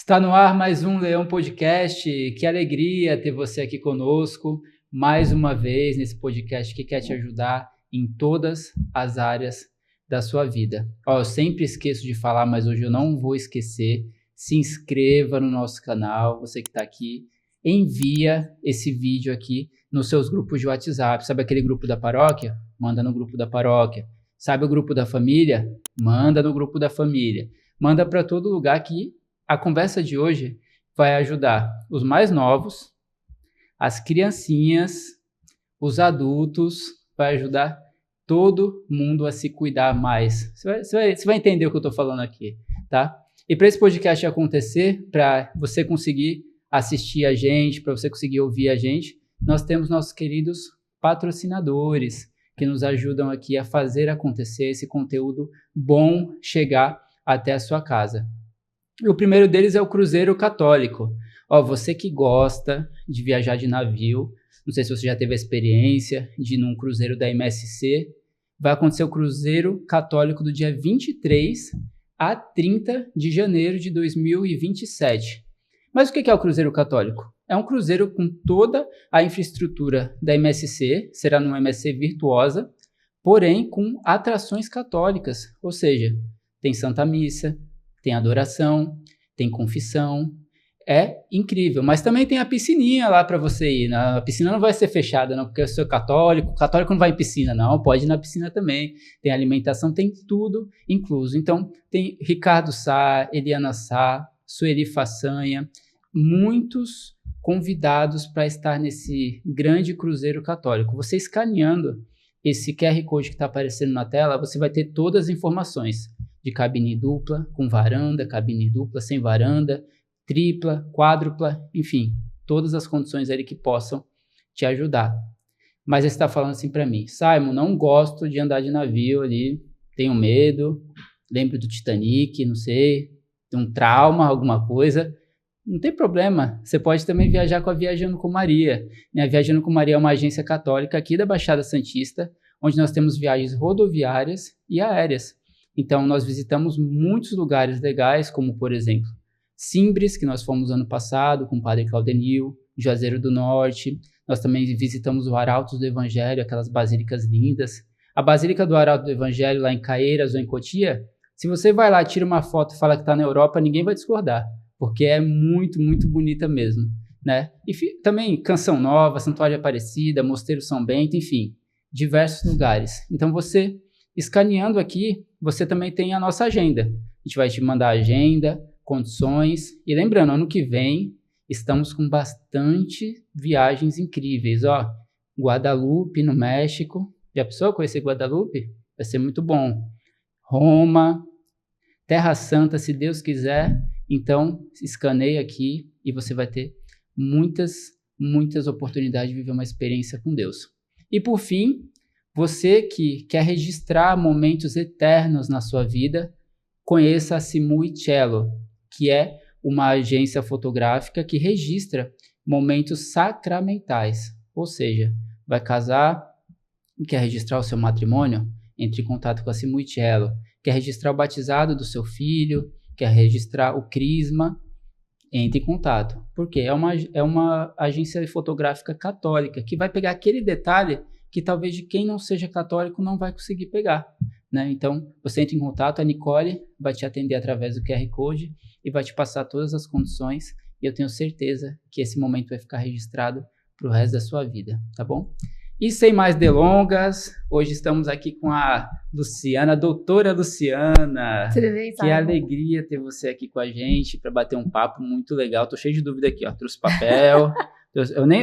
Está no ar mais um Leão Podcast. Que alegria ter você aqui conosco mais uma vez nesse podcast que quer te ajudar em todas as áreas da sua vida. Eu sempre esqueço de falar, mas hoje eu não vou esquecer. Se inscreva no nosso canal, você que está aqui. Envia esse vídeo aqui nos seus grupos de WhatsApp. Sabe aquele grupo da paróquia? Manda no grupo da paróquia. Sabe o grupo da família? Manda no grupo da família. Manda para todo lugar que a conversa de hoje vai ajudar os mais novos, as criancinhas, os adultos, vai ajudar todo mundo a se cuidar mais. Você vai entender o que eu estou falando aqui, tá? E para esse podcast acontecer, para você conseguir assistir a gente, para você conseguir ouvir a gente, nós temos nossos queridos patrocinadores que nos ajudam aqui a fazer acontecer esse conteúdo bom chegar até a sua casa. E o primeiro deles é o Cruzeiro Católico. Você que gosta de viajar de navio, não sei se você já teve a experiência de ir num cruzeiro da MSC, vai acontecer o Cruzeiro Católico do dia 23 a 30 de janeiro de 2027. Mas o que é o Cruzeiro Católico? É um cruzeiro com toda a infraestrutura da MSC, será numa MSC virtuosa, porém com atrações católicas, ou seja, tem Santa Missa, tem adoração, tem confissão, é incrível. Mas também tem a piscininha lá para você ir. A piscina não vai ser fechada, não, porque eu sou católico. Católico não vai em piscina, não. Pode ir na piscina também. Tem alimentação, tem tudo incluso. Então, tem Ricardo Sá, Eliana Sá, Sueli Façanha, muitos convidados para estar nesse grande cruzeiro católico. Você escaneando esse QR Code que está aparecendo na tela, você vai ter todas as informações de cabine dupla, com varanda, cabine dupla, sem varanda, tripla, quádrupla, enfim, todas as condições ali que possam te ajudar. Mas você está falando assim para mim, Simon, não gosto de andar de navio ali, tenho medo, lembro do Titanic, não sei, tem um trauma, alguma coisa. Não tem problema, você pode também viajar com a Viajando com Maria. A Viajando com Maria é uma agência católica aqui da Baixada Santista, onde nós temos viagens rodoviárias e aéreas. Então, nós visitamos muitos lugares legais, como, por exemplo, Simbres, que nós fomos ano passado, com o Padre Claudenil, Juazeiro do Norte. Nós também visitamos o Arautos do Evangelho, aquelas basílicas lindas. A Basílica do Arauto do Evangelho, lá em Caieiras ou em Cotia, se você vai lá, tira uma foto e fala que está na Europa, ninguém vai discordar, porque é muito, muito bonita mesmo, né? E também Canção Nova, Santuário Aparecida, Mosteiro São Bento, enfim, diversos lugares. Então, você escaneando aqui, você também tem a nossa agenda. A gente vai te mandar a agenda, condições. E lembrando, ano que vem, estamos com bastante viagens incríveis. Guadalupe, no México. Já pensou conhecer Guadalupe? Vai ser muito bom. Roma, Terra Santa, se Deus quiser. Então, escaneie aqui e você vai ter muitas, muitas oportunidades de viver uma experiência com Deus. E por fim, você que quer registrar momentos eternos na sua vida, conheça a Simui Cello, que é uma agência fotográfica que registra momentos sacramentais. Ou seja, vai casar, quer registrar o seu matrimônio? Entre em contato com a Simui Cello. Quer registrar o batizado do seu filho? Quer registrar o crisma? Entre em contato. Porque é uma agência fotográfica católica que vai pegar aquele detalhe que talvez de quem não seja católico não vai conseguir pegar, né? Então, você entra em contato, a Nicole vai te atender através do QR Code e vai te passar todas as condições e eu tenho certeza que esse momento vai ficar registrado para o resto da sua vida, tá bom? E sem mais delongas, hoje estamos aqui com a Luciana, a doutora Luciana. Tudo bem, Que alegria ter você aqui com a gente para bater um papo muito legal. Tô cheio de dúvida aqui, trouxe papel.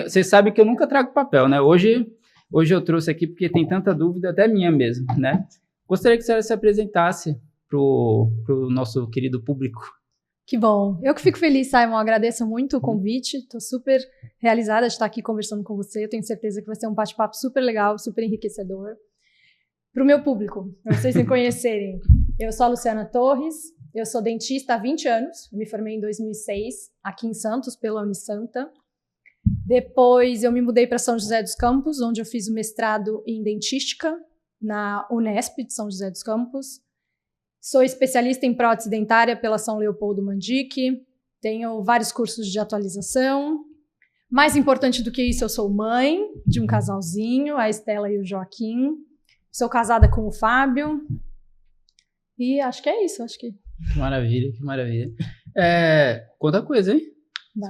Vocês sabem que eu nunca trago papel, né? Hoje eu trouxe aqui porque tem tanta dúvida, até minha mesmo, né? Gostaria que a senhora se apresentasse pro nosso querido público. Que bom. Eu que fico feliz, Simon. Agradeço muito o convite. Estou super realizada de estar aqui conversando com você. Eu tenho certeza que vai ser um bate-papo super legal, super enriquecedor. Para o meu público, para vocês me conhecerem, eu sou a Luciana Torres, eu sou dentista há 20 anos, eu me formei em 2006, aqui em Santos, pela Unisanta. Depois eu me mudei para São José dos Campos, onde eu fiz o mestrado em dentística na Unesp de São José dos Campos. Sou especialista em prótese dentária pela São Leopoldo Mandic. tenho vários cursos de atualização. Mais importante do que isso, eu sou mãe de um casalzinho, a Estela e o Joaquim. Sou casada com o Fábio. E acho que é isso, Que maravilha, que maravilha. Quanta coisa, hein?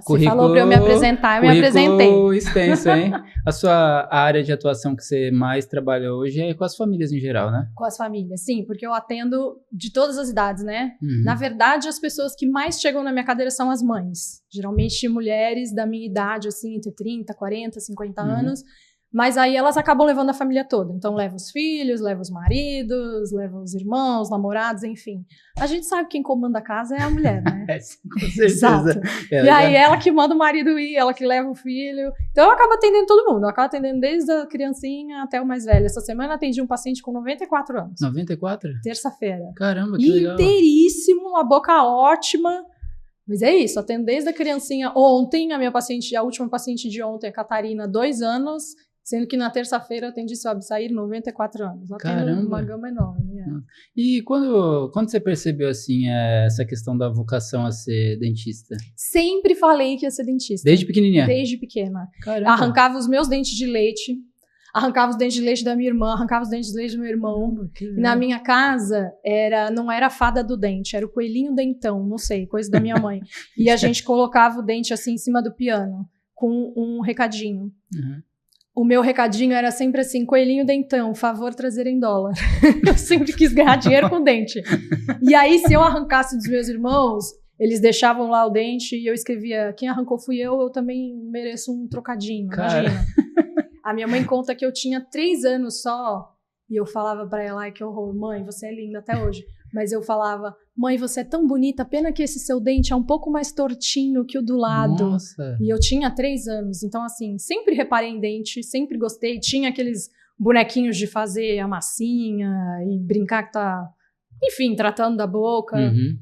Você falou para eu me apresentar, eu me apresentei. Extenso, hein? A sua área de atuação que você mais trabalha hoje é com as famílias em geral, né? Com as famílias, sim, porque eu atendo de todas as idades, né? Uhum. Na verdade, as pessoas que mais chegam na minha cadeira são as mães. Geralmente mulheres da minha idade, assim, entre 30, 40, 50 anos. Mas aí elas acabam levando a família toda. Então, leva os filhos, leva os maridos, leva os irmãos, namorados, enfim. A gente sabe que quem comanda a casa é a mulher, né? Com certeza. Exato. E aí, ela que manda o marido ir, ela que leva o filho. Então, eu acabo atendendo todo mundo. Eu acabo atendendo desde a criancinha até o mais velho. Essa semana, atendi um paciente com 94 anos. 94? Terça-feira. Caramba, que legal. Inteiríssimo, uma boca ótima. Mas é isso, atendo desde a criancinha. Ontem, a última paciente de ontem, a Catarina, 2 anos... Sendo que na terça-feira eu atendi seu Absair, 94 anos. Ela tem uma gama enorme. E quando você percebeu, assim, essa questão da vocação a ser dentista? Sempre falei que ia ser dentista. Desde pequenininha? Desde pequena. Caramba. Arrancava os meus dentes de leite, arrancava os dentes de leite da minha irmã, arrancava os dentes de leite do meu irmão. E na minha casa, não era a fada do dente, era o coelhinho dentão, não sei, coisa da minha mãe. E a gente colocava o dente assim em cima do piano, com um recadinho. Uhum. O meu recadinho era sempre assim, coelhinho dentão, favor trazer em dólar. Eu sempre quis ganhar dinheiro com dente. E aí, se eu arrancasse dos meus irmãos, eles deixavam lá o dente e eu escrevia, quem arrancou fui eu também mereço um trocadinho, imagina. A minha mãe conta que eu tinha 3 anos só, e eu falava pra ela, ai que horror, mãe, você é linda até hoje. Mas eu falava, mãe, você é tão bonita, pena que esse seu dente é um pouco mais tortinho que o do lado. Nossa. E eu tinha 3 anos, então assim, sempre reparei em dente, sempre gostei. Tinha aqueles bonequinhos de fazer a massinha e brincar que tá, enfim, tratando da boca. Uhum.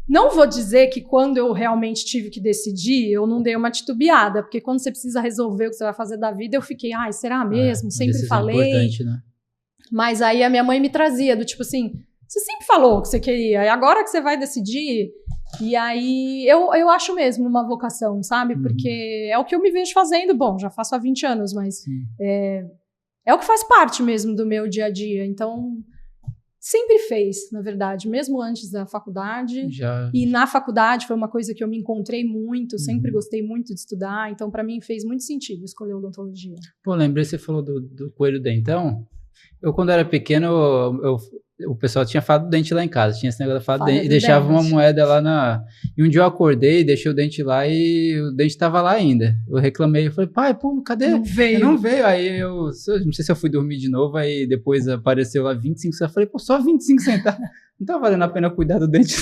Não vou dizer que quando eu realmente tive que decidir, eu não dei uma titubeada, porque quando você precisa resolver o que você vai fazer da vida, eu fiquei, ai, será mesmo? Sempre falei. Importante, né? Mas aí a minha mãe me trazia do tipo assim, você sempre falou o que você queria, e agora que você vai decidir. E aí eu acho mesmo uma vocação, sabe? Porque é o que eu me vejo fazendo. Bom, já faço há 20 anos, mas é o que faz parte mesmo do meu dia a dia. Então, sempre fez, na verdade, mesmo antes da faculdade. E na faculdade foi uma coisa que eu me encontrei muito, sempre gostei muito de estudar. Então, para mim, fez muito sentido escolher odontologia. Pô, lembrei, você falou do coelho dentão. Eu, quando era pequeno, o pessoal tinha fada do dente lá em casa, tinha esse negócio da fada do dente, e deixava uma moeda lá E um dia eu acordei, deixei o dente lá e o dente tava lá ainda. Eu reclamei, eu falei, pai, pô, cadê? Não veio. Não veio. Aí não sei se eu fui dormir de novo, aí depois apareceu lá 25 centavos. Eu falei, pô, só 25 centavos. Não tá valendo a pena cuidar do dente.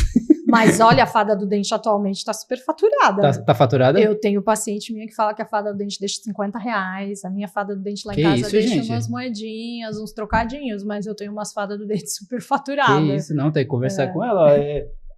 Mas olha, a fada do dente atualmente tá super faturada. Tá faturada? Eu tenho paciente minha que fala que a fada do dente deixa R$50. A minha fada do dente lá em casa deixa umas moedinhas, uns trocadinhos, mas eu tenho umas fadas do dente super faturadas. Que isso, não, tem que conversar com ela.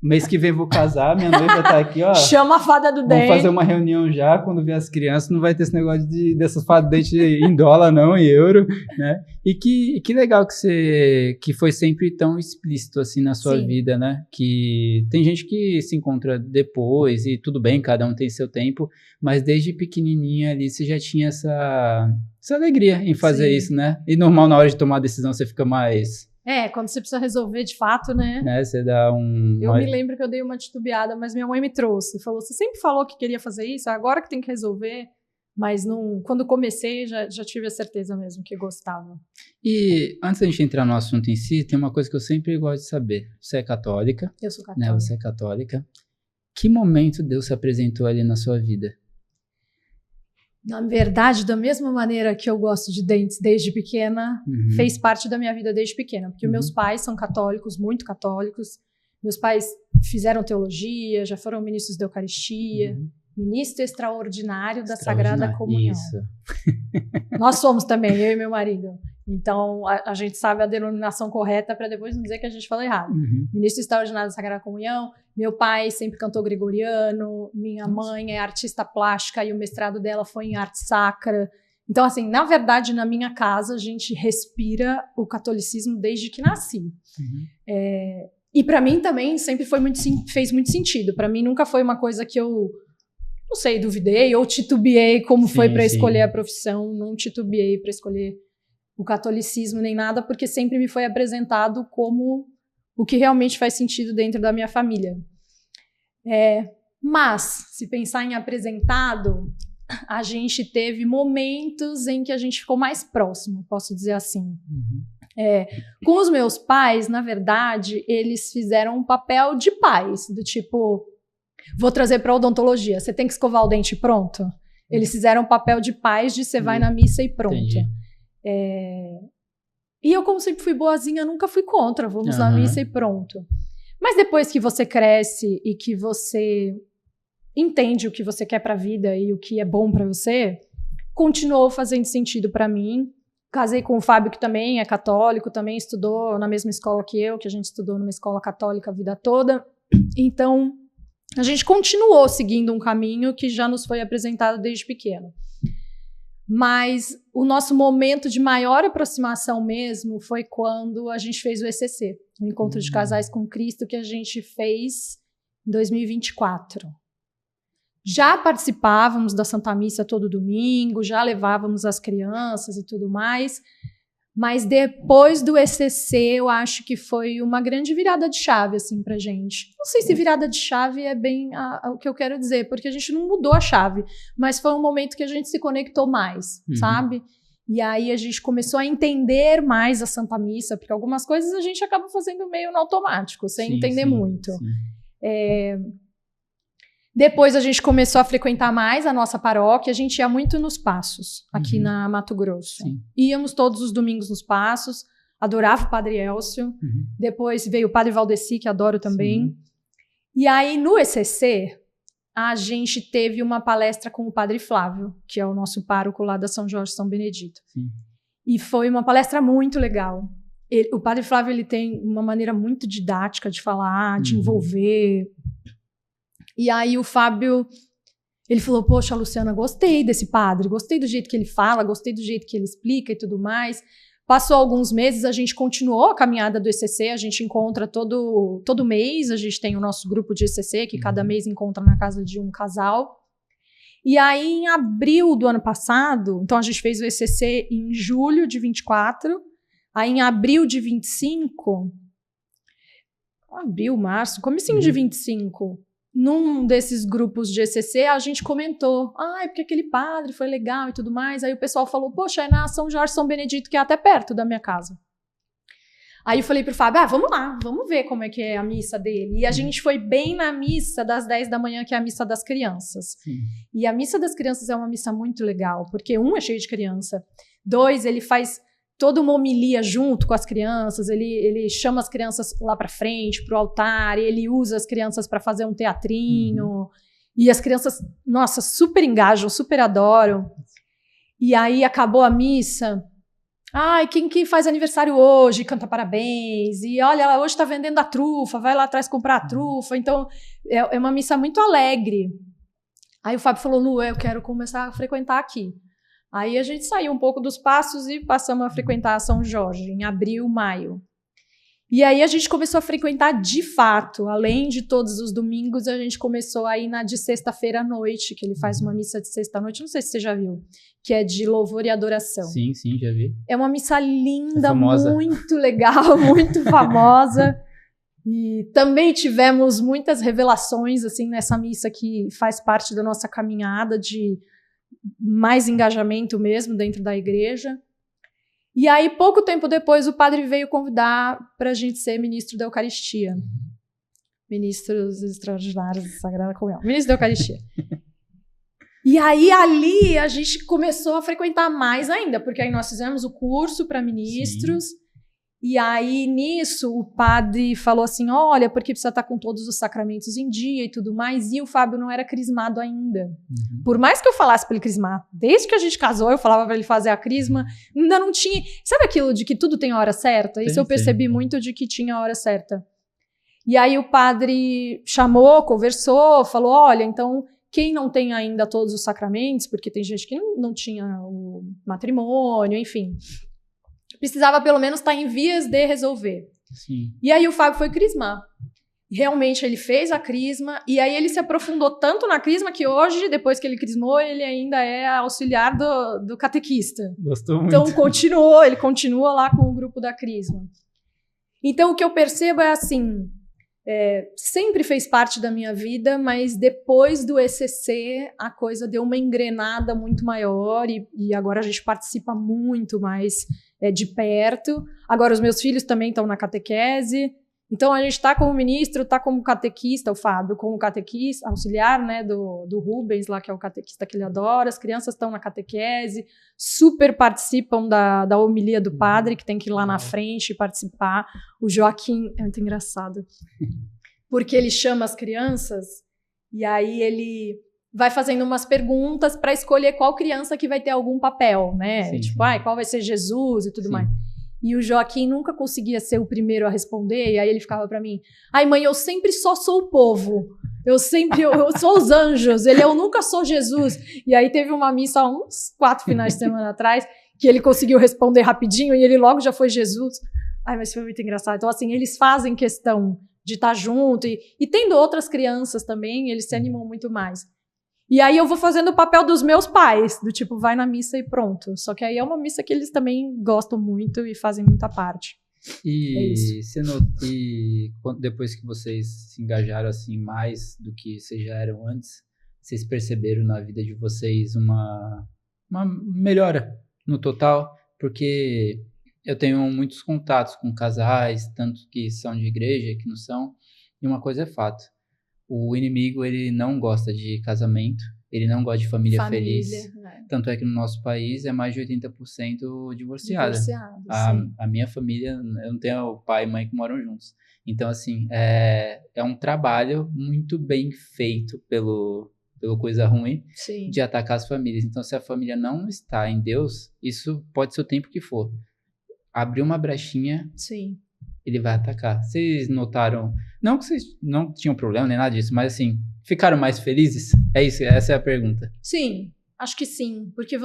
Mês que vem vou casar, minha noiva tá aqui, ó. Chama a fada do dente. Vamos fazer uma reunião já, quando vier as crianças, não vai ter esse negócio dessas fadas do dente em dólar, não, em euro, né? E que legal que foi sempre tão explícito, assim, na sua vida, né? Que tem gente que se encontra depois, e tudo bem, cada um tem seu tempo, mas desde pequenininha ali, você já tinha essa alegria em fazer isso, né? E normal, na hora de tomar a decisão, você fica mais... quando você precisa resolver de fato, né? Você dá Eu me lembro que eu dei uma titubeada, mas minha mãe me trouxe. Falou, você sempre falou que queria fazer isso, agora que tem que resolver. Mas quando comecei, já tive a certeza mesmo que gostava. E antes da gente entrar no assunto em si, tem uma coisa que eu sempre gosto de saber. Você é católica. Eu sou católica. Né? Você é católica. Que momento Deus se apresentou ali na sua vida? Na verdade, da mesma maneira que eu gosto de dentes desde pequena, fez parte da minha vida desde pequena. Porque meus pais são católicos, muito católicos. Meus pais fizeram teologia, já foram ministros da Eucaristia, ministro extraordinário da Sagrada Comunhão. Isso. Nós somos também, eu e meu marido. Então, a gente sabe a denominação correta para depois não dizer que a gente falou errado. Ministro extraordinário da Sagrada Comunhão. Meu pai sempre cantou gregoriano. Minha mãe é artista plástica e o mestrado dela foi em arte sacra. Então, assim, na verdade, na minha casa, a gente respira o catolicismo desde que nasci. E para mim também sempre fez muito sentido. Para mim nunca foi uma coisa que eu, não sei, duvidei ou titubeei como foi para escolher a profissão. Não titubeei para escolher o catolicismo nem nada, porque sempre me foi apresentado como o que realmente faz sentido dentro da minha família. Mas, se pensar em apresentado, a gente teve momentos em que a gente ficou mais próximo, posso dizer assim. Com os meus pais, na verdade, eles fizeram um papel de pais, do tipo, vou trazer para odontologia, você tem que escovar o dente pronto? Eles fizeram um papel de pais de você vai na missa e pronto. E eu, como sempre fui boazinha, nunca fui contra, vamos na missa e pronto. Mas depois que você cresce e que você entende o que você quer para a vida e o que é bom para você, continuou fazendo sentido para mim. Casei com o Fábio, que também é católico, também estudou na mesma escola que eu, que a gente estudou numa escola católica a vida toda. Então, a gente continuou seguindo um caminho que já nos foi apresentado desde pequeno. Mas o nosso momento de maior aproximação mesmo foi quando a gente fez o ECC, o Encontro de Casais com Cristo, que a gente fez em 2024. Já participávamos da Santa Missa todo domingo, já levávamos as crianças e tudo mais, mas depois do ECC eu acho que foi uma grande virada de chave assim, pra gente. Não sei se virada de chave é bem o que eu quero dizer, porque a gente não mudou a chave, mas foi um momento que a gente se conectou mais, sabe? E aí a gente começou a entender mais a Santa Missa, porque algumas coisas a gente acaba fazendo meio no automático, sem entender muito. Depois a gente começou a frequentar mais a nossa paróquia, a gente ia muito nos Passos, aqui na Mato Grosso. Íamos todos os domingos nos Passos, adorava o Padre Elcio, depois veio o Padre Valdeci, que adoro também. E aí no ECC, a gente teve uma palestra com o Padre Flávio, que é o nosso pároco lá da São Jorge São Benedito. E foi uma palestra muito legal. O Padre Flávio ele tem uma maneira muito didática de falar, de envolver. E aí o Fábio, ele falou, poxa, Luciana, gostei desse padre, gostei do jeito que ele fala, gostei do jeito que ele explica e tudo mais. Passou alguns meses, a gente continuou a caminhada do ECC, a gente encontra todo mês, a gente tem o nosso grupo de ECC, que cada mês encontra na casa de um casal. E aí em abril do ano passado, então a gente fez o ECC em julho de 24, aí em abril de 25, março, comecinho de 25, num desses grupos de ECC, a gente comentou, porque aquele padre foi legal e tudo mais. Aí o pessoal falou, poxa, é na São Jorge São Benedito, que é até perto da minha casa. Aí eu falei pro Fábio, vamos lá, vamos ver como é que é a missa dele. E a gente foi bem na missa das 10 da manhã, que é a missa das crianças. E a missa das crianças é uma missa muito legal, porque é cheio de criança. 2, ele faz toda uma homilia junto com as crianças, ele chama as crianças lá para frente, para o altar, ele usa as crianças para fazer um teatrinho, e as crianças, nossa, super engajam, super adoram. E aí acabou a missa, quem que faz aniversário hoje, canta parabéns, e olha, ela hoje está vendendo a trufa, vai lá atrás comprar a trufa, então é uma missa muito alegre. Aí o Fábio falou, Lu, eu quero começar a frequentar aqui. Aí a gente saiu um pouco dos Passos e passamos a frequentar a São Jorge, em abril, maio. E aí a gente começou a frequentar de fato, além de todos os domingos, a gente começou a ir na de sexta-feira à noite, que ele faz uma missa de sexta-noite, não sei se você já viu, que é de louvor e adoração. Sim, já vi. É uma missa linda, muito legal, muito famosa. E também tivemos muitas revelações assim nessa missa que faz parte da nossa caminhada de mais engajamento mesmo dentro da igreja. E aí, pouco tempo depois, o padre veio convidar para a gente ser ministro da Eucaristia. Ministros extraordinários da Sagrada Comunhão. Ministro da Eucaristia. E aí, ali, a gente começou a frequentar mais ainda, porque aí nós fizemos o curso para ministros. E aí, nisso, o padre falou assim, olha, porque precisa estar com todos os sacramentos em dia e tudo mais. E o Fábio não era crismado ainda. Por mais que eu falasse para ele crismar, desde que a gente casou, eu falava para ele fazer a crisma, ainda não tinha... Sabe aquilo de que tudo tem a hora certa? Isso eu percebi muito de que tinha a hora certa. E aí o padre chamou, conversou, falou, olha, então, quem não tem ainda todos os sacramentos, porque tem gente que não tinha o matrimônio, enfim... precisava pelo menos estar em vias de resolver. Sim. E aí o Fábio foi crismar. Realmente ele fez a crisma, e aí ele se aprofundou tanto na crisma que hoje, depois que ele crismou, ele ainda é auxiliar do catequista. Gostou muito. Então ele continua lá com o grupo da crisma. Então o que eu percebo é assim, sempre fez parte da minha vida, mas depois do ECC a coisa deu uma engrenada muito maior e agora a gente participa muito mais de perto. Agora os meus filhos também estão na catequese. Então, a gente está como ministro, está como catequista, o Fábio, como catequista, auxiliar, né, do Rubens, lá, que é o catequista que ele adora. As crianças estão na catequese, super participam da homilia do padre, que tem que ir lá na frente e participar. O Joaquim é muito engraçado, porque ele chama as crianças e aí ele vai fazendo umas perguntas para escolher qual criança que vai ter algum papel, né? Sim, tipo, sim. Qual vai ser Jesus e tudo Sim. mais. E o Joaquim nunca conseguia ser o primeiro a responder, e aí ele ficava pra mim, mãe, eu sempre só sou o povo, eu sou os anjos, eu nunca sou Jesus. E aí teve uma missa há uns 4 finais de semana atrás, que ele conseguiu responder rapidinho, e ele logo já foi Jesus. Mas foi muito engraçado. Então assim, eles fazem questão de estar junto, e tendo outras crianças também, eles se animam muito mais. E aí eu vou fazendo o papel dos meus pais, do tipo, vai na missa e pronto. Só que aí é uma missa que eles também gostam muito e fazem muita parte. E depois que vocês se engajaram assim mais do que vocês já eram antes, vocês perceberam na vida de vocês uma melhora no total? Porque eu tenho muitos contatos com casais, tanto que são de igreja, que não são, e uma coisa é fato. O inimigo, ele não gosta de casamento, ele não gosta de família feliz. Né? Tanto é que no nosso país é mais de 80% divorciada. A minha família, eu não tenho pai e mãe que moram juntos. Então, assim, é um trabalho muito bem feito pelo coisa ruim, sim, de atacar as famílias. Então, se a família não está em Deus, isso pode ser o tempo que for. Abrir uma brechinha... Sim. Ele vai atacar. Vocês notaram, não que vocês não tinham problema nem nada disso, mas assim, ficaram mais felizes? É isso, essa é a pergunta. Sim, acho que sim, porque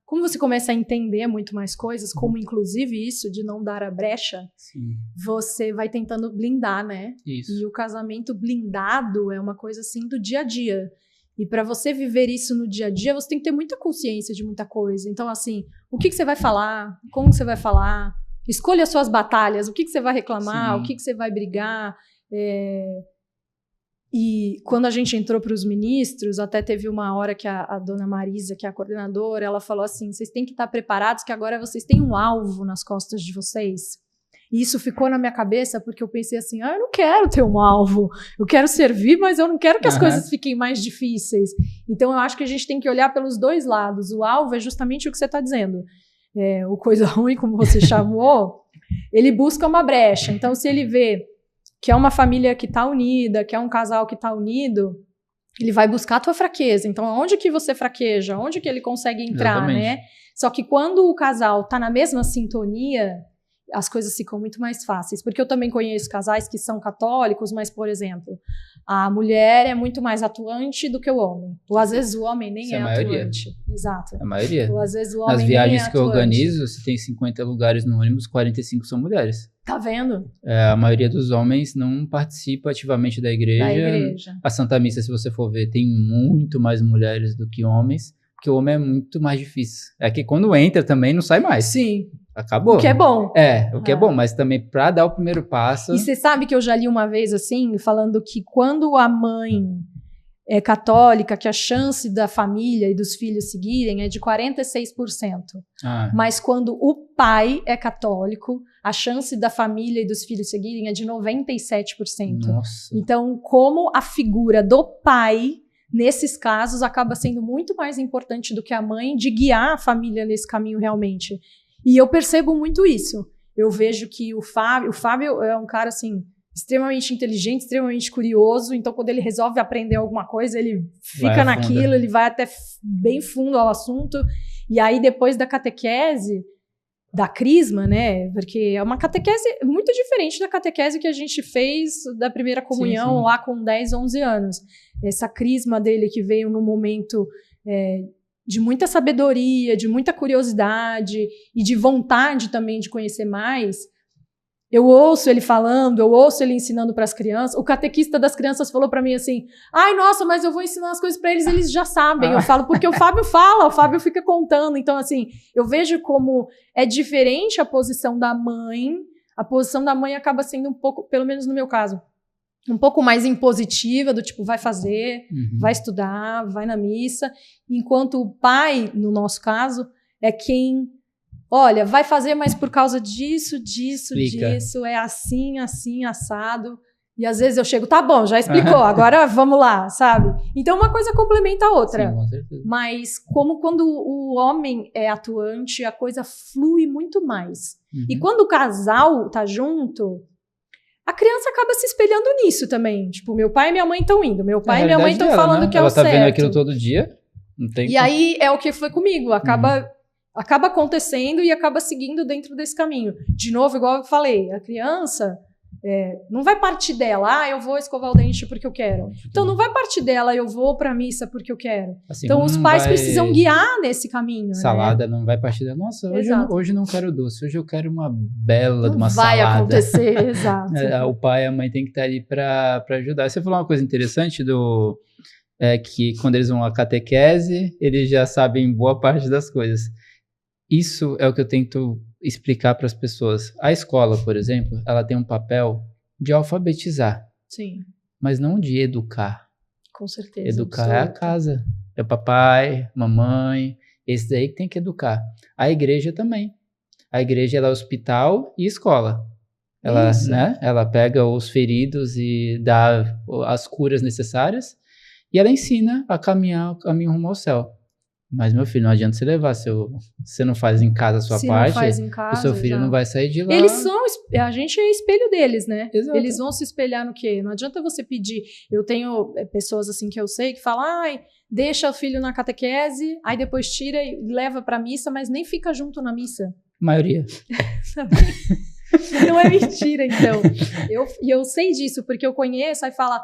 como você começa a entender muito mais coisas, como inclusive isso de não dar a brecha, sim, você vai tentando blindar, né? Isso. E o casamento blindado é uma coisa assim do dia a dia. E para você viver isso no dia a dia, você tem que ter muita consciência de muita coisa. Então, assim, o que você vai falar? Como você vai falar? Escolha as suas batalhas, o que você vai reclamar, sim, o que você vai brigar. E quando a gente entrou para os ministros, até teve uma hora que a dona Marisa, que é a coordenadora, ela falou assim, vocês têm que estar preparados que agora vocês têm um alvo nas costas de vocês. E isso ficou na minha cabeça porque eu pensei assim, eu não quero ter um alvo, eu quero servir, mas eu não quero que as coisas fiquem mais difíceis. Então eu acho que a gente tem que olhar pelos dois lados. O alvo é justamente o que você está dizendo. O coisa ruim, como você chamou, ele busca uma brecha. Então, se ele vê que é uma família que está unida, que é um casal que está unido, ele vai buscar a tua fraqueza. Então, onde que você fraqueja? Onde que ele consegue entrar, né? Só que quando o casal está na mesma sintonia, as coisas ficam muito mais fáceis. Porque eu também conheço casais que são católicos, mas, por exemplo, a mulher é muito mais atuante do que o homem. Ou às vezes o homem nem é atuante. Exato. A maioria. Ou às vezes o homem nas viagens nem é que eu organizo, se tem 50 lugares no ônibus, 45 são mulheres. Tá vendo? A maioria dos homens não participa ativamente da igreja. A Santa Missa, se você for ver, tem muito mais mulheres do que homens, porque o homem é muito mais difícil. É que quando entra também não sai mais. Sim. Acabou. O que é bom. O que é bom, mas também para dar o primeiro passo... E você sabe que eu já li uma vez assim, falando que quando a mãe é católica, que a chance da família e dos filhos seguirem é de 46%. Mas quando o pai é católico, a chance da família e dos filhos seguirem é de 97%. Nossa. Então, como a figura do pai, nesses casos, acaba sendo muito mais importante do que a mãe de guiar a família nesse caminho realmente. E eu percebo muito isso. Eu vejo que o Fábio é um cara, assim, extremamente inteligente, extremamente curioso. Então, quando ele resolve aprender alguma coisa, ele fica naquilo, ele vai até bem fundo ao assunto. E aí, depois da catequese, da crisma, né? Porque é uma catequese muito diferente da catequese que a gente fez da primeira comunhão, sim, lá com 10, 11 anos. Essa crisma dele que veio num momento... de muita sabedoria, de muita curiosidade e de vontade também de conhecer mais, eu ouço ele falando, eu ouço ele ensinando para as crianças. O catequista das crianças falou para mim assim, ai, nossa, mas eu vou ensinar as coisas para eles, eles já sabem. Eu falo, porque o Fábio fala, o Fábio fica contando. Então, assim, eu vejo como é diferente a posição da mãe. A posição da mãe acaba sendo um pouco, pelo menos no meu caso, um pouco mais impositiva, do tipo, vai fazer, vai estudar, vai na missa. Enquanto o pai, no nosso caso, é quem... Olha, vai fazer, mas por causa disso, é assim, assim, assado. E às vezes eu chego, tá bom, já explicou, agora vamos lá, sabe? Então uma coisa complementa a outra. Sim, com certeza. Mas como quando o homem é atuante, a coisa flui muito mais. E quando o casal tá junto, a criança acaba se espelhando nisso também. Tipo, meu pai e minha mãe estão indo, meu pai e minha mãe estão falando, né? Que é o certo. Ela tá vendo aquilo todo dia. Não tem aí é o que foi comigo, acaba acontecendo e acaba seguindo dentro desse caminho. De novo, igual eu falei, a criança não vai partir dela, eu vou escovar o dente porque eu quero. Então não vai partir dela, eu vou pra missa porque eu quero. Assim, então os pais precisam guiar nesse caminho. Salada, né? Não vai partir dela. Nossa, hoje não quero doce, hoje eu quero uma bela de uma salada. Vai acontecer, exato. O pai e a mãe tem que estar ali pra ajudar. Você falou uma coisa interessante que quando eles vão à catequese, eles já sabem boa parte das coisas. Isso é o que eu tento explicar para as pessoas. A escola, por exemplo, ela tem um papel de alfabetizar. Sim. Mas não de educar. Com certeza. Educar é a casa. É o papai, mamãe, esse daí que tem que educar. A igreja também. A igreja ela é hospital e escola. Ela, né, ela pega os feridos e dá as curas necessárias e ela ensina a caminhar o caminho rumo ao céu. Mas, meu filho, não adianta você levar. Você não faz em casa a sua parte, não faz em casa, o seu filho não vai sair de lá. A gente é espelho deles, né? Exato. Eles vão se espelhar no quê? Não adianta você pedir. Eu tenho pessoas assim que eu sei que falam, deixa o filho na catequese, aí depois tira e leva pra missa, mas nem fica junto na missa. Maioria. Não é mentira, então. Eu sei disso, porque eu conheço, aí fala...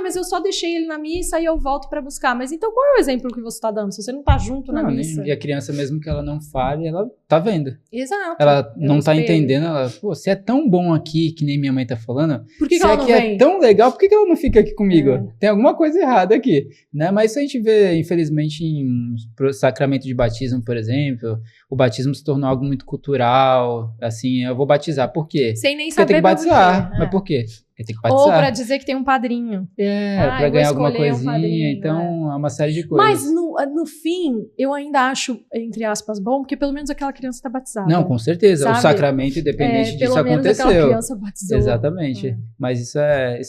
mas eu só deixei ele na missa e eu volto para buscar. Mas então qual é o exemplo que você está dando? Se você não está junto na missa. E a criança, mesmo que ela não fale, ela tá vendo. Exato. Ela não tá entendendo. Ela, você é tão bom aqui, que nem minha mãe tá falando. Por que ela não vem? Você aqui é tão legal, por que ela não fica aqui comigo? Tem alguma coisa errada aqui, né? Mas isso a gente vê, infelizmente, em sacramento de batismo, por exemplo. O batismo se tornou algo muito cultural. Assim, eu vou batizar. Por quê? Sem nem porque saber tem que batizar. por quê. Mas por quê? Tem que batizar. Ou para dizer que tem um padrinho. Para ganhar alguma coisinha. Então, é uma série de coisas. Mas, no fim, eu ainda acho, entre aspas, bom, porque pelo menos aquela criança está batizada. Não, com certeza. Sabe? O sacramento, independente disso, pelo menos aconteceu. Aquela criança batizou. Exatamente. Mas isso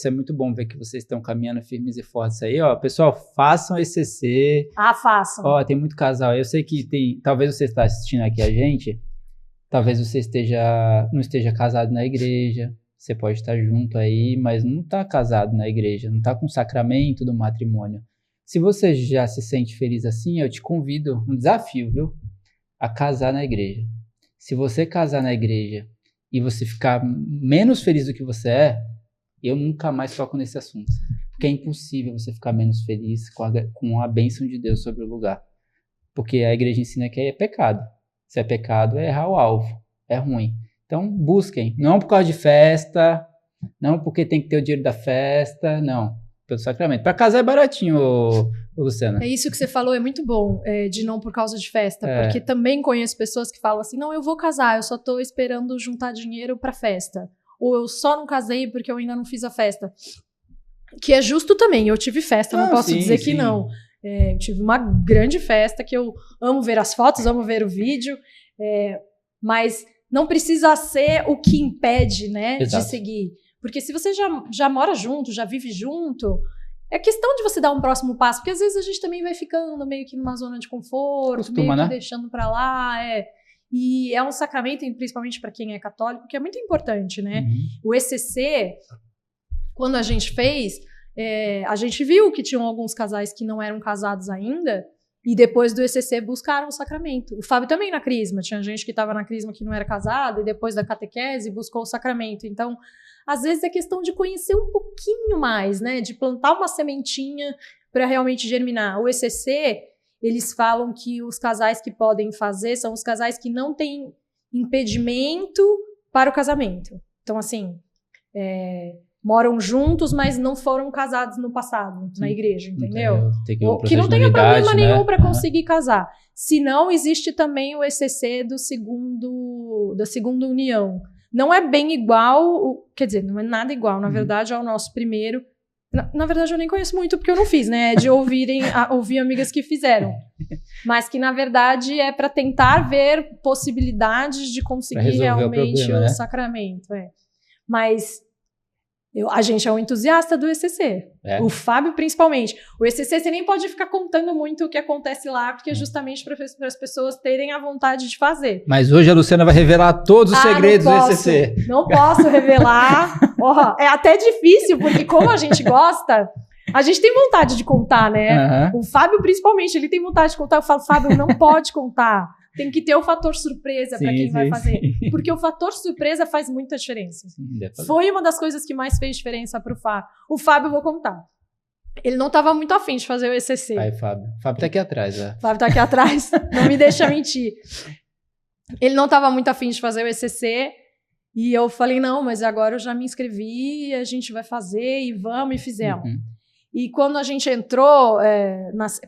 é muito bom ver que vocês estão caminhando firmes e fortes aí. Pessoal, façam ECC. Façam. Tem muito casal. Eu sei que talvez você está assistindo aqui a gente, talvez você não esteja casado na igreja. Você pode estar junto aí, mas não está casado na igreja, não está com o sacramento do matrimônio. Se você já se sente feliz assim, eu te convido, um desafio, viu? A casar na igreja. Se você casar na igreja e você ficar menos feliz do que você eu nunca mais toco nesse assunto. Porque é impossível você ficar menos feliz com a bênção de Deus sobre o lugar. Porque a igreja ensina que é pecado. Se é pecado, é errar o alvo. É ruim. Então, busquem. Não por causa de festa, não porque tem que ter o dinheiro da festa, não. Pelo sacramento. Para casar é baratinho, Luciana. É isso que você falou, é muito bom, de não por causa de festa. Porque também conheço pessoas que falam assim, não, eu vou casar, eu só tô esperando juntar dinheiro para festa. Ou eu só não casei porque eu ainda não fiz a festa. Que é justo também, eu tive festa, não posso dizer que não. Eu tive uma grande festa, que eu amo ver as fotos, amo ver o vídeo, mas... Não precisa ser o que impede, né, de seguir. Porque se você já mora junto, já vive junto, é questão de você dar um próximo passo. Porque às vezes a gente também vai ficando meio que numa zona de conforto, meio que deixando pra lá. E é um sacramento, principalmente para quem é católico, que é muito importante, né? O ECC, quando a gente fez, a gente viu que tinham alguns casais que não eram casados ainda, e depois do ECC buscaram o sacramento. O Fábio também na crisma. Tinha gente que estava na crisma que não era casada e depois da catequese buscou o sacramento. Então, às vezes é questão de conhecer um pouquinho mais, né? De plantar uma sementinha para realmente germinar. O ECC, eles falam que os casais que podem fazer são os casais que não têm impedimento para o casamento. Então, assim, moram juntos, mas não foram casados no passado, na igreja, entendeu? Que não tenha problema nenhum para conseguir casar. Se não, existe também o ECC da segunda união. Não é bem igual, quer dizer, não é nada igual, na verdade, ao nosso primeiro. Na verdade, eu nem conheço muito, porque eu não fiz, né? É de ouvir amigas que fizeram. Mas que, na verdade, é para tentar ver possibilidades de conseguir realmente o sacramento. Mas a gente é um entusiasta do ECC. O Fábio, principalmente. O ECC, você nem pode ficar contando muito o que acontece lá, porque é justamente para as pessoas terem a vontade de fazer. Mas hoje a Luciana vai revelar todos os segredos do ECC. Não posso revelar. É até difícil, porque como a gente gosta, a gente tem vontade de contar, né? O Fábio, principalmente, ele tem vontade de contar. Eu falo, Fábio, não pode contar. Tem que ter o fator surpresa para quem vai fazer. Porque o fator surpresa faz muita diferença. Foi uma das coisas que mais fez diferença para o Fábio. O Fábio, eu vou contar. Ele não estava muito afim de fazer o ECC. Aí, Fábio. Fábio tá aqui atrás, ó. Fábio tá aqui atrás. Não me deixa mentir. Ele não estava muito afim de fazer o ECC. E eu falei, não, mas agora eu já me inscrevi, a gente vai fazer, e vamos, e fizemos. E quando a gente entrou,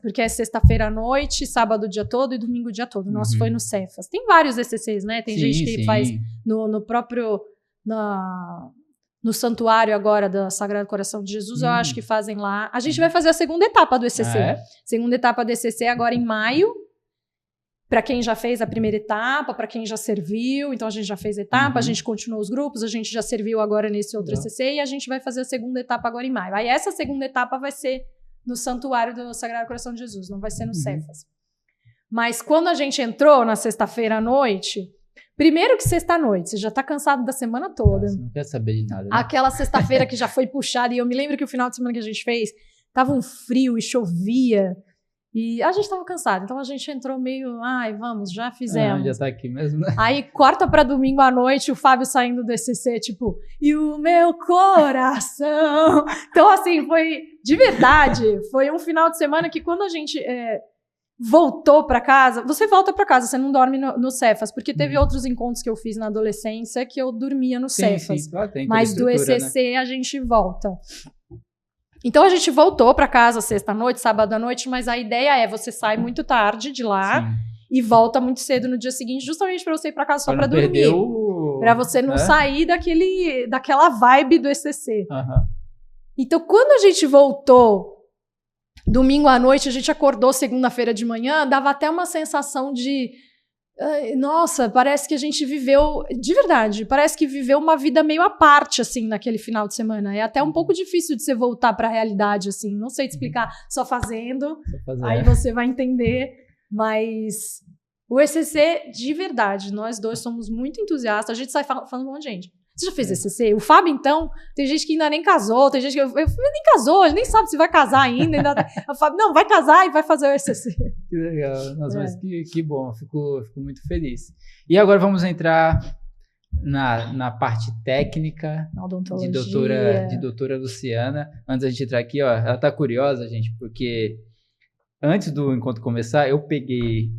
porque é sexta-feira à noite, sábado o dia todo e domingo o dia todo. O nosso foi no Cefas. Tem vários ECCs, né? Tem gente que faz no próprio... No santuário agora da Sagrado Coração de Jesus, eu acho que fazem lá. A gente vai fazer a segunda etapa do ECC. Segunda etapa do ECC agora em maio. Para quem já fez a primeira etapa, para quem já serviu, então a gente já fez a etapa, a gente continuou os grupos, a gente já serviu agora nesse outro ECC e a gente vai fazer a segunda etapa agora em maio. Aí essa segunda etapa vai ser no Santuário do Sagrado Coração de Jesus, não vai ser no Cefas. Mas quando a gente entrou na sexta-feira à noite, primeiro que sexta-noite, você já tá cansado da semana toda. Você não quer saber de nada, né? Aquela sexta-feira que já foi puxada, e eu me lembro que o final de semana que a gente fez, tava um frio e chovia. E a gente tava cansado, então a gente entrou meio, vamos, já fizemos. Já tá aqui mesmo, né? Aí, quarta pra domingo à noite, o Fábio saindo do ECC, tipo, e o meu coração. Então, assim, foi, de verdade, foi um final de semana que quando a gente voltou pra casa, você volta pra casa, você não dorme no Cefas, porque teve outros encontros que eu fiz na adolescência que eu dormia no Cefas. Mas do ECC, né? A gente volta. Então, a gente voltou para casa sexta-noite, sábado-à-noite, mas a ideia é você sai muito tarde de lá e volta muito cedo no dia seguinte, justamente para você ir para casa só para dormir. Para você não sair daquela vibe do ECC. Então, quando a gente voltou domingo à noite, a gente acordou segunda-feira de manhã, dava até uma sensação de... Nossa, parece que a gente viveu, de verdade, parece que viveu uma vida meio à parte, assim, naquele final de semana. É até um pouco difícil de você voltar para a realidade, assim, não sei te explicar, só fazendo, aí você vai entender, mas o ECC, de verdade, nós dois somos muito entusiastas, a gente sai falando um monte de gente. Você já fez ECC? O Fábio, então, tem gente que ainda nem casou, tem gente que nem casou, ele nem sabe se vai casar ainda. O Fábio, não, vai casar e vai fazer o ECC. Que legal, nossa, mas que bom, fico muito feliz. E agora vamos entrar na parte técnica de doutora Luciana. Antes da gente entrar aqui, ó, ela tá curiosa, gente, porque antes do encontro começar, eu peguei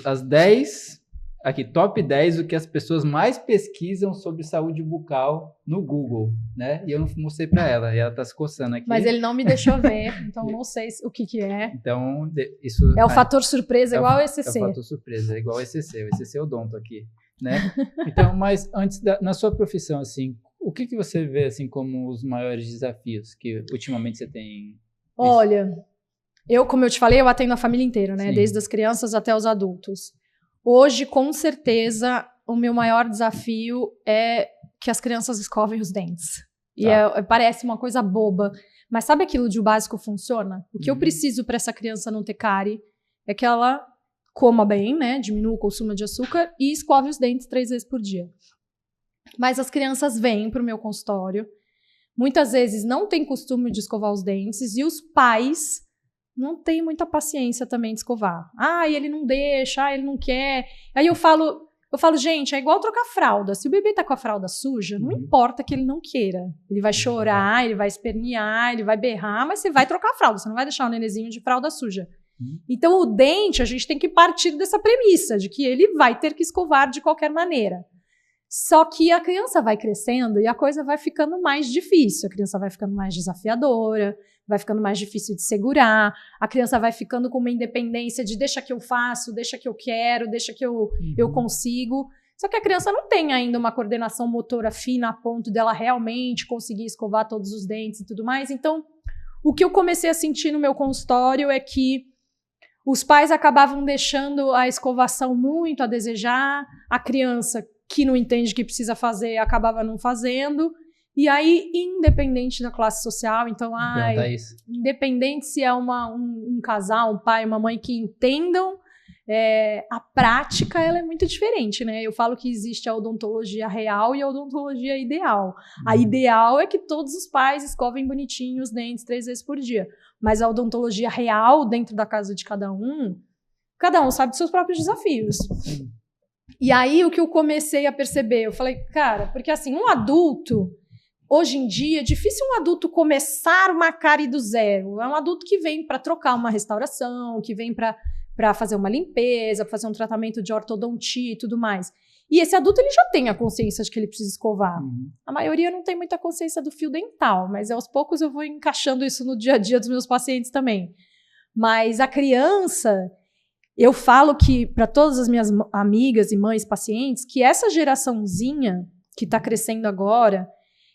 as 10... Aqui, top 10 o que as pessoas mais pesquisam sobre saúde bucal no Google, né? E eu não mostrei para ela, e ela tá se coçando aqui. Mas ele não me deixou ver, então não sei o que é. Então, isso... É o fator surpresa, igual ao ECC. É o fator surpresa, igual ao ECC. O ECC é o odonto aqui, né? Então, mas antes, na sua profissão, assim, o que você vê, assim, como os maiores desafios que ultimamente você tem visto? Olha, como eu te falei, eu atendo a família inteira, né? Sim. Desde as crianças até os adultos. Hoje, com certeza, o meu maior desafio é que as crianças escovem os dentes. E parece uma coisa boba, mas sabe aquilo de o básico funciona? O que eu preciso para essa criança não ter cárie é que ela coma bem, né? Diminua o consumo de açúcar e escove os dentes 3 vezes por dia. Mas as crianças vêm para o meu consultório, muitas vezes não têm costume de escovar os dentes e os pais não tem muita paciência também de escovar. Ele não deixa, ele não quer. Aí eu falo, gente, é igual trocar fralda. Se o bebê tá com a fralda suja, não importa que ele não queira. Ele vai chorar, ele vai espernear, ele vai berrar, mas você vai trocar a fralda, você não vai deixar o nenenzinho de fralda suja. Então o dente, a gente tem que partir dessa premissa, de que ele vai ter que escovar de qualquer maneira. Só que a criança vai crescendo e a coisa vai ficando mais difícil, a criança vai ficando mais desafiadora, vai ficando mais difícil de segurar, a criança vai ficando com uma independência de deixa que eu faço, deixa que eu quero, deixa que eu consigo. Só que a criança não tem ainda uma coordenação motora fina a ponto dela realmente conseguir escovar todos os dentes e tudo mais. Então, o que eu comecei a sentir no meu consultório é que os pais acabavam deixando a escovação muito a desejar, a criança que não entende o que precisa fazer acabava não fazendo, e aí, independente da classe social, então, independente se é um casal, um pai, uma mãe que entendam, a prática ela é muito diferente, né? Eu falo que existe a odontologia real e a odontologia ideal. A ideal é que todos os pais escovem bonitinho os dentes 3 vezes por dia, mas a odontologia real, dentro da casa de cada um sabe dos seus próprios desafios. E aí, o que eu comecei a perceber, eu falei, cara, porque assim, um adulto, hoje em dia, é difícil um adulto começar uma cárie do zero. É um adulto que vem para trocar uma restauração, que vem para fazer uma limpeza, para fazer um tratamento de ortodontia e tudo mais. E esse adulto, ele já tem a consciência de que ele precisa escovar. A maioria não tem muita consciência do fio dental, mas aos poucos eu vou encaixando isso no dia a dia dos meus pacientes também. Mas a criança... Eu falo que, para todas as minhas amigas e mães pacientes, que essa geraçãozinha que está crescendo agora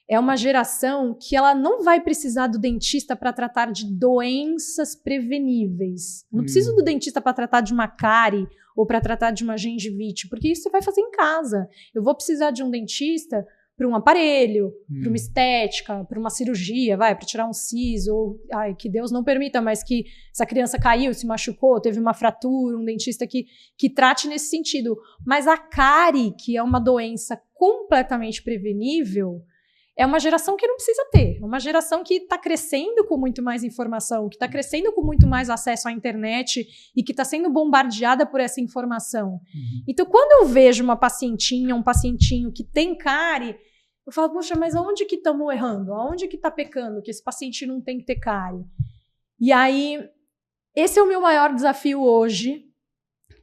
é uma geração que ela não vai precisar do dentista para tratar de doenças preveníveis. Não precisa do dentista para tratar de uma cárie ou para tratar de uma gengivite, porque isso você vai fazer em casa. Eu vou precisar de um dentista para um aparelho, para uma estética, para uma cirurgia, para tirar um siso, ou que Deus não permita, mas que essa criança caiu, se machucou, teve uma fratura, um dentista que trate nesse sentido. Mas a cárie, que é uma doença completamente prevenível, é uma geração que não precisa ter. Uma geração que está crescendo com muito mais informação, que está crescendo com muito mais acesso à internet e que está sendo bombardeada por essa informação. Então, quando eu vejo uma pacientinha, um pacientinho que tem cárie, eu falo, poxa, mas aonde que estamos errando? Aonde que está pecando? Que esse paciente não tem que ter cárie? E aí, esse é o meu maior desafio hoje,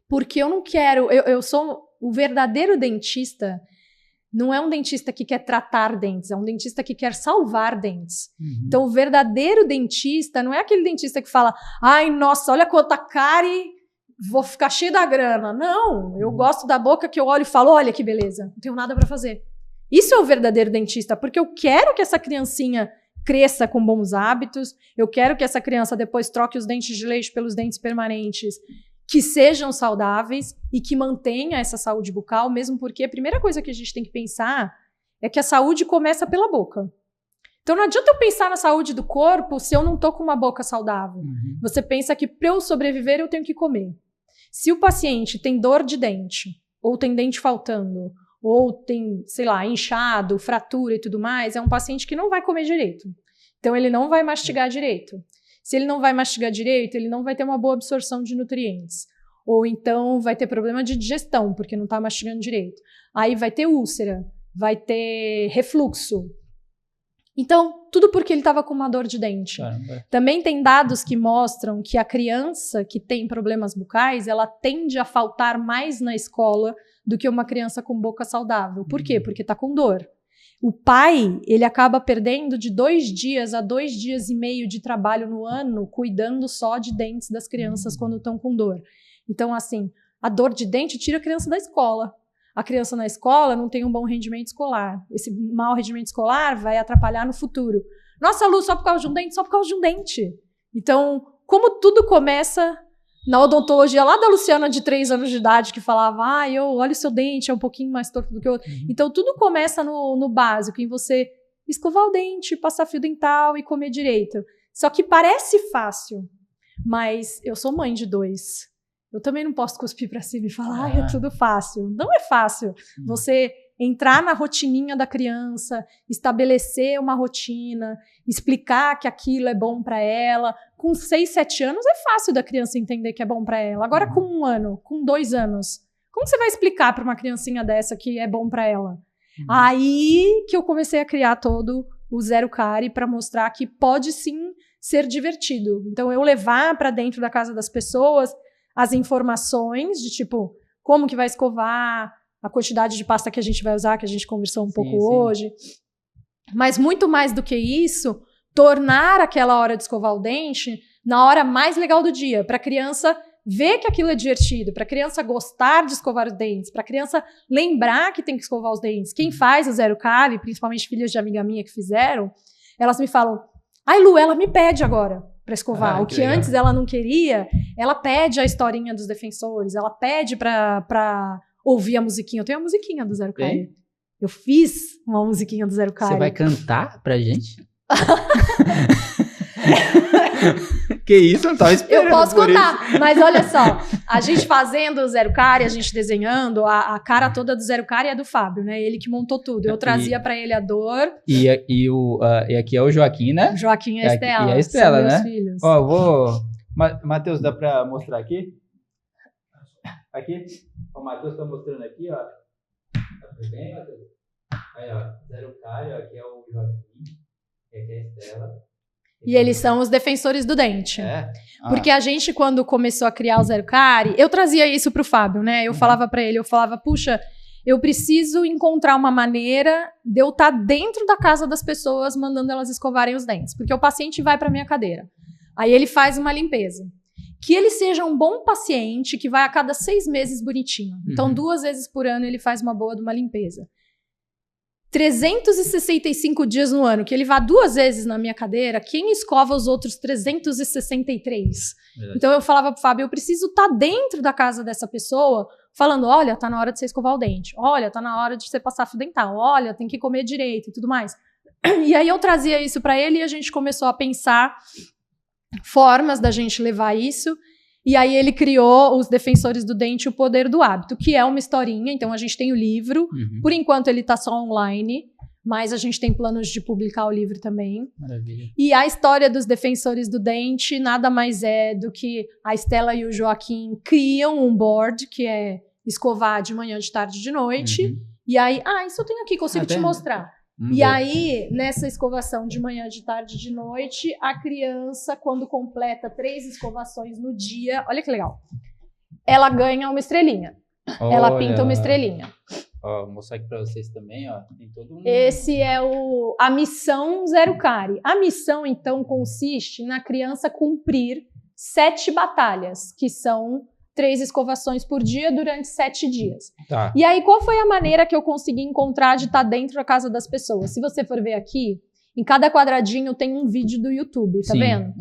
porque eu não quero... Eu sou o verdadeiro dentista... Não é um dentista que quer tratar dentes, é um dentista que quer salvar dentes. Então, o verdadeiro dentista não é aquele dentista que fala, ai, nossa, olha quanta cárie, vou ficar cheio da grana. Não, eu gosto da boca que eu olho e falo, olha que beleza, não tenho nada para fazer. Isso é o verdadeiro dentista, porque eu quero que essa criancinha cresça com bons hábitos, eu quero que essa criança depois troque os dentes de leite pelos dentes permanentes, que sejam saudáveis e que mantenha essa saúde bucal, mesmo porque a primeira coisa que a gente tem que pensar é que a saúde começa pela boca. Então não adianta eu pensar na saúde do corpo se eu não tô com uma boca saudável. Você pensa que para eu sobreviver eu tenho que comer. Se o paciente tem dor de dente, ou tem dente faltando, ou tem, sei lá, inchado, fratura e tudo mais, é um paciente que não vai comer direito. Então ele não vai mastigar direito. Se ele não vai mastigar direito, ele não vai ter uma boa absorção de nutrientes. Ou então vai ter problema de digestão, porque não está mastigando direito. Aí vai ter úlcera, vai ter refluxo. Então, tudo porque ele estava com uma dor de dente. Caramba. Também tem dados que mostram que a criança que tem problemas bucais, ela tende a faltar mais na escola do que uma criança com boca saudável. Por quê? Porque está com dor. O pai, ele acaba perdendo de 2 dias a 2 dias e meio de trabalho no ano cuidando só de dentes das crianças quando estão com dor. Então, assim, a dor de dente tira a criança da escola. A criança na escola não tem um bom rendimento escolar. Esse mau rendimento escolar vai atrapalhar no futuro. Nossa, Lu, só por causa de um dente? Só por causa de um dente. Então, como tudo começa na odontologia lá da Luciana de 3 anos de idade, que falava, olha o seu dente, é um pouquinho mais torto do que o outro. Então, tudo começa no básico, em você escovar o dente, passar fio dental e comer direito. Só que parece fácil, mas eu sou mãe de 2. Eu também não posso cuspir para cima e falar, é tudo fácil. Não é fácil. Você entrar na rotininha da criança, estabelecer uma rotina, explicar que aquilo é bom para ela. Com 6, 7 anos é fácil da criança entender que é bom para ela. Agora com 1 ano, com 2 anos, como você vai explicar para uma criancinha dessa que é bom para ela? Aí que eu comecei a criar todo o Zero Cárie para mostrar que pode sim ser divertido. Então eu levar para dentro da casa das pessoas as informações de tipo, como que vai escovar, a quantidade de pasta que a gente vai usar, que a gente conversou um pouco hoje. Mas muito mais do que isso, tornar aquela hora de escovar o dente na hora mais legal do dia, para a criança ver que aquilo é divertido, para a criança gostar de escovar os dentes, para a criança lembrar que tem que escovar os dentes. Quem faz o zero cárie, principalmente filhas de amiga minha que fizeram, elas me falam, ai Lu, ela me pede agora para escovar. O que legal. Antes ela não queria, ela pede a historinha dos defensores, ela pede para ouvir a musiquinha. Eu tenho a musiquinha do zero cárie. Eu fiz uma musiquinha do zero cárie. Você vai cantar pra gente? Que isso, eu não tava esperando. Eu posso contar, mas olha só, a gente fazendo o zero cárie, a gente desenhando, a cara toda do zero cárie é do Fábio, né? Ele que montou tudo. Eu trazia pra ele a dor. E aqui é o Joaquim, né? Joaquim e a Estela. E a Estela, né? Meus filhos. Ó, Matheus, dá pra mostrar aqui? Aqui? O Matheus tá mostrando aqui, ó. Tá tudo bem, Matheus? Aí, ó, zero cárie, ó, aqui é o Joaquim, e aqui é a Estela. E eles são os defensores do dente. Porque a gente, quando começou a criar o zero cárie, eu trazia isso pro Fábio, né? Eu falava pra ele, puxa, eu preciso encontrar uma maneira de eu estar dentro da casa das pessoas, mandando elas escovarem os dentes. Porque o paciente vai pra minha cadeira. Aí ele faz uma limpeza. Que ele seja um bom paciente, que vai a cada 6 meses bonitinho. Então, 2 vezes por ano ele faz uma boa de uma limpeza. 365 dias no ano, que ele vá 2 vezes na minha cadeira, quem escova os outros 363? Verdade. Então eu falava pro Fábio, eu preciso estar dentro da casa dessa pessoa, falando, olha, tá na hora de você escovar o dente, olha, tá na hora de você passar fio dental, olha, tem que comer direito e tudo mais. E aí eu trazia isso para ele e a gente começou a pensar formas da gente levar isso. E aí ele criou os Defensores do Dente, o Poder do Hábito, que é uma historinha, então a gente tem o livro, por enquanto ele tá só online, mas a gente tem planos de publicar o livro também. Maravilha. E a história dos Defensores do Dente nada mais é do que a Estela e o Joaquim criam um board, que é escovar de manhã, de tarde, de noite, e aí, isso eu tenho aqui, consigo te mostrar. E aí, nessa escovação de manhã, de tarde, de noite, a criança, quando completa 3 escovações no dia, olha que legal, ela ganha uma estrelinha. Ela pinta uma estrelinha. Ó, vou mostrar aqui pra vocês também, ó. Tem todo Esse é a missão zero cárie. A missão, então, consiste na criança cumprir 7 batalhas, que são 3 escovações por dia durante 7 dias. Tá. E aí, qual foi a maneira que eu consegui encontrar de estar dentro da casa das pessoas? Se você for ver aqui, em cada quadradinho tem um vídeo do YouTube, tá vendo?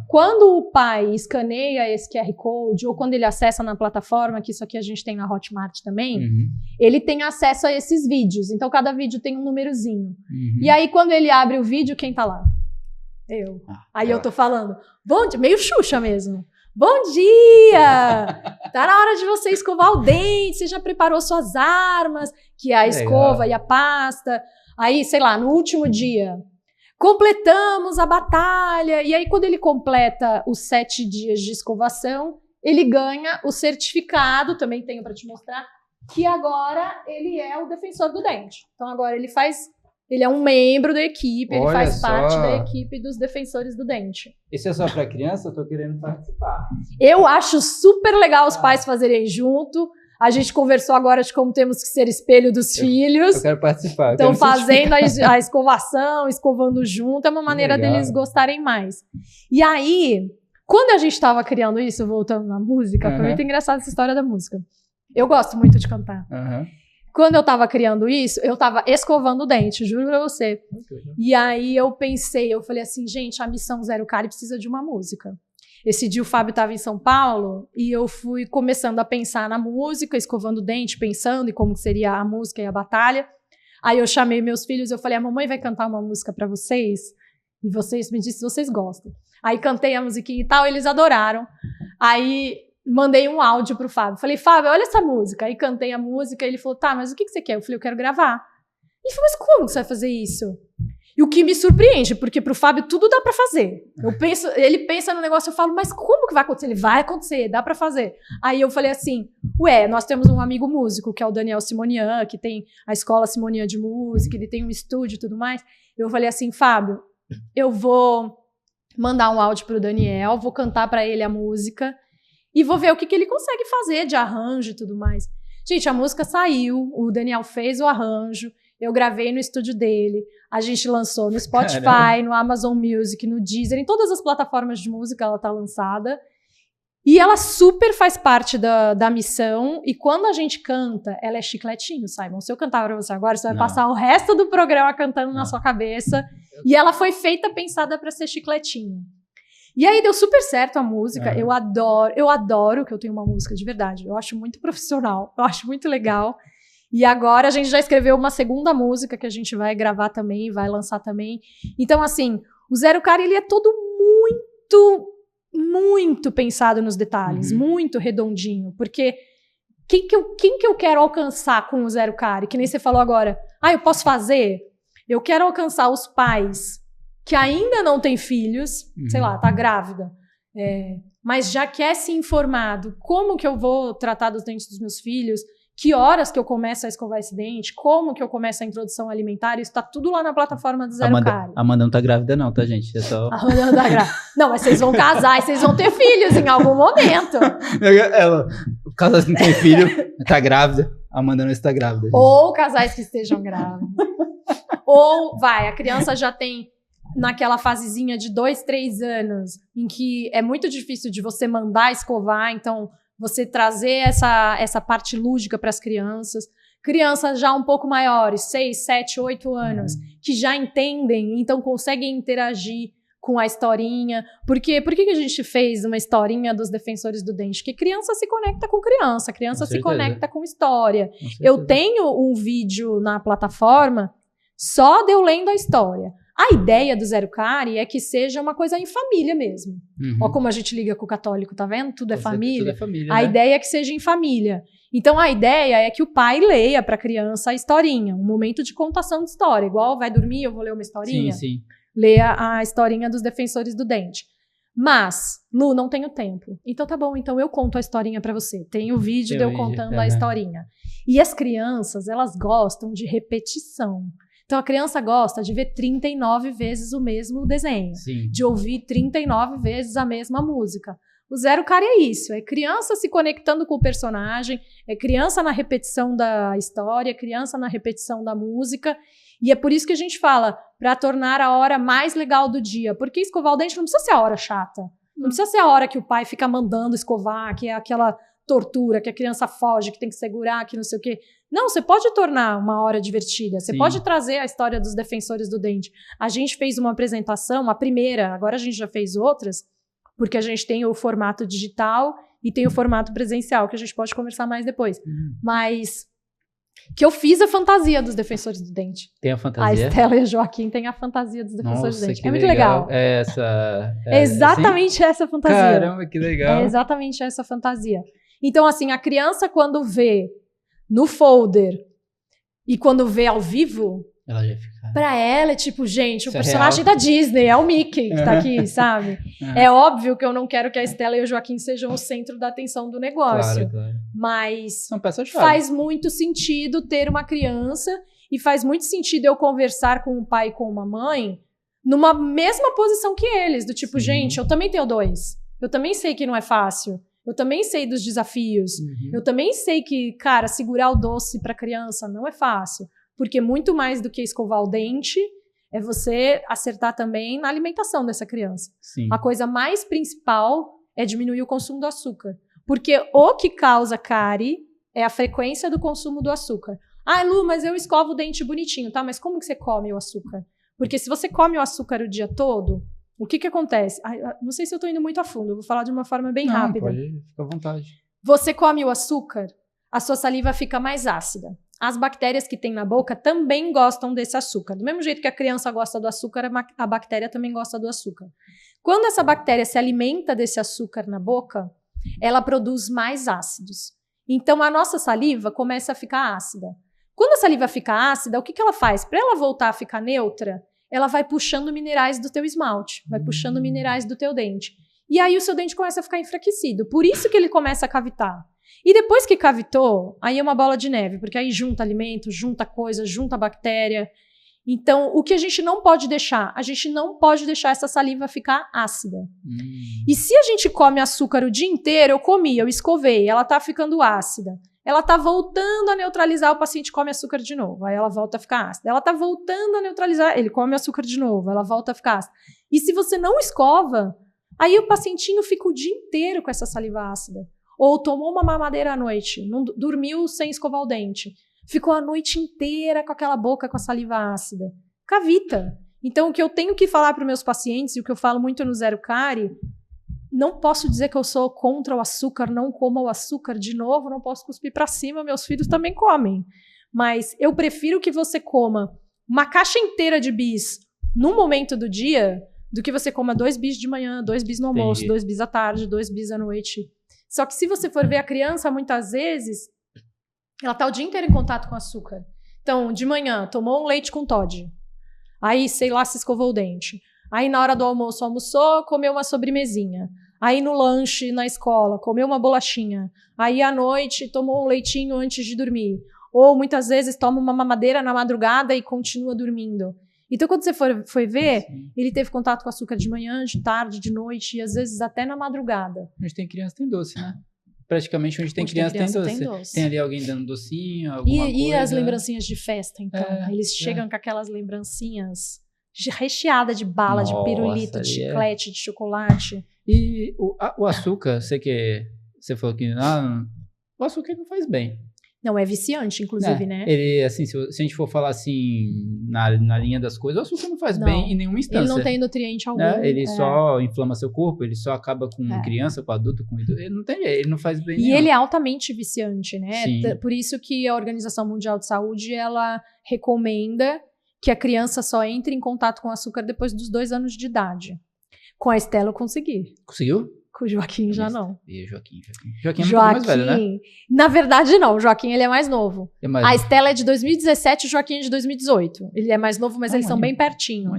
Quando o pai escaneia esse QR Code, ou quando ele acessa na plataforma, que isso aqui a gente tem na Hotmart também, ele tem acesso a esses vídeos. Então, cada vídeo tem um númerozinho. E aí, quando ele abre o vídeo, quem tá lá? Eu. Aí eu tô falando, bom dia, meio Xuxa mesmo. Bom dia! Tá na hora de você escovar o dente, você já preparou suas armas, que é a escova e a pasta. Aí, sei lá, no último dia, completamos a batalha. E aí, quando ele completa os 7 dias de escovação, ele ganha o certificado, também tenho para te mostrar, que agora ele é o defensor do dente. Então, agora ele é um membro da equipe, ele faz parte da equipe dos Defensores do Dente. Isso é só para criança? Eu tô querendo participar. Eu acho super legal os pais fazerem junto. A gente conversou agora de como temos que ser espelho dos filhos. Eu quero participar. Então, fazendo a escovação, escovando junto, é uma maneira deles gostarem mais. E aí, quando a gente estava criando isso, voltando na música, foi muito engraçada essa história da música. Eu gosto muito de cantar. Quando eu tava criando isso, eu tava escovando o dente, juro pra você. E aí eu falei assim, gente, a missão zero cárie precisa de uma música. Esse dia o Fábio tava em São Paulo e eu fui começando a pensar na música, escovando o dente, pensando em como seria a música e a batalha. Aí eu chamei meus filhos, eu falei, a mamãe vai cantar uma música pra vocês? E vocês me disseram se vocês gostam. Aí cantei a musiquinha e tal, eles adoraram. Aí mandei um áudio pro Fábio. Falei, Fábio, olha essa música. Aí cantei a música e ele falou, tá, mas o que você quer? Eu falei, eu quero gravar. Ele falou, mas como você vai fazer isso? E o que me surpreende, porque pro Fábio tudo dá pra fazer. Ele pensa no negócio, eu falo, mas como que vai acontecer? Ele vai acontecer, dá pra fazer. Aí eu falei assim, nós temos um amigo músico, que é o Daniel Simonian, que tem a Escola Simonian de Música, ele tem um estúdio e tudo mais. Eu falei assim, Fábio, eu vou mandar um áudio pro Daniel, vou cantar pra ele a música, e vou ver o que ele consegue fazer de arranjo e tudo mais. Gente, a música saiu, o Daniel fez o arranjo, eu gravei no estúdio dele, a gente lançou no Spotify, Caramba. No Amazon Music, no Deezer, em todas as plataformas de música ela tá lançada. E ela super faz parte da missão, e quando a gente canta, ela é chicletinho, Simon. Se eu cantar pra você agora, você vai passar o resto do programa cantando na sua cabeça. E ela foi feita, pensada pra ser chicletinho. E aí deu super certo a música, eu adoro que eu tenho uma música de verdade. Eu acho muito profissional, eu acho muito legal. E agora a gente já escreveu uma segunda música que a gente vai gravar também, vai lançar também. Então, assim, o Zero Cara, ele é todo muito pensado nos detalhes, muito redondinho, porque quem que eu quero alcançar com o Zero Cara? Que nem você falou agora, eu posso fazer? Eu quero alcançar os pais que ainda não têm filhos, sei lá, tá grávida, mas já quer se informado, como que eu vou tratar dos dentes dos meus filhos, que horas que eu começo a escovar esse dente, como que eu começo a introdução alimentar, isso tá tudo lá na plataforma do Zero Cara. A Amanda não tá grávida não, tá, gente? A Amanda não tá grávida. Não, mas vocês vão casar e vocês vão ter filhos em algum momento. O casal que não tem filho, tá grávida, a Amanda não está grávida. Gente. Ou casais que estejam grávidos. Ou, a criança já tem naquela fasezinha de 2, 3 anos, em que é muito difícil de você mandar escovar, então você trazer essa parte lúdica para as crianças. Crianças já um pouco maiores, 6, 7, 8 anos, que já entendem, então conseguem interagir com a historinha. Por que a gente fez uma historinha dos Defensores do Dente? Porque criança se conecta com criança, criança se conecta com história. Eu tenho um vídeo na plataforma só de eu lendo a história. A ideia do Zero Care é que seja uma coisa em família mesmo. Ó como a gente liga com o católico, tá vendo? Tudo é família. Tudo é família, a ideia é que seja em família. Então, a ideia é que o pai leia para a criança a historinha, um momento de contação de história. Igual vai dormir, eu vou ler uma historinha. Sim. Leia a historinha dos Defensores do Dente. Mas, Lu, não tenho tempo. Então tá bom, então eu conto a historinha para você. Tem o vídeo de eu contando a historinha. E as crianças, elas gostam de repetição. Então, a criança gosta de ver 39 vezes o mesmo desenho, de ouvir 39 vezes a mesma música. O Zero Cara é isso, é criança se conectando com o personagem, é criança na repetição da história, é criança na repetição da música, e é por isso que a gente fala, para tornar a hora mais legal do dia, porque escovar o dente não precisa ser a hora chata, não precisa ser a hora que o pai fica mandando escovar, que é aquela tortura, que a criança foge, que tem que segurar, que não sei o quê. Não, você pode tornar uma hora divertida, você pode trazer a história dos Defensores do Dente. A gente fez uma apresentação, a primeira, agora a gente já fez outras, porque a gente tem o formato digital e tem o formato presencial, que a gente pode conversar mais depois. Mas que eu fiz a fantasia dos Defensores do Dente. Tem a fantasia? A Estela e a Joaquim têm a fantasia dos Defensores do Dente. É muito legal. É essa... É exatamente essa fantasia. Caramba, que legal. É exatamente essa fantasia. Então, assim, a criança quando vê no folder e quando vê ao vivo, ela já fica... pra ela é tipo, gente, o personagem da Disney, é o Mickey que tá aqui, sabe? É óbvio que eu não quero que a Estela e o Joaquim sejam o centro da atenção do negócio. Claro. Mas são peças-chave. Faz muito sentido ter uma criança e faz muito sentido eu conversar com um pai e com uma mãe numa mesma posição que eles, do tipo, gente, eu também tenho 2. Eu também sei que não é fácil. Eu também sei dos desafios. Eu também sei que, cara, segurar o doce para criança não é fácil. Porque muito mais do que escovar o dente é você acertar também na alimentação dessa criança. A coisa mais principal é diminuir o consumo do açúcar. Porque o que causa cárie é a frequência do consumo do açúcar. Lu, mas eu escovo o dente bonitinho, tá? Mas como que você come o açúcar? Porque se você come o açúcar o dia todo... O que acontece? Não sei se eu estou indo muito a fundo, eu vou falar de uma forma bem rápida. Pode, fica à vontade. Você come o açúcar, a sua saliva fica mais ácida. As bactérias que tem na boca também gostam desse açúcar. Do mesmo jeito que a criança gosta do açúcar, a bactéria também gosta do açúcar. Quando essa bactéria se alimenta desse açúcar na boca, ela produz mais ácidos. Então, a nossa saliva começa a ficar ácida. Quando a saliva fica ácida, o que ela faz? Para ela voltar a ficar neutra, ela vai puxando minerais do teu esmalte, vai puxando minerais do teu dente. E aí o seu dente começa a ficar enfraquecido. Por isso que ele começa a cavitar. E depois que cavitou, aí é uma bola de neve, porque aí junta alimento, junta coisa, junta bactéria. Então, o que a gente não pode deixar? A gente não pode deixar essa saliva ficar ácida. E se a gente come açúcar o dia inteiro, eu escovei, ela tá ficando ácida. ela tá voltando a neutralizar, o paciente come açúcar de novo, aí ela volta a ficar ácida. Ela tá voltando a neutralizar, ele come açúcar de novo, ela volta a ficar ácida. E se você não escova, aí o pacientinho fica o dia inteiro com essa saliva ácida. Ou tomou uma mamadeira à noite, não dormiu sem escovar o dente, ficou a noite inteira com aquela boca com a saliva ácida. Cavita. Então, o que eu tenho que falar para os meus pacientes, e o que eu falo muito no Zero Cárie, não posso dizer que eu sou contra o açúcar, não como o açúcar de novo, não posso cuspir para cima, meus filhos também comem. Mas eu prefiro que você coma uma caixa inteira de bis num momento do dia, do que você coma 2 bis de manhã, 2 bis no almoço, 2 bis à tarde, 2 bis à noite. Só que se você for ver a criança, muitas vezes, ela tá o dia inteiro em contato com açúcar. Então, de manhã, tomou um leite com Toddy. Aí, sei lá, se escovou o dente. Aí, na hora do almoço, almoçou, comeu uma sobremesinha. Aí, no lanche, na escola, comeu uma bolachinha. Aí, à noite, tomou um leitinho antes de dormir. Ou, muitas vezes, toma uma mamadeira na madrugada e continua dormindo. Então, quando você foi ver, ele teve contato com açúcar de manhã, de tarde, de noite e às vezes até na madrugada. Onde tem criança tem doce, né? Praticamente onde tem criança tem doce. Tem ali alguém dando docinho, alguma coisa. E as lembrancinhas de festa, então? Eles chegam com aquelas lembrancinhas recheadas de bala, de pirulito, de chiclete, de chocolate. E o açúcar, você falou que o açúcar não faz bem. Não, é viciante, inclusive, né? Ele, assim, se a gente for falar assim, na linha das coisas, o açúcar não faz bem em nenhuma instância. Ele não tem nutriente algum. Ele só inflama seu corpo, ele só acaba com criança, com adulto, com idoso. Ele não faz bem. E ele é altamente viciante, né? Sim. Por isso que a Organização Mundial de Saúde, ela recomenda que a criança só entre em contato com açúcar depois dos 2 anos de idade. Com a Estela eu consegui. Conseguiu? Com o Joaquim já não. E Joaquim é muito mais velho, né? Na verdade, não. O Joaquim, ele é mais novo. A Estela é de 2017 e o Joaquim é de 2018. Ele é mais novo, mas eles são bem pertinho.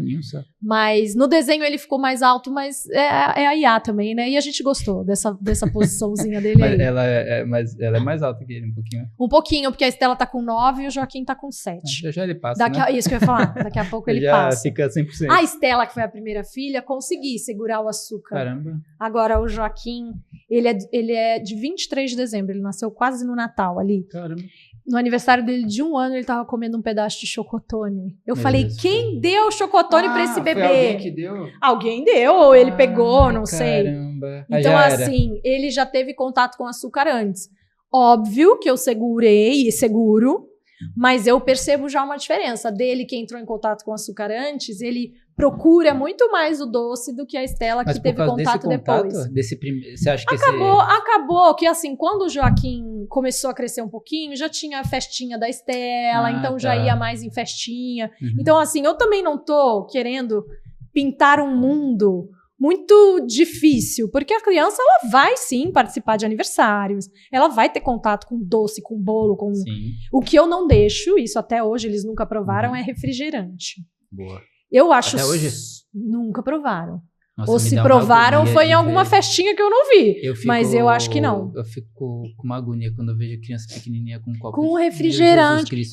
Mas no desenho ele ficou mais alto, mas é a IA também, né? E a gente gostou dessa posiçãozinha dele aí. Ela é mais alta que ele, um pouquinho. Um pouquinho, porque a Estela tá com 9 e o Joaquim tá com 7. Já ele passa, né? Isso que eu ia falar. Daqui a pouco ele passa. Já fica 100%. A Estela, que foi a primeira filha, consegui segurar o açúcar. Caramba. Agora, o Joaquim, ele é de 23 de dezembro, ele nasceu quase no Natal ali. Caramba. No aniversário dele de 1 ano, ele tava comendo um pedaço de chocotone. Eu falei, quem deu chocotone pra esse bebê? Foi alguém que deu? Alguém deu, ou ele pegou, não sei. Caramba. Então, assim, ele já teve contato com açúcar antes. Óbvio que eu segurei e seguro, mas eu percebo já uma diferença. Dele que entrou em contato com açúcar antes, ele procura muito mais o doce do que a Estela, que teve contato depois. Você acha que acabou que, assim, quando o Joaquim começou a crescer um pouquinho, já tinha a festinha da Estela, então já ia mais em festinha. Então, assim, eu também não tô querendo pintar um mundo muito difícil, porque a criança, ela vai sim participar de aniversários, ela vai ter contato com doce, com bolo, com... Sim. O que eu não deixo, isso até hoje eles nunca provaram, é refrigerante. Boa. Eu acho... Até hoje? Nunca provaram. Nossa, ou se provaram foi em alguma festinha que eu não vi. Mas eu acho que não. Eu fico com uma agonia quando eu vejo criança pequenininha com um copo com refrigerante.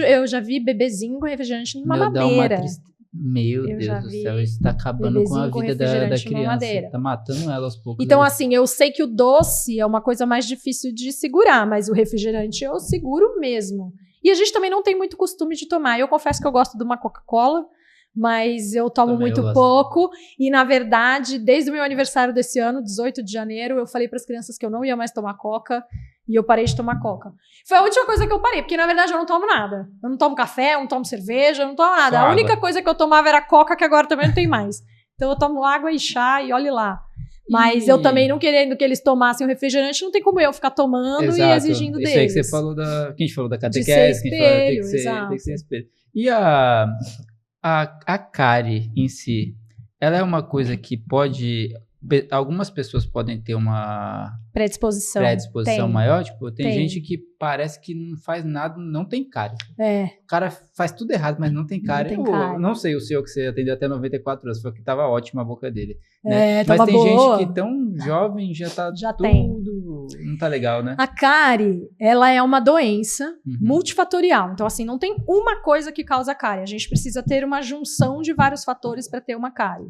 Eu já vi bebezinho com refrigerante numa mamadeira. Meu Deus do céu, isso tá acabando com a vida da criança. Tá matando ela aos poucos. Então, assim, eu sei que o doce é uma coisa mais difícil de segurar, mas o refrigerante eu seguro mesmo. E a gente também não tem muito costume de tomar. Eu confesso que eu gosto de uma Coca-Cola, mas eu tomo muito pouco. E, na verdade, desde o meu aniversário desse ano, 18 de janeiro, eu falei para as crianças que eu não ia mais tomar Coca. E eu parei de tomar Coca. Foi a última coisa que eu parei, porque na verdade eu não tomo nada. Eu não tomo café, eu não tomo cerveja, eu não tomo nada. A única coisa que eu tomava era Coca, que agora também não tem mais. Então eu tomo água e chá e olhe lá. Mas eu também não querendo que eles tomassem o refrigerante, não tem como eu ficar tomando e exigindo deles. Isso aí que você falou que a gente falou da catequese, que a gente falou tem que ser espelho. E a cárie em si, ela é uma coisa que pode... Algumas pessoas podem ter uma predisposição maior, tipo, tem gente que parece que não faz nada, não tem cárie. O cara faz tudo errado, mas não tem cárie. Não sei o seu que você atendeu até 94 anos, foi que tava ótima a boca dele. Né? Mas tem gente que tão jovem já tudo, não tá legal, né? A cárie, ela é uma doença multifatorial. Então, assim, não tem uma coisa que causa cárie. A gente precisa ter uma junção de vários fatores para ter uma cárie.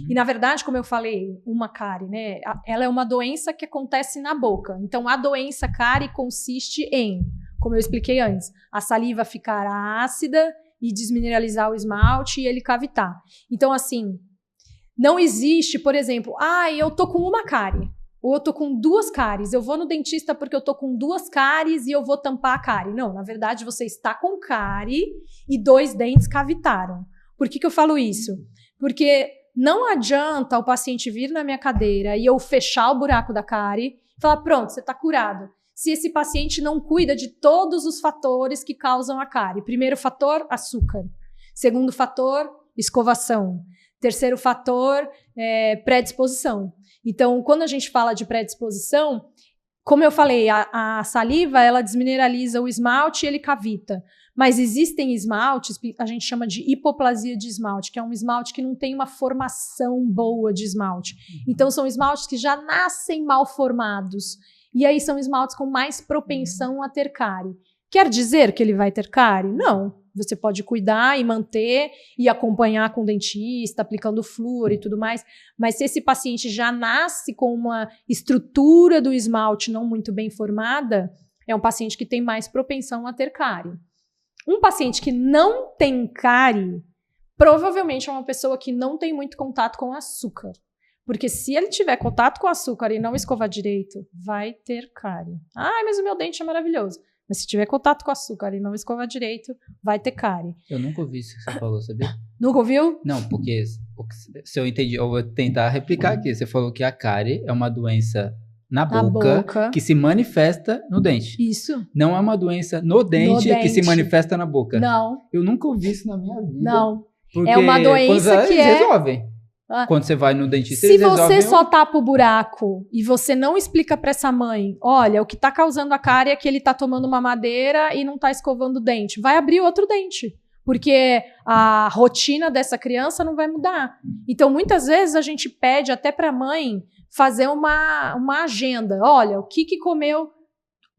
E, na verdade, como eu falei, uma cárie, né? Ela é uma doença que acontece na boca. Então, a doença cárie consiste em também, como eu expliquei antes, a saliva ficar ácida e desmineralizar o esmalte e ele cavitar. Então, assim, não existe, por exemplo, eu tô com uma cárie, ou eu tô com 2 cáries, eu vou no dentista porque eu tô com 2 cáries e eu vou tampar a cárie. Não, na verdade, você está com cárie e 2 dentes cavitaram. Por que eu falo isso? Porque não adianta o paciente vir na minha cadeira e eu fechar o buraco da cárie e falar, pronto, você está curado. Se esse paciente não cuida de todos os fatores que causam a cárie. Primeiro fator, açúcar. Segundo fator, escovação. Terceiro fator, predisposição. Então, quando a gente fala de predisposição, como eu falei, a saliva, ela desmineraliza o esmalte e ele cavita. Mas existem esmaltes, a gente chama de hipoplasia de esmalte, que é um esmalte que não tem uma formação boa de esmalte. Então, são esmaltes que já nascem mal formados. E aí são esmaltes com mais propensão a ter cárie. Quer dizer que ele vai ter cárie? Não. Você pode cuidar e manter e acompanhar com o dentista, aplicando flúor e tudo mais. Mas se esse paciente já nasce com uma estrutura do esmalte não muito bem formada, é um paciente que tem mais propensão a ter cárie. Um paciente que não tem cárie, provavelmente é uma pessoa que não tem muito contato com açúcar. Porque se ele tiver contato com açúcar e não escovar direito, vai ter cárie. Mas o meu dente é maravilhoso. Mas se tiver contato com açúcar e não escovar direito, vai ter cárie. Eu nunca ouvi isso que você falou, sabia? Nunca ouviu? Não, porque se eu entendi, eu vou tentar replicar aqui. Você falou que a cárie é uma doença na boca que se manifesta no dente. Isso. Não é uma doença no dente que se manifesta na boca. Não. Eu nunca ouvi isso na minha vida. Não. Porque é uma doença que eles resolvem. Quando você vai no dentista, se você só tapa o buraco e você não explica para essa mãe, olha, o que está causando a cárie é que ele está tomando mamadeira e não está escovando o dente, vai abrir outro dente, porque a rotina dessa criança não vai mudar. Então, muitas vezes a gente pede até para a mãe fazer uma agenda. Olha, o que comeu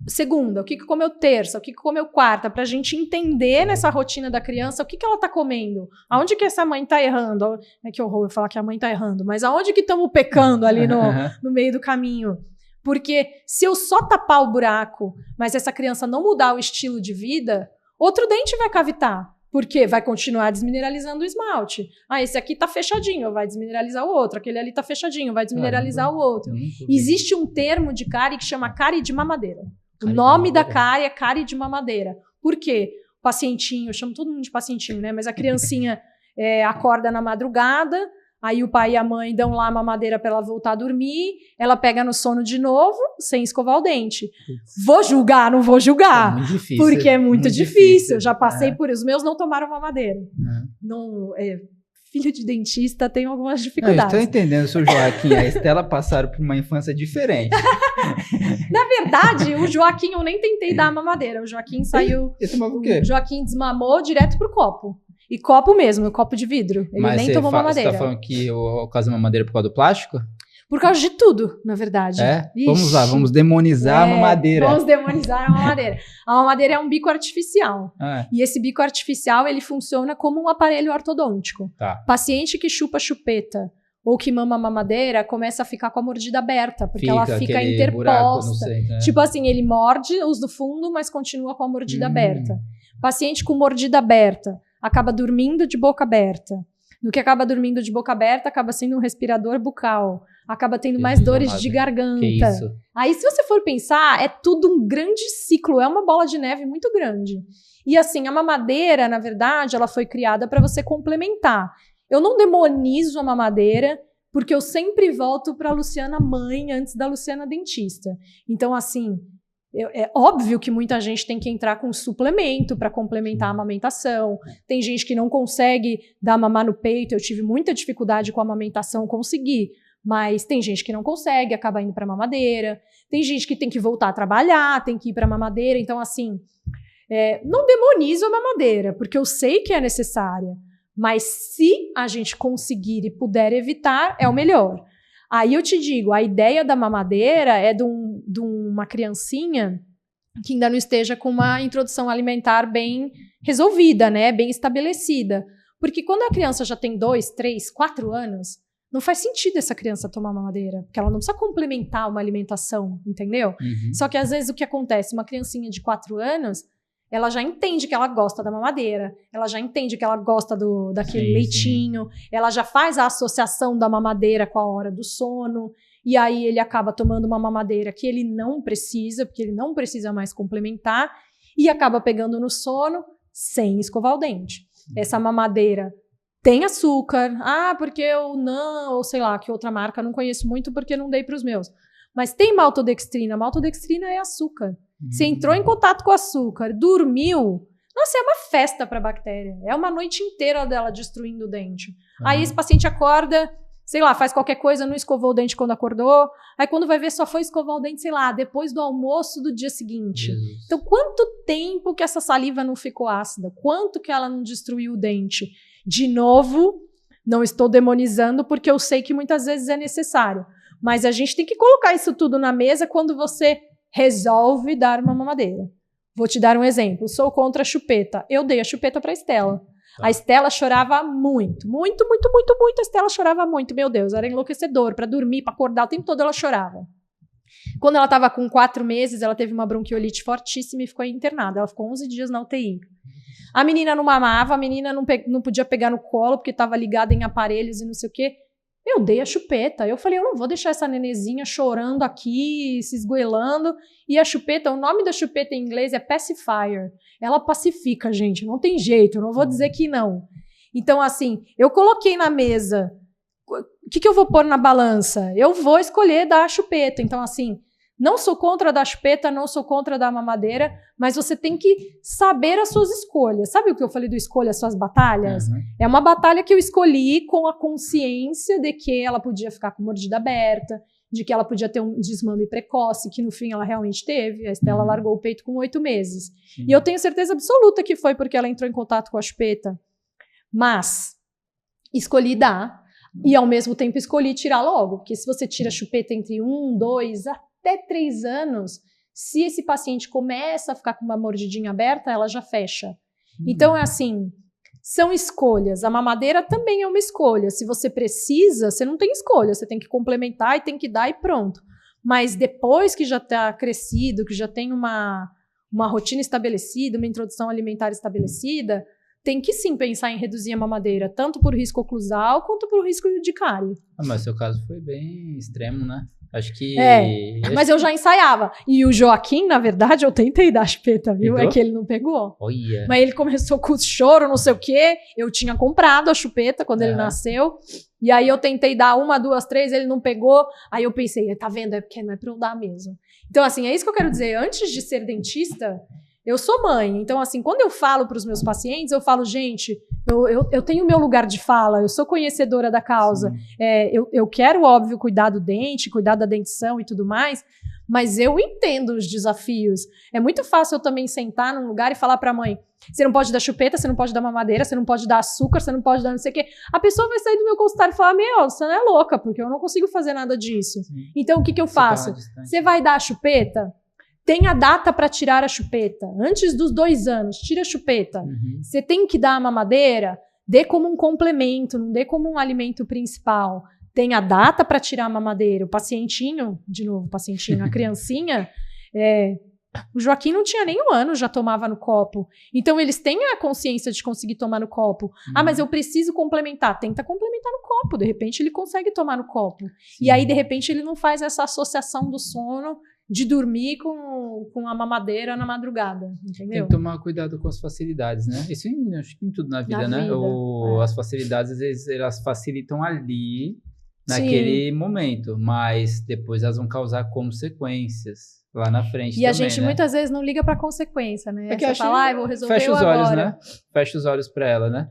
segunda, o que comeu terça, o que comeu quarta, para a gente entender nessa rotina da criança o que ela está comendo, aonde que essa mãe está errando. É que horror eu falar que a mãe está errando, mas aonde que estamos pecando ali no meio do caminho. Porque se eu só tapar o buraco, mas essa criança não mudar o estilo de vida, outro dente vai cavitar. Porque vai continuar desmineralizando o esmalte. Esse aqui tá fechadinho, vai desmineralizar o outro. Aquele ali tá fechadinho, vai desmineralizar o outro. Existe um termo de cárie que chama cárie de mamadeira. O nome da cárie é cárie de mamadeira. Por quê? O pacientinho, eu chamo todo mundo de pacientinho, né? Mas a criancinha acorda na madrugada, aí o pai e a mãe dão lá a mamadeira para ela voltar a dormir, ela pega no sono de novo, sem escovar o dente. Vou julgar? Não vou julgar. É muito difícil. Porque é muito difícil. Eu já passei por isso. Os meus não tomaram mamadeira. Não, filho de dentista tem algumas dificuldades. Eu estou entendendo, o seu Joaquim e a Estela passaram por uma infância diferente. Na verdade, o Joaquim, eu nem tentei dar a mamadeira. O Joaquim saiu... Ele tomava o quê? O Joaquim desmamou direto pro copo. E copo mesmo, copo de vidro. Ele nem tomou mamadeira. Mas você tá falando que o caso da mamadeira é por causa do plástico? Por causa de tudo, na verdade. Vamos lá, vamos demonizar a mamadeira. Vamos demonizar a mamadeira. A mamadeira é um bico artificial. E esse bico artificial, ele funciona como um aparelho ortodôntico. Paciente que chupa chupeta ou que mama mamadeira, começa a ficar com a mordida aberta, porque ela fica interposta. Buraco, não sei, né? Tipo assim, ele morde os do fundo, mas continua com a mordida aberta. Paciente com mordida aberta, acaba dormindo de boca aberta. No que acaba dormindo de boca aberta, acaba sendo um respirador bucal. Acaba tendo mais dores de garganta. Que isso? Aí, se você for pensar, é tudo um grande ciclo. É uma bola de neve muito grande. E assim, a mamadeira, na verdade, ela foi criada para você complementar. Eu não demonizo a mamadeira, porque eu sempre volto para a Luciana mãe antes da Luciana dentista. Então, assim... É óbvio que muita gente tem que entrar com suplemento para complementar a amamentação. Tem gente que não consegue dar mamar no peito. Eu tive muita dificuldade com a amamentação, consegui. Mas tem gente que não consegue, acaba indo para mamadeira. Tem gente que tem que voltar a trabalhar, tem que ir para mamadeira. Então, assim, não demonizo a mamadeira, porque eu sei que é necessária. Mas se a gente conseguir e puder evitar, é o melhor. Aí eu te digo, a ideia da mamadeira é de uma criancinha que ainda não esteja com uma introdução alimentar bem resolvida, né? Bem estabelecida. Porque quando a criança já tem 2, 3, 4 anos, Não faz sentido essa criança tomar mamadeira, porque ela não precisa complementar uma alimentação, entendeu? Só que às vezes o que acontece, uma criancinha de 4 anos, ela já entende que ela gosta da mamadeira, ela já entende que ela gosta daquele leitinho, ela já faz a associação da mamadeira com a hora do sono, e aí ele acaba tomando uma mamadeira que ele não precisa, porque ele não precisa mais complementar, e acaba pegando no sono sem escovar o dente. Essa mamadeira tem açúcar, porque eu não, ou sei lá, que outra marca, não conheço muito porque não dei para os meus. Mas tem maltodextrina, maltodextrina é açúcar. Você entrou em contato com o açúcar, dormiu, nossa, é uma festa para a bactéria. É uma noite inteira dela destruindo o dente. Aí esse paciente acorda, sei lá, faz qualquer coisa, não escovou o dente quando acordou, aí quando vai ver só foi escovar o dente, sei lá, depois do almoço do dia seguinte. Jesus. Então, quanto tempo que essa saliva não ficou ácida? Quanto que ela não destruiu o dente? De novo, não estou demonizando porque eu sei que muitas vezes é necessário. Mas a gente tem que colocar isso tudo na mesa quando você resolve dar uma mamadeira. Vou te dar um exemplo. Sou contra a chupeta. Eu dei a chupeta para a Estela. A Estela chorava muito. A Estela chorava muito. Meu Deus, era enlouquecedor. Para dormir, para acordar, o tempo todo ela chorava. Quando ela estava com 4 meses, ela teve uma bronquiolite fortíssima e ficou internada. Ela ficou 11 dias na UTI. A menina não mamava, a menina não podia pegar no colo porque estava ligada em aparelhos e não sei o quê. Eu dei a chupeta. Eu falei, eu não vou deixar essa nenezinha chorando aqui, se esgoelando. E a chupeta, o nome da chupeta em inglês é pacifier. Ela pacifica, gente, não tem jeito, eu não vou dizer que não. Então, assim, eu coloquei na mesa, o que eu vou pôr na balança? Eu vou escolher dar a chupeta. Então, assim, não sou contra dar chupeta, não sou contra dar mamadeira, mas você tem que saber as suas escolhas. Sabe o que eu falei do escolha as suas batalhas? É uma batalha que eu escolhi com a consciência de que ela podia ficar com mordida aberta, de que ela podia ter um desmame precoce, que no fim ela realmente teve. A Estela largou o peito com 8 meses. E eu tenho certeza absoluta que foi porque ela entrou em contato com a chupeta. Mas escolhi dar e ao mesmo tempo escolhi tirar logo, porque se você tira a chupeta entre 1, 2, até 3 anos, se esse paciente começa a ficar com uma mordidinha aberta, ela já fecha. Então é assim, são escolhas. A mamadeira também é uma escolha. Se você precisa, você não tem escolha, você tem que complementar e tem que dar e pronto. Mas depois que já está crescido, que já tem uma rotina estabelecida, uma introdução alimentar estabelecida, tem que sim pensar em reduzir a mamadeira, tanto por risco oclusal quanto por risco de cárie. Mas seu caso foi bem extremo, né? Acho que... mas eu já ensaiava. E o Joaquim, na verdade, eu tentei dar a chupeta, viu? Pegou? É que ele não pegou. Olha. Mas ele começou com choro, não sei o quê. Eu tinha comprado a chupeta quando ele nasceu. E aí eu tentei dar 1, 2, 3, ele não pegou. Aí eu pensei, tá vendo? É porque não é pra eu dar mesmo. Então, assim, é isso que eu quero dizer. Antes de ser dentista, eu sou mãe. Então, assim, quando eu falo para os meus pacientes, eu falo, gente, eu tenho o meu lugar de fala, eu sou conhecedora da causa. Eu quero, óbvio, cuidar do dente, cuidar da dentição e tudo mais, mas eu entendo os desafios. É muito fácil eu também sentar num lugar e falar para a mãe, você não pode dar chupeta, você não pode dar mamadeira, você não pode dar açúcar, você não pode dar não sei o quê. A pessoa vai sair do meu consultório e falar, você não é louca, porque eu não consigo fazer nada disso. Então, o que eu faço? Você vai dar a chupeta? Tem a data para tirar a chupeta. Antes dos 2 anos, tira a chupeta. Você tem que dar a mamadeira, dê como um complemento, não dê como um alimento principal. Tem a data para tirar a mamadeira. O pacientinho, de novo, a criancinha, o Joaquim não tinha nem 1 ano, já tomava no copo. Então, eles têm a consciência de conseguir tomar no copo. Mas eu preciso complementar. Tenta complementar no copo. De repente, ele consegue tomar no copo. E aí, de repente, ele não faz essa associação do sono de dormir com a mamadeira na madrugada, entendeu? Tem que tomar cuidado com as facilidades, né? Isso acho que em tudo na vida, né? As facilidades, às vezes, elas facilitam ali, naquele momento, mas depois elas vão causar consequências lá na frente. E também, a gente muitas vezes não liga pra consequência, né? É que você fala, eu vou resolver fecha os olhos, agora. Né? Fecha os olhos pra ela, né?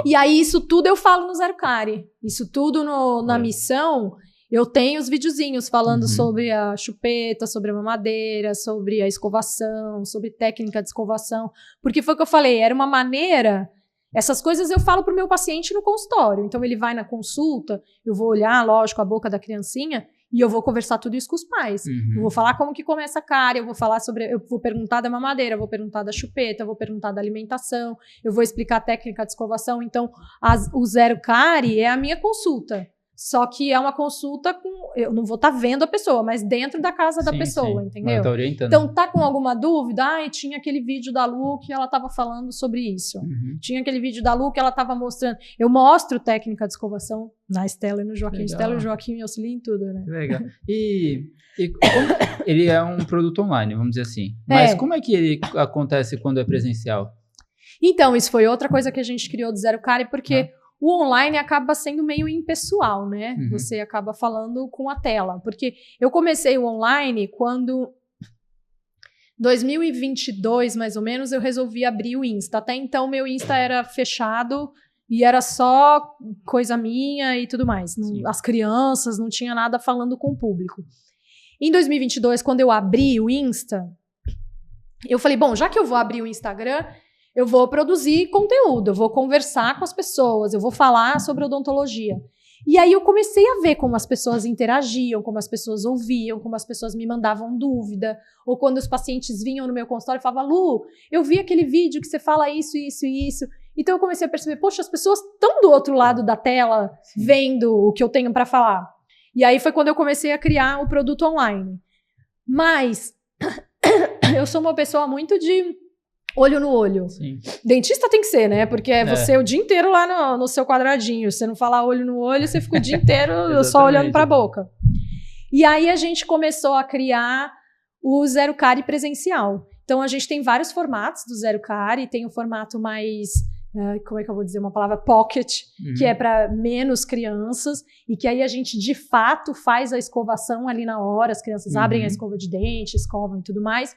E aí, isso tudo eu falo no Zero Cárie. Isso tudo na missão... Eu tenho os videozinhos falando sobre a chupeta, sobre a mamadeira, sobre a escovação, sobre técnica de escovação. Porque foi o que eu falei, era uma maneira... Essas coisas eu falo para o meu paciente no consultório. Então, ele vai na consulta, eu vou olhar, lógico, a boca da criancinha e eu vou conversar tudo isso com os pais. Eu vou falar como que começa a cárie, eu vou perguntar da mamadeira, eu vou perguntar da chupeta, eu vou perguntar da alimentação, eu vou explicar a técnica de escovação. Então, o Zero Cárie é a minha consulta. Só que é uma consulta eu não vou estar vendo a pessoa, mas dentro da casa da pessoa, entendeu? Tá orientando. Então, tá com alguma dúvida? Tinha aquele vídeo da Lu que ela estava falando sobre isso. Tinha aquele vídeo da Lu que ela estava mostrando. Eu mostro técnica de escovação na Estela e no Joaquim. Estela e o Joaquim me auxiliam em tudo, né? Legal. E ele é um produto online, vamos dizer assim. Mas como é que ele acontece quando é presencial? Então, isso foi outra coisa que a gente criou do Zero Cari, porque o online acaba sendo meio impessoal, né? Você acaba falando com a tela. Porque eu comecei o online quando, 2022, mais ou menos, eu resolvi abrir o Insta. Até então, meu Insta era fechado e era só coisa minha e tudo mais. As crianças, não tinha nada falando com o público. Em 2022, quando eu abri o Insta, eu falei, bom, já que eu vou abrir o Instagram, eu vou produzir conteúdo, eu vou conversar com as pessoas, eu vou falar sobre odontologia. E aí eu comecei a ver como as pessoas interagiam, como as pessoas ouviam, como as pessoas me mandavam dúvida, ou quando os pacientes vinham no meu consultório e falavam, Lu, eu vi aquele vídeo que você fala isso, isso e isso. Então eu comecei a perceber, poxa, as pessoas estão do outro lado da tela, vendo o que eu tenho para falar. E aí foi quando eu comecei a criar o produto online. Mas eu sou uma pessoa muito de olho no olho. Sim. Dentista tem que ser, né? Porque é você o dia inteiro lá no seu quadradinho. Se você não falar olho no olho, você fica o dia inteiro só olhando para a boca. E aí a gente começou a criar o Zero Cari presencial. Então a gente tem vários formatos do Zero Cari. Tem o formato mais, como é que eu vou dizer uma palavra? Pocket, que é para menos crianças. E que aí a gente de fato faz a escovação ali na hora. As crianças abrem a escova de dente, escovam e tudo mais.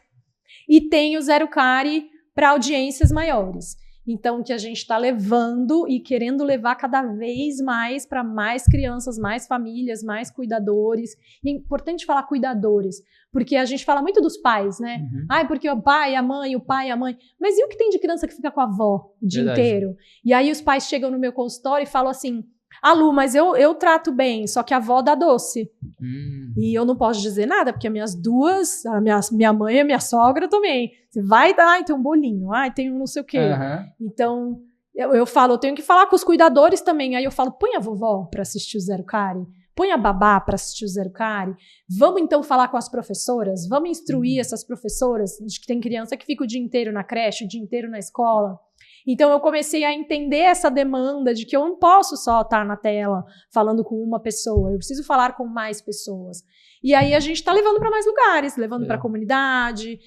E tem o Zero Cari para audiências maiores. Então, que a gente está levando e querendo levar cada vez mais para mais crianças, mais famílias, mais cuidadores. E é importante falar cuidadores, porque a gente fala muito dos pais, né? Porque o pai, a mãe, o pai, a mãe. Mas e o que tem de criança que fica com a avó o dia inteiro? E aí os pais chegam no meu consultório e falam assim, Lu, mas eu trato bem, só que a avó dá doce. E eu não posso dizer nada, porque as minhas duas, minha mãe e a minha sogra também. Você vai dar, tem um bolinho, tem um não sei o quê. Então, eu falo, eu tenho que falar com os cuidadores também. Aí eu falo, põe a vovó para assistir o Zero Cari, põe a babá para assistir o Zero Cari. Vamos então falar com as professoras, vamos instruir essas professoras, de que tem criança que fica o dia inteiro na creche, o dia inteiro na escola. Então eu comecei a entender essa demanda de que eu não posso só estar na tela falando com uma pessoa, eu preciso falar com mais pessoas. E aí a gente está levando para mais lugares, levando para a comunidade,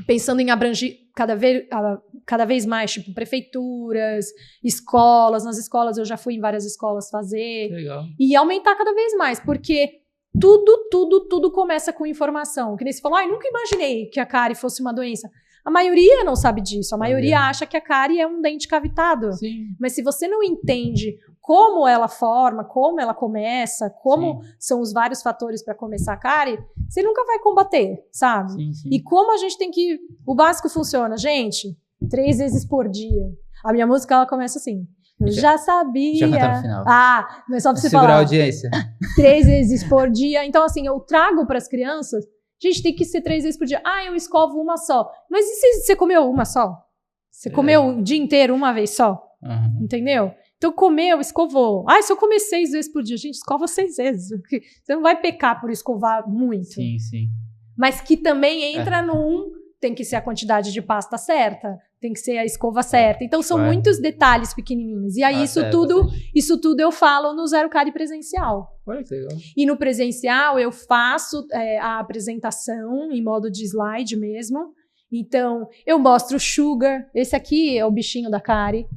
pensando em abranger cada vez mais, tipo, prefeituras, escolas. Nas escolas eu já fui em várias escolas fazer. Legal. E aumentar cada vez mais, porque tudo começa com informação. Que nem você falou, nunca imaginei que a cárie fosse uma doença. A maioria não sabe disso, a maioria acha que a cárie é um dente cavitado. Sim. Mas se você não entende como ela forma, como ela começa, como são os vários fatores para começar a cárie, você nunca vai combater, sabe? Sim. E como a gente tem que... O básico funciona, gente, 3 vezes por dia. A minha música, ela começa assim. Eu já sabia. Já cantar no final. Mas só pra você falar. Segurar a audiência. 3 vezes por dia. Então, assim, eu trago para as crianças. Gente, tem que ser 3 vezes por dia. Eu escovo uma só. Mas e se você comeu uma só? Você comeu o dia inteiro uma vez só? Entendeu? Então, comeu, escovou. Se eu comer 6 vezes por dia, gente, escova 6 vezes. Você não vai pecar por escovar muito. Sim. Mas que também entra tem que ser a quantidade de pasta certa, tem que ser a escova certa. Então, são muitos detalhes pequenininhos. E aí, isso tudo eu falo no Zero Cari presencial. Olha que legal. E no presencial, eu faço a apresentação em modo de slide mesmo. Então, eu mostro o Sugar. Esse aqui é o bichinho da cárie,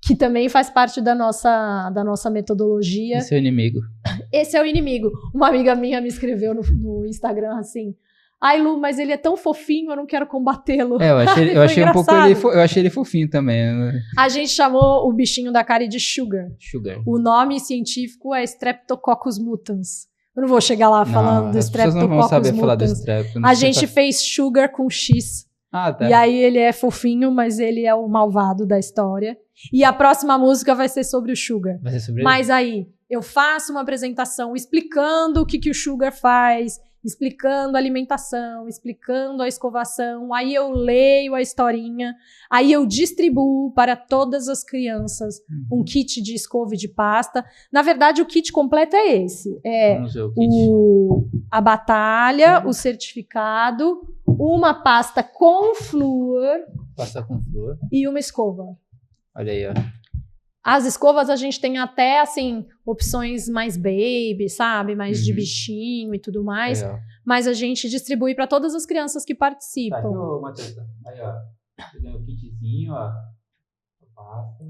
que também faz parte da nossa metodologia. Esse é o inimigo. Esse é o inimigo. Uma amiga minha me escreveu no Instagram assim, Lu, mas ele é tão fofinho, eu não quero combatê-lo. Eu achei um pouco eu achei ele fofinho também. A gente chamou o bichinho da cárie de Sugar. O nome científico é Streptococcus mutans. Eu não vou chegar lá falando do Streptococcus mutans. Não vão saber falar do Strep. A gente fez Sugar com X. Tá. E aí ele é fofinho, mas ele é o malvado da história. E a próxima música vai ser sobre o Sugar. Vai ser sobre ele? Mas aí eu faço uma apresentação explicando o que o Sugar faz, explicando a alimentação, explicando a escovação, aí eu leio a historinha, aí eu distribuo para todas as crianças um kit de escova e de pasta. Na verdade, o kit completo é esse. Vamos ver o kit. A batalha, o certificado, uma pasta com flúor. Pasta com flúor. E uma escova. Olha aí, ó. As escovas a gente tem até, assim, opções mais baby, sabe? Mais de bichinho e tudo mais. Legal. Mas a gente distribui para todas as crianças que participam. Tá aqui, ô, Matheus. Aí, ó. Você ganhou o kitzinho, ó. Pasta.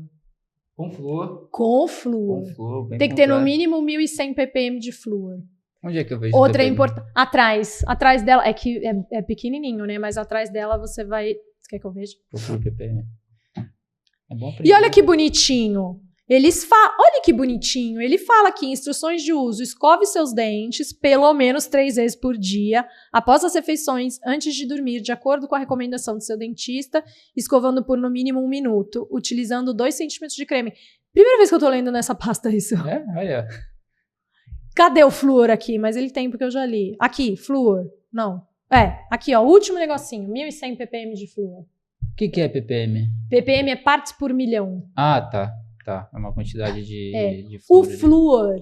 Com flúor. Com flúor. Com flúor, bem Tem que ter no completo. mínimo 1.100 ppm de flúor. Onde é que eu vejo? Outra é ppm? importante. Atrás dela, é que é pequenininho, né? Mas atrás dela você vai... Você quer que eu veja? Procura o ppm. É bom E olha que bonitinho. Olha que bonitinho. Ele fala aqui, instruções de uso. Escove seus dentes pelo menos 3 vezes por dia, após as refeições, antes de dormir, de acordo com a recomendação do seu dentista, escovando por no mínimo 1 minuto, utilizando 2 centímetros de creme. Primeira vez que eu tô lendo nessa pasta isso. É, olha. Cadê o flúor aqui? Mas ele tem, porque eu já li. Aqui, flúor. Não. Aqui, ó, último negocinho. 1.100 ppm de flúor. O que é ppm? ppm é partes por milhão. Ah, tá. Tá. É uma quantidade de O flúor. flúor.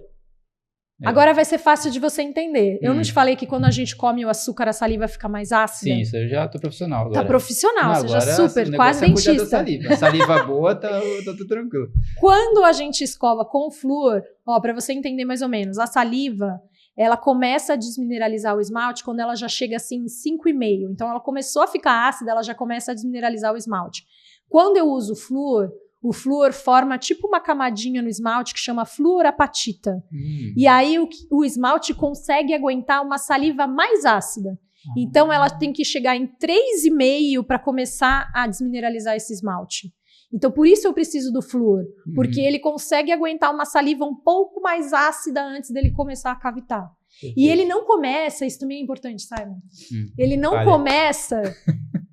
É. Agora vai ser fácil de você entender. Eu não te falei que quando a gente come o açúcar, a saliva fica mais ácida? Sim, isso eu já tô profissional agora. Tá profissional, Não, seja agora super, o quase negócio é cuidar da dentista. saliva. Saliva boa, tá tudo tranquilo. Quando a gente escova com flúor, ó, para você entender mais ou menos, a saliva, ela começa a desmineralizar o esmalte quando ela já chega assim em 5,5. Então ela começou a ficar ácida, ela já começa a desmineralizar o esmalte. Quando eu uso flúor, o flúor forma tipo uma camadinha no esmalte que chama fluorapatita. E aí o esmalte consegue aguentar uma saliva mais ácida. Então ela tem que chegar em 3,5 para começar a desmineralizar esse esmalte. Então por isso eu preciso do flúor, porque ele consegue aguentar uma saliva um pouco mais ácida antes dele começar a cavitar. E ele não começa, isso também é importante, Simon. Ele não começa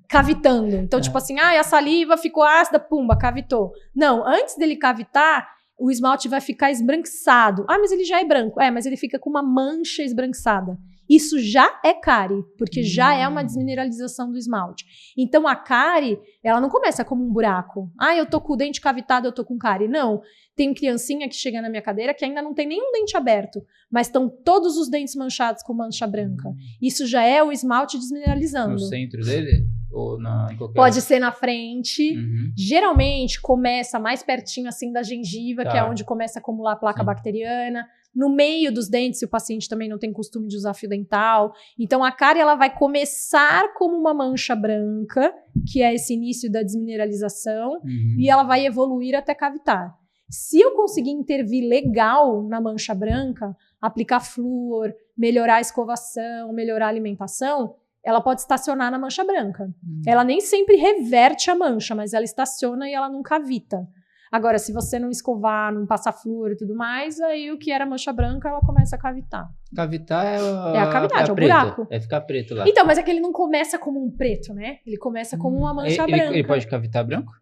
cavitando. Então, tipo assim, a saliva ficou ácida, pumba, cavitou. Não, antes dele cavitar, o esmalte vai ficar esbranquiçado. Mas ele já é branco. Mas ele fica com uma mancha esbranquiçada. Isso já é cárie, porque já é uma desmineralização do esmalte. Então, a cárie, ela não começa como um buraco. Eu tô com o dente cavitado, eu tô com cárie. Não. Tem criancinha que chega na minha cadeira que ainda não tem nenhum dente aberto, mas estão todos os dentes manchados com mancha branca. Isso já é o esmalte desmineralizando. No centro dele? Ou em qualquer... Pode ser na frente. Geralmente começa mais pertinho assim da gengiva, que é onde começa a acumular a placa bacteriana. No meio dos dentes, se o paciente também não tem costume de usar fio dental. Então a cárie ela vai começar como uma mancha branca, que é esse início da desmineralização, e ela vai evoluir até cavitar. Se eu conseguir intervir legal na mancha branca, aplicar flúor, melhorar a escovação, melhorar a alimentação, ela pode estacionar na mancha branca. Ela nem sempre reverte a mancha, mas ela estaciona e ela não cavita. Agora, se você não escovar, não passar flúor e tudo mais, aí o que era mancha branca, ela começa a cavitar. Cavitar é a cavidade, é o preto. buraco. É ficar preto lá. Então, mas é que ele não começa como um preto, né? Ele começa como uma mancha branca. Ele pode cavitar branco?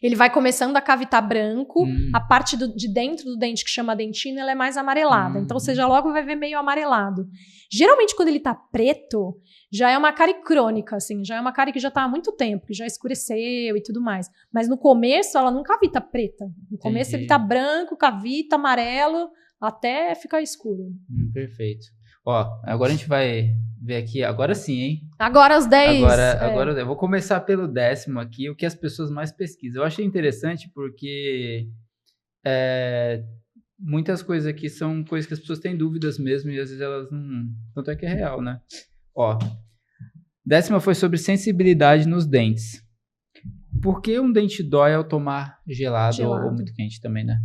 Ele vai começando a cavitar branco, a parte de dentro do dente, que chama dentina, ela é mais amarelada. Então, você já logo vai ver meio amarelado. Geralmente, quando ele tá preto, já é uma cárie crônica, assim, já é uma cárie que já tá há muito tempo, que já escureceu e tudo mais. Mas no começo, ela não cavita preta. No começo, ele tá branco, cavita, amarelo, até ficar escuro. Perfeito. Ó, agora a gente vai ver aqui, agora sim, hein? Agora os 10. Agora eu vou começar pelo 10º aqui, o que as pessoas mais pesquisam. Eu achei interessante porque muitas coisas aqui são coisas que as pessoas têm dúvidas mesmo e às vezes elas não... Tanto é que é real, né? Ó, 10ª foi sobre sensibilidade nos dentes. Por que um dente dói ao tomar gelado. Ou muito quente também, né?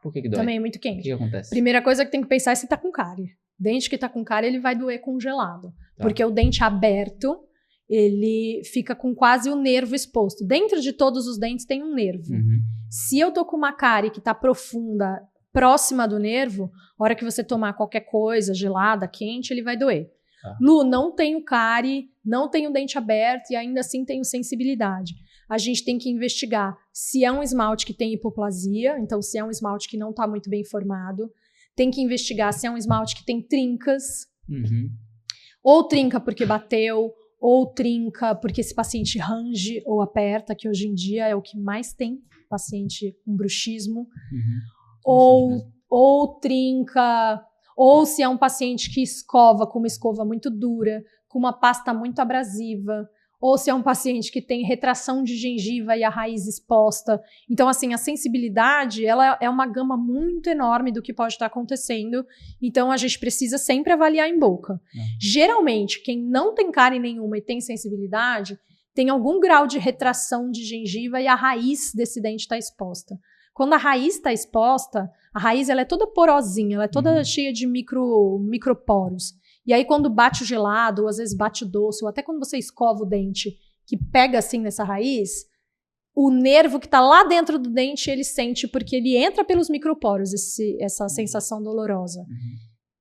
Por que dói? Também é muito quente. O que acontece? Primeira coisa que tem que pensar é se tá com cárie. Dente que tá com cárie, ele vai doer congelado. Porque o dente aberto, ele fica com quase o nervo exposto. Dentro de todos os dentes tem um nervo. Se eu tô com uma cárie que tá profunda, próxima do nervo, a hora que você tomar qualquer coisa gelada, quente, ele vai doer. Lu, não tenho cárie, não tenho dente aberto e ainda assim tenho sensibilidade. A gente tem que investigar se é um esmalte que tem hipoplasia, então se é um esmalte que não está muito bem formado. Tem que investigar se é um esmalte que tem trincas. Ou trinca porque bateu, ou trinca porque esse paciente range ou aperta, que hoje em dia é o que mais tem paciente com bruxismo. Ou trinca, ou se é um paciente que escova com uma escova muito dura, com uma pasta muito abrasiva, ou se é um paciente que tem retração de gengiva e a raiz exposta. Então, assim, a sensibilidade, ela é uma gama muito enorme do que pode estar acontecendo. Então, a gente precisa sempre avaliar em boca. Geralmente, quem não tem cárie nenhuma e tem sensibilidade, tem algum grau de retração de gengiva e a raiz desse dente está exposta. Quando a raiz está exposta, a raiz ela é toda porosinha, ela é toda cheia de microporos. E aí, quando bate o gelado, ou às vezes bate o doce, ou até quando você escova o dente, que pega assim nessa raiz, o nervo que está lá dentro do dente, ele sente, porque ele entra pelos microporos, essa sensação dolorosa.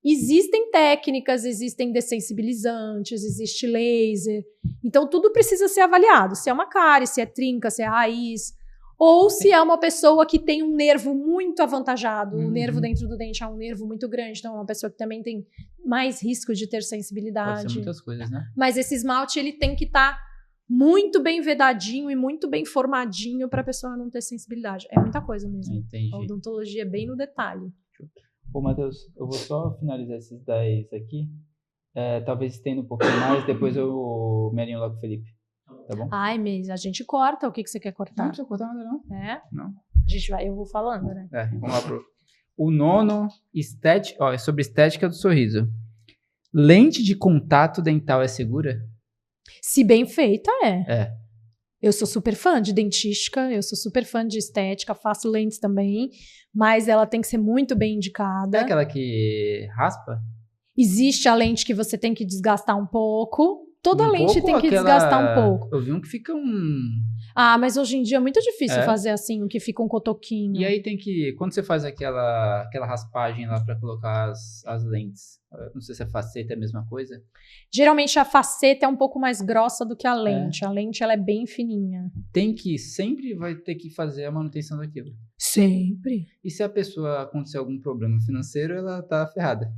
Existem técnicas, existem dessensibilizantes, existe laser. Então, tudo precisa ser avaliado. Se é uma cárie, se é trinca, se é raiz. Ou se é uma pessoa que tem um nervo muito avantajado, o nervo dentro do dente é um nervo muito grande, então é uma pessoa que também tem mais risco de ter sensibilidade. Pode ser muitas coisas, né? Mas esse esmalte, ele tem que estar muito bem vedadinho e muito bem formadinho para a pessoa não ter sensibilidade. É muita coisa mesmo. Entendi. A odontologia é bem no detalhe. Ô, Matheus, eu vou só finalizar esses 10 aqui. Talvez estenda um pouquinho mais, depois eu me alinho lá com o Felipe. Tá bom? Ai, mas a gente corta. O que você quer cortar? Não precisa cortar nada, não. É? Não. A gente vai, eu vou falando, né? Vamos lá o nono, é sobre estética do sorriso. Lente de contato dental é segura? Se bem feita, É. Eu sou super fã de dentística, eu sou super fã de estética, faço lentes também, mas ela tem que ser muito bem indicada. É aquela que raspa? Existe a lente que você tem que desgastar um pouco. Toda lente tem que desgastar um pouco. Eu vi um que fica Ah, mas hoje em dia é muito difícil fazer assim, um que fica um cotoquinho. E aí tem que... Quando você faz aquela raspagem lá pra colocar as lentes, não sei se a faceta é a mesma coisa. Geralmente a faceta é um pouco mais grossa do que a lente. A lente, ela é bem fininha. Sempre vai ter que fazer a manutenção daquilo. Sempre. E se a pessoa acontecer algum problema financeiro, ela tá ferrada.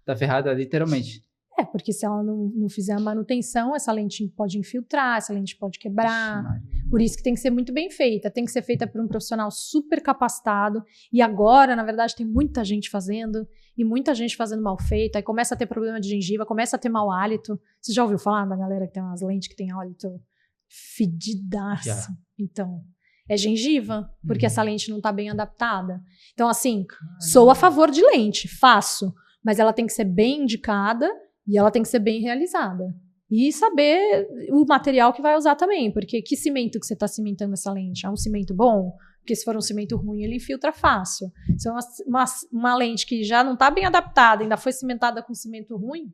Tá ferrada literalmente. Porque se ela não fizer a manutenção, essa lente pode infiltrar, essa lente pode quebrar. Por isso que tem que ser muito bem feita. Tem que ser feita por um profissional super capacitado. E agora, na verdade, tem muita gente fazendo. E muita gente fazendo mal feito. Aí começa a ter problema de gengiva, começa a ter mau hálito. Você já ouviu falar da galera que tem umas lentes que tem hálito fedidaço? Já. Então, é gengiva, porque essa lente não está bem adaptada. Então, assim, sou a favor de lente, faço. Mas ela tem que ser bem indicada. E ela tem que ser bem realizada. E saber o material que vai usar também. Porque que cimento que você está cimentando essa lente? É um cimento bom? Porque se for um cimento ruim, ele infiltra fácil. Se é uma lente que já não está bem adaptada, ainda foi cimentada com cimento ruim,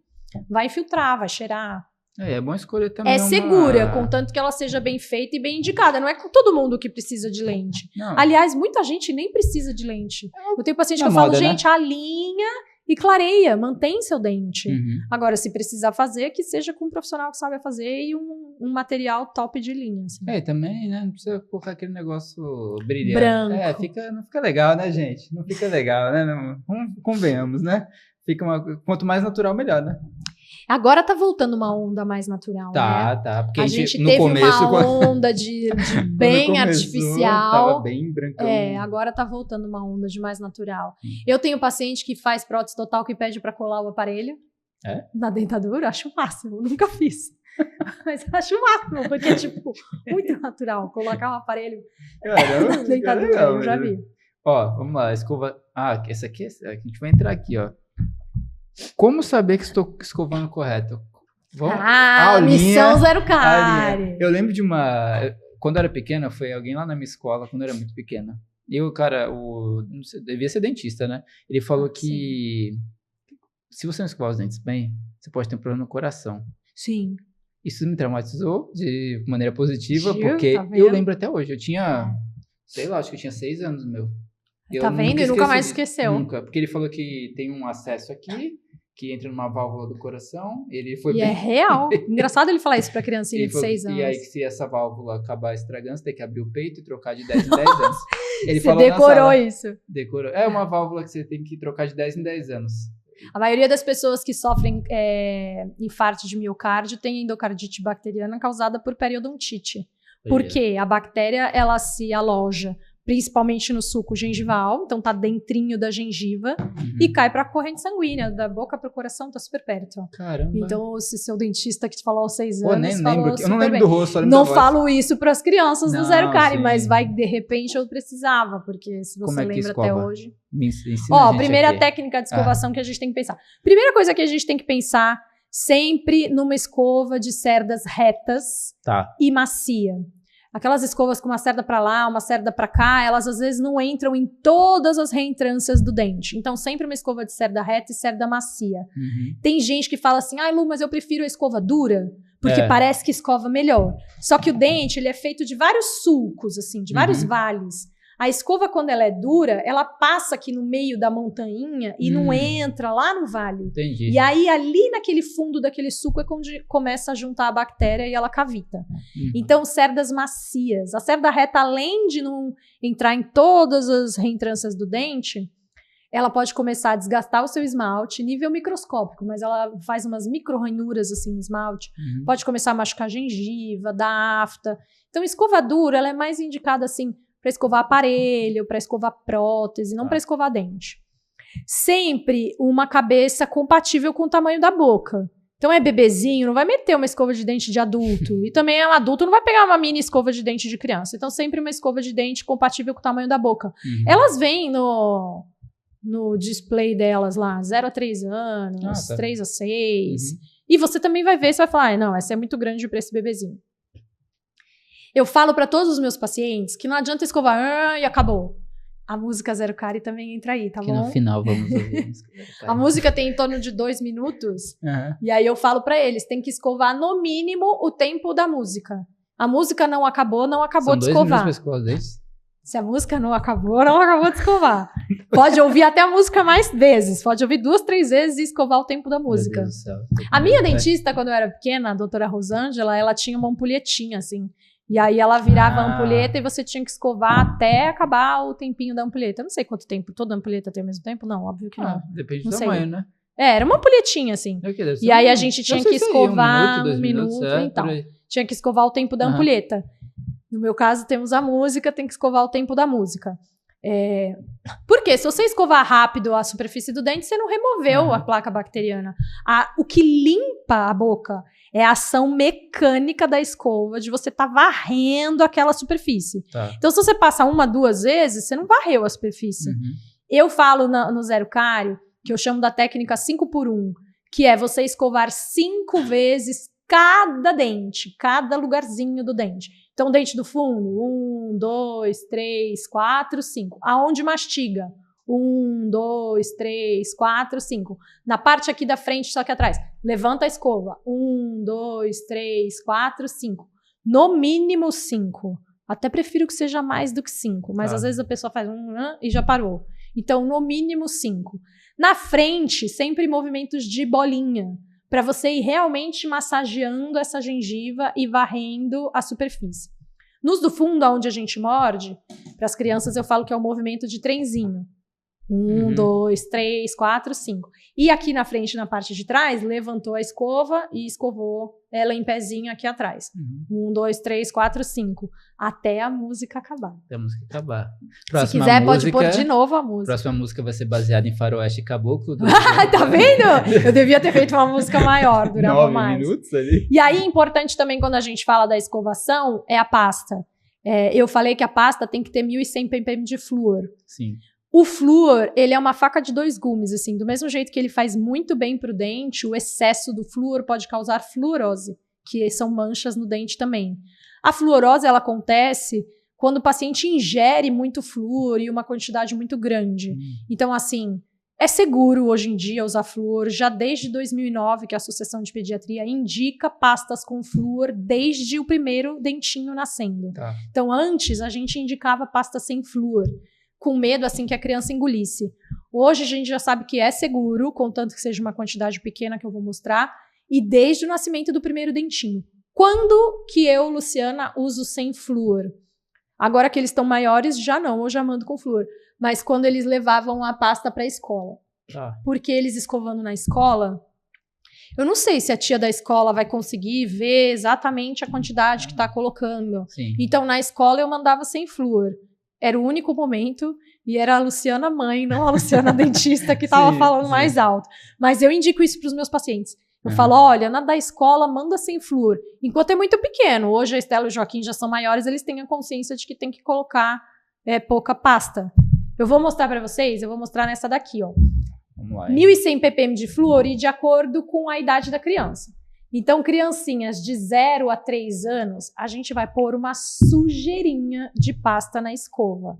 vai infiltrar, vai cheirar. É bom escolher também É segura, contanto que ela seja bem feita e bem indicada. Não é com todo mundo que precisa de lente. Não. Aliás, muita gente nem precisa de lente. Eu tenho paciente que eu falo, gente, alinha e clareia, mantém seu dente. Agora, se precisar fazer, que seja com um profissional que sabe fazer e um material top de linha. Assim. Também, né? Não precisa colocar aquele negócio brilhante. Branco. Não fica legal, né, gente? Não fica legal, né? Convenhamos, né? Quanto mais natural, melhor, né? Agora tá voltando uma onda mais natural, né? Tá. Porque a gente no teve começo, uma onda de bem artificial. Tava bem brancão. Agora tá voltando uma onda de mais natural. Eu tenho paciente que faz prótese total que pede pra colar o aparelho na dentadura. Acho o máximo, nunca fiz. Mas acho o máximo, porque é tipo, muito natural. Colocar um aparelho na dentadura, eu já vi. Ó, vamos lá, escova... essa aqui, a gente vai entrar aqui, ó. Como saber que estou escovando correto? Missão zero cárie. Eu lembro de quando eu era pequena, foi alguém lá na minha escola, quando eu era muito pequena. E o cara, não sei, devia ser dentista, né? Ele falou que se você não escovar os dentes bem, você pode ter um problema no coração. Sim. Isso me traumatizou de maneira positiva, porque eu lembro até hoje. Eu tinha, sei lá, acho que eu tinha 6 anos, meu. Tá vendo? E nunca mais esqueceu. Nunca, porque ele falou que tem um acesso aqui, que entra numa válvula do coração. Ele foi é real. Engraçado ele falar isso pra criancinha de 6 anos. E aí, se essa válvula acabar estragando, você tem que abrir o peito e trocar de 10 em 10 anos. Ele você decorou isso. Decorou. É uma válvula que você tem que trocar de 10 em 10 anos. A maioria das pessoas que sofrem infarto de miocárdio tem endocardite bacteriana causada por periodontite. Por quê? A bactéria, ela se aloja principalmente no suco gengival, então tá dentrinho da gengiva, e cai pra corrente sanguínea, da boca pro coração, tá super perto. Caramba. Então, se seu dentista que te falou aos 6 anos, nem falou lembro, eu não super lembro bem. do rosto. Não falo isso pras crianças do Não, Zero Cárie, sim. mas vai, de repente, eu precisava, porque se você lembra até hoje... Ó, primeira técnica de escovação que a gente tem que pensar. Primeira coisa que a gente tem que pensar, sempre numa escova de cerdas retas e macia. Aquelas escovas com uma cerda para lá, uma cerda para cá, elas às vezes não entram em todas as reentrâncias do dente. Então, sempre uma escova de cerda reta e cerda macia. Tem gente que fala assim, Lu, mas eu prefiro a escova dura, porque parece que escova melhor. Só que o dente, ele é feito de vários sulcos, assim, de vários vales. A escova, quando ela é dura, ela passa aqui no meio da montanha e não entra lá no vale. Entendi. E aí, ali naquele fundo daquele suco é onde começa a juntar a bactéria e ela cavita. Então, cerdas macias. A cerda reta, além de não entrar em todas as reentrâncias do dente, ela pode começar a desgastar o seu esmalte, nível microscópico, mas ela faz umas micro-ranhuras assim no esmalte. Pode começar a machucar a gengiva, dar afta. Então, escova dura, ela é mais indicada assim para escovar aparelho, para escovar prótese, não para escovar dente. Sempre uma cabeça compatível com o tamanho da boca. Então é bebezinho, não vai meter uma escova de dente de adulto. E também é um adulto, não vai pegar uma mini escova de dente de criança. Então sempre uma escova de dente compatível com o tamanho da boca. Elas vêm no display delas lá, 0 a 3 anos, 3 a 6. E você também vai ver, você vai falar, não, essa é muito grande para esse bebezinho. Eu falo para todos os meus pacientes que não adianta escovar e acabou. A música Zero Cárie também entra aí, tá bom? Que no final vamos ouvir. A música tem em torno de 2 minutos. E aí eu falo para eles, tem que escovar no mínimo o tempo da música. A música não acabou de escovar. São 2 minutos pra escovar os dentes? Se a música não acabou de escovar. Pode ouvir até a música mais vezes. Pode ouvir 2, 3 vezes e escovar o tempo da música. Meu Deus do céu. A minha dentista, quando eu era pequena, a doutora Rosângela, ela tinha uma ampulhetinha, assim. E aí ela virava a ampulheta e você tinha que escovar até acabar o tempinho da ampulheta. Eu não sei quanto tempo. Toda ampulheta tem o mesmo tempo? Não, óbvio que não. Depende do tamanho, né? Era uma ampulhetinha, assim. E aí a gente tinha que escovar 1 minuto e tal. Tinha que escovar o tempo da ampulheta. No meu caso, temos a música, tem que escovar o tempo da música. Porque se você escovar rápido a superfície do dente, você não removeu a placa bacteriana. O que limpa a boca é a ação mecânica da escova, de você estar varrendo aquela superfície. Então, se você passa 1, 2 vezes, você não varreu a superfície. Eu falo no Zero Cárie, que eu chamo da técnica 5x1, que é você escovar 5 vezes cada dente, cada lugarzinho do dente. Então, dente do fundo, 1, 2, 3, 4, 5. Aonde mastiga? 1, 2, 3, 4, 5. Na parte aqui da frente, só que atrás. Levanta a escova. 1, 2, 3, 4, 5. No mínimo 5. Até prefiro que seja mais do que 5. Mas às vezes a pessoa faz e já parou. Então, no mínimo 5. Na frente, sempre movimentos de bolinha. Para você ir realmente massageando essa gengiva e varrendo a superfície. Nos do fundo, onde a gente morde, para as crianças eu falo que é o movimento de trenzinho. 1, 2, 3, 4, 5. E aqui na frente, na parte de trás, levantou a escova e escovou ela em pezinho aqui atrás. 1, 2, 3, 4, 5. Até a música acabar. Até a música acabar. Se quiser, pode pôr de novo a música. A próxima música vai ser baseada em Faroeste Caboclo. Tá vendo? Eu devia ter feito uma música maior, durava 9 minutos ali. E aí, importante também, quando a gente fala da escovação, é a pasta. Eu falei que a pasta tem que ter 1.100 ppm de flúor. Sim. O flúor, ele é uma faca de 2 gumes, assim. Do mesmo jeito que ele faz muito bem pro dente, o excesso do flúor pode causar fluorose, que são manchas no dente também. A fluorose, ela acontece quando o paciente ingere muito flúor e uma quantidade muito grande. Então, assim, é seguro hoje em dia usar flúor. Já desde 2009, que a Associação de Pediatria indica pastas com flúor desde o primeiro dentinho nascendo. Então, antes, a gente indicava pasta sem flúor, com medo, assim, que a criança engolisse. Hoje, a gente já sabe que é seguro, contanto que seja uma quantidade pequena que eu vou mostrar, e desde o nascimento do primeiro dentinho. Quando que eu, Luciana, uso sem flúor? Agora que eles estão maiores, já não, eu já mando com flúor. Mas quando eles levavam a pasta para a escola. Porque eles escovando na escola, eu não sei se a tia da escola vai conseguir ver exatamente a quantidade que tá colocando. Sim. Então, na escola, eu mandava sem flúor. Era o único momento, e era a Luciana mãe, não a Luciana dentista, que tava falando mais alto. Mas eu indico isso para os meus pacientes. Eu falo, olha, na da escola, manda sem flúor. Enquanto é muito pequeno. Hoje a Estela e o Joaquim já são maiores, eles têm a consciência de que tem que colocar pouca pasta. Eu vou mostrar para vocês, eu vou mostrar nessa daqui, ó. Vamos lá. 1.100 ppm de flúor e de acordo com a idade da criança. Então, criancinhas de 0 a 3 anos, a gente vai pôr uma sujeirinha de pasta na escova.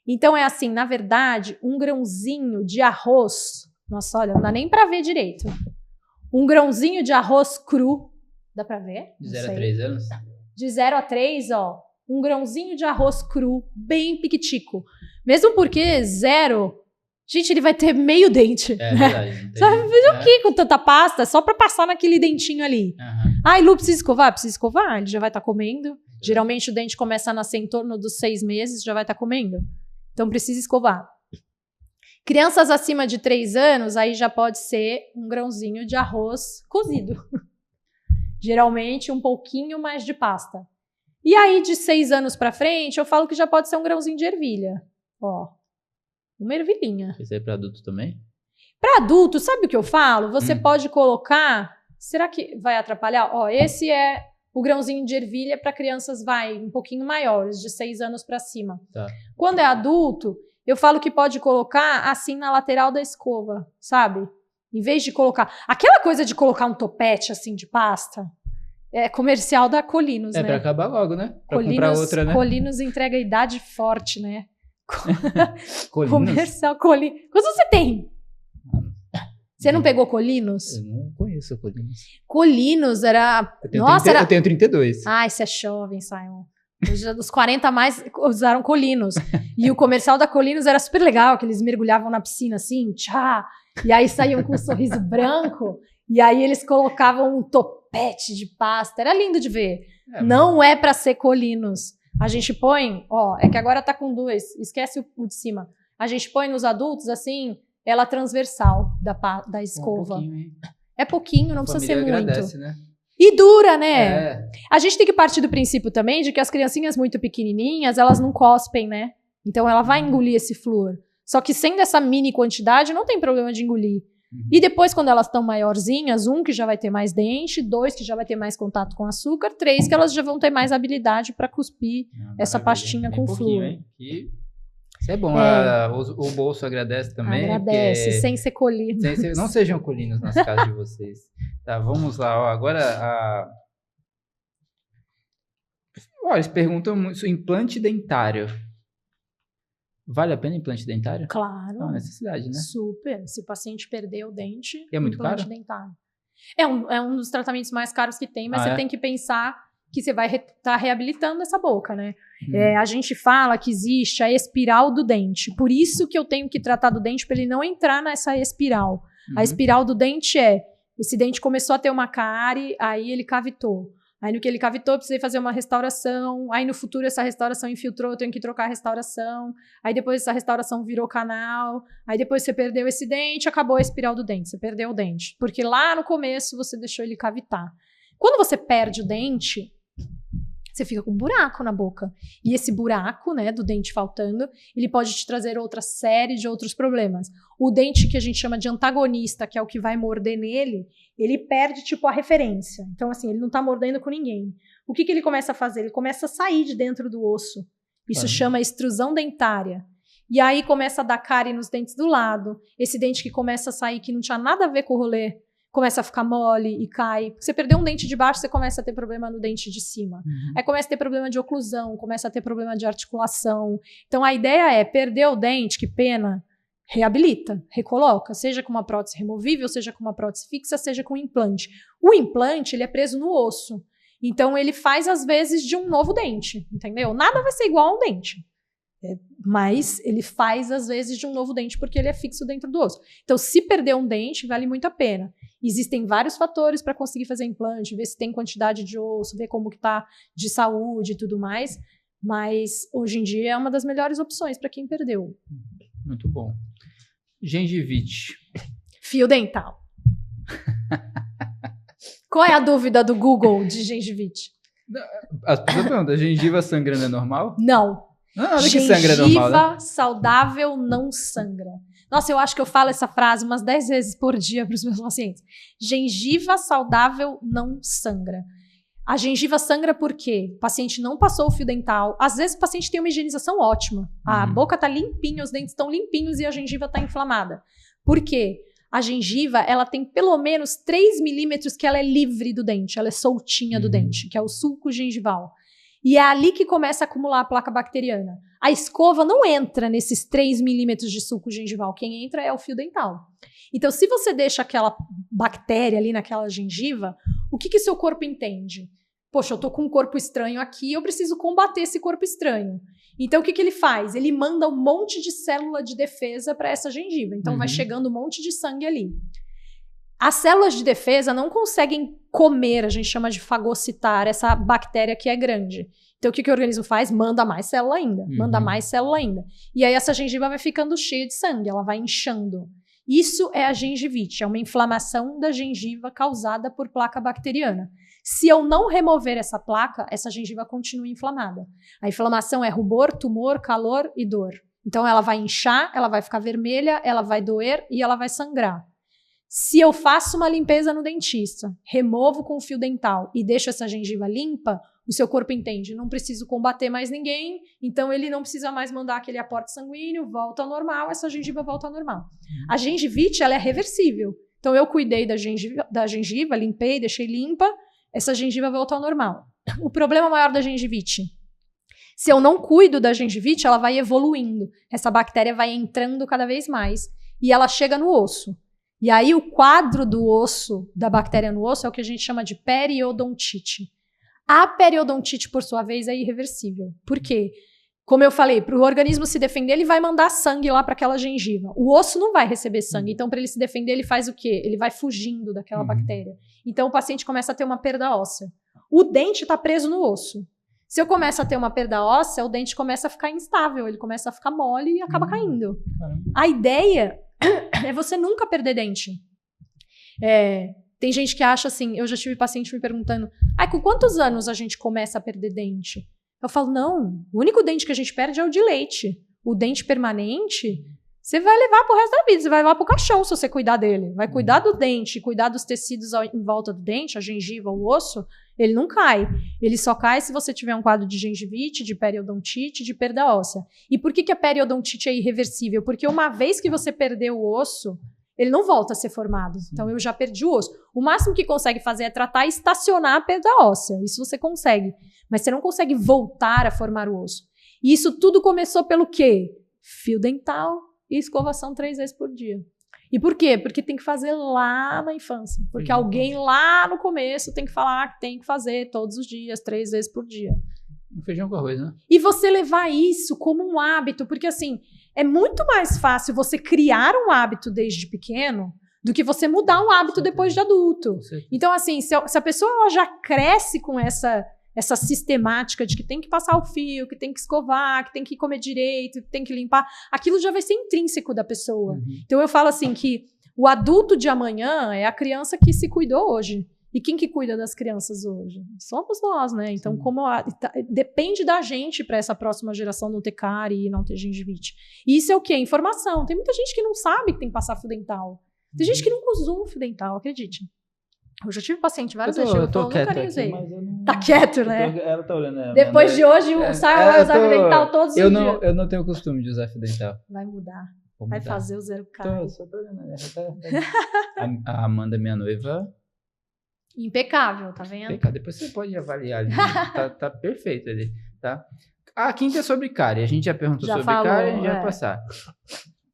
Então, é assim, na verdade, um grãozinho de arroz. Nossa, olha, não dá nem para ver direito. Um grãozinho de arroz cru. Dá pra ver? De 0 a 3 anos? De 0 a 3, ó. Um grãozinho de arroz cru, bem piquitico. Mesmo porque 0, gente, ele vai ter meio dente. É verdade. Você vai fazer o quê com tanta pasta? Só pra passar naquele dentinho ali. Ai, Lu, precisa escovar? Precisa escovar? Ele já vai estar comendo. Geralmente o dente começa a nascer em torno dos 6 meses, já vai estar comendo. Então precisa escovar. Crianças acima de 3 anos, aí já pode ser um grãozinho de arroz cozido. Geralmente um pouquinho mais de pasta. E aí de 6 anos pra frente, eu falo que já pode ser um grãozinho de ervilha. Ó, uma ervilhinha. Isso aí pra adulto também? Pra adulto, sabe o que eu falo? Você pode colocar... Será que vai atrapalhar? Ó, esse é o grãozinho de ervilha para crianças um pouquinho maiores, de 6 anos pra cima. Tá. Quando é adulto... Eu falo que pode colocar assim na lateral da escova, sabe? Em vez de colocar... Aquela coisa de colocar um topete assim de pasta, é comercial da Colinos, né? Pra acabar logo, né? Pra Colinos, comprar outra, né? Colinos entrega idade forte, né? Colinos? Comercial Colinos. Quantos você tem? Você não pegou Colinos? Eu não conheço Colinos. Colinos era... Eu tenho 32. Ai, você é jovem, Simon. Os 40 a mais usaram Colinos. E o comercial da Colinos era super legal, que eles mergulhavam na piscina assim, tchá, e aí saíam com um sorriso branco, e aí eles colocavam um topete de pasta. Era lindo de ver. Não é para ser Colinos. A gente põe, ó, é que agora tá com 2, esquece o de cima. A gente põe nos adultos, assim, ela transversal da escova. É pouquinho, não precisa ser muito. Agradece, né? E dura, né? A gente tem que partir do princípio também de que as criancinhas muito pequenininhas, elas não cospem, né? Então ela vai engolir esse flúor. Só que sendo essa mini quantidade, não tem problema de engolir. E depois, quando elas estão maiorzinhas, 1 que já vai ter mais dente, 2 que já vai ter mais contato com açúcar, 3 que elas já vão ter mais habilidade para cuspir essa pastinha com flúor. Isso é bom. O bolso agradece também. Agradece, sem ser colino. Não sejam colinos nas casas de vocês. Tá, vamos lá. Ó, agora, olha, eles perguntam muito, implante dentário. Vale a pena implante dentário? Claro. É uma necessidade, né? Super. Se o paciente perder o dente, é muito implante caro? dentário. É um dos tratamentos mais caros que tem, mas você tem que pensar que você vai estar reabilitando essa boca, né? A gente fala que existe a espiral do dente. Por isso que eu tenho que tratar do dente para ele não entrar nessa espiral. A espiral do dente esse dente começou a ter uma cárie, aí ele cavitou. Aí no que ele cavitou, eu precisei fazer uma restauração. Aí no futuro essa restauração infiltrou, eu tenho que trocar a restauração. Aí depois essa restauração virou canal. Aí depois você perdeu esse dente, acabou a espiral do dente. Você perdeu o dente. Porque lá no começo você deixou ele cavitar. Quando você perde o dente, você fica com um buraco na boca. E esse buraco, né, do dente faltando, ele pode te trazer outra série de outros problemas. O dente que a gente chama de antagonista, que é o que vai morder nele, ele perde, tipo, a referência. Então, assim, ele não tá mordendo com ninguém. O que ele começa a fazer? Ele começa a sair de dentro do osso. Isso chama extrusão dentária. E aí começa a dar cárie nos dentes do lado. Esse dente que começa a sair, que não tinha nada a ver com o rolê, começa a ficar mole e cai. Você perdeu um dente de baixo, você começa a ter problema no dente de cima. Aí começa a ter problema de oclusão, começa a ter problema de articulação. Então a ideia é, perder o dente, que pena, reabilita, recoloca, seja com uma prótese removível, seja com uma prótese fixa, seja com implante. O implante, ele é preso no osso. Então ele faz às vezes de um novo dente, entendeu? Nada vai ser igual a um dente. Mas ele faz às vezes de um novo dente porque ele é fixo dentro do osso. Então se perder um dente, vale muito a pena. Existem vários fatores para conseguir fazer implante, ver se tem quantidade de osso, ver como que tá de saúde e tudo mais, mas hoje em dia é uma das melhores opções para quem perdeu. Muito bom. Gengivite. Fio dental. Qual é a dúvida do Google de gengivite? As pessoas perguntam, gengiva sangrando é normal? Não. Nada que sangra é normal, né? Gengiva saudável não sangra. Nossa, eu acho que eu falo essa frase umas 10 vezes por dia para os meus pacientes. Gengiva saudável não sangra. A gengiva sangra porque o paciente não passou o fio dental. Às vezes o paciente tem uma higienização ótima. A boca está limpinha, os dentes estão limpinhos e a gengiva está inflamada. Por quê? A gengiva, ela tem pelo menos 3 milímetros que ela é livre do dente, ela é soltinha do dente, que é o sulco gengival. E é ali que começa a acumular a placa bacteriana. A escova não entra nesses 3 milímetros de sulco gengival, quem entra é o fio dental. Então, se você deixa aquela bactéria ali naquela gengiva, o que seu corpo entende? Poxa, eu tô com um corpo estranho aqui, eu preciso combater esse corpo estranho. Então, o que ele faz? Ele manda um monte de célula de defesa para essa gengiva. Então, vai chegando um monte de sangue ali. As células de defesa não conseguem comer, a gente chama de fagocitar, essa bactéria que é grande. Então, o que o organismo faz? Manda mais célula ainda, manda mais célula ainda. E aí, essa gengiva vai ficando cheia de sangue, ela vai inchando. Isso é a gengivite, é uma inflamação da gengiva causada por placa bacteriana. Se eu não remover essa placa, essa gengiva continua inflamada. A inflamação é rubor, tumor, calor e dor. Então ela vai inchar, ela vai ficar vermelha, ela vai doer e ela vai sangrar. Se eu faço uma limpeza no dentista, removo com o fio dental e deixo essa gengiva limpa, o seu corpo entende, não preciso combater mais ninguém, então ele não precisa mais mandar aquele aporte sanguíneo, volta ao normal, essa gengiva volta ao normal. A gengivite, ela é reversível. Então eu cuidei da gengiva, limpei, deixei limpa, essa gengiva volta ao normal. O problema maior da gengivite, se eu não cuido da gengivite, ela vai evoluindo. Essa bactéria vai entrando cada vez mais e ela chega no osso. E aí o quadro do osso, da bactéria no osso, é o que a gente chama de periodontite. A periodontite, por sua vez, é irreversível. Por quê? Como eu falei, para o organismo se defender, ele vai mandar sangue lá para aquela gengiva. O osso não vai receber sangue, então para ele se defender, ele faz o quê? Ele vai fugindo daquela bactéria. Então o paciente começa a ter uma perda óssea. O dente está preso no osso. Se eu começo a ter uma perda óssea, o dente começa a ficar instável, ele começa a ficar mole e acaba caindo. A ideia é você nunca perder dente. Tem gente que acha assim, eu já tive paciente me perguntando, com quantos anos a gente começa a perder dente? Eu falo, não, o único dente que a gente perde é o de leite. O dente permanente, você vai levar pro resto da vida, você vai levar pro caixão se você cuidar dele. Vai cuidar do dente, cuidar dos tecidos em volta do dente, a gengiva, o osso, ele não cai. Ele só cai se você tiver um quadro de gengivite, de periodontite, de perda óssea. E por que a periodontite é irreversível? Porque uma vez que você perdeu o osso, ele não volta a ser formado. Então, eu já perdi o osso. O máximo que consegue fazer é tratar e estacionar a perda óssea. Isso você consegue. Mas você não consegue voltar a formar o osso. E isso tudo começou pelo quê? Fio dental e escovação 3 vezes por dia. E por quê? Porque tem que fazer lá na infância. Porque alguém lá no começo tem que falar que tem que fazer todos os dias, 3 vezes por dia. Feijão com arroz, né? E você levar isso como um hábito, porque assim, é muito mais fácil você criar um hábito desde pequeno do que você mudar um hábito depois de adulto. Então, assim, se a pessoa ela já cresce com essa sistemática de que tem que passar o fio, que tem que escovar, que tem que comer direito, que tem que limpar, aquilo já vai ser intrínseco da pessoa. Então, eu falo assim que o adulto de amanhã é a criança que se cuidou hoje. E quem que cuida das crianças hoje? Somos nós, né? Então, depende da gente para essa próxima geração não ter cárie e não ter gengivite. E isso é o quê? Informação. Tem muita gente que não sabe que tem que passar fio dental. Tem gente que nunca usou fio dental, acredite. Eu já tive paciente várias vezes. Eu tô quieto nunca nem usei. aqui, não... Tá quieto, né? Ela tá olhando. Depois de hoje, o Simon vai usar fio dental todos os dias. Eu não tenho costume de usar fio dental. Vai mudar. Vai fazer o zero cárie. Só tô olhando. A Amanda, minha noiva... Impecável, tá vendo? Depois você pode avaliar ali. tá perfeito ali, tá? A quinta é sobre cárie. A gente já perguntou sobre cárie, a gente vai passar.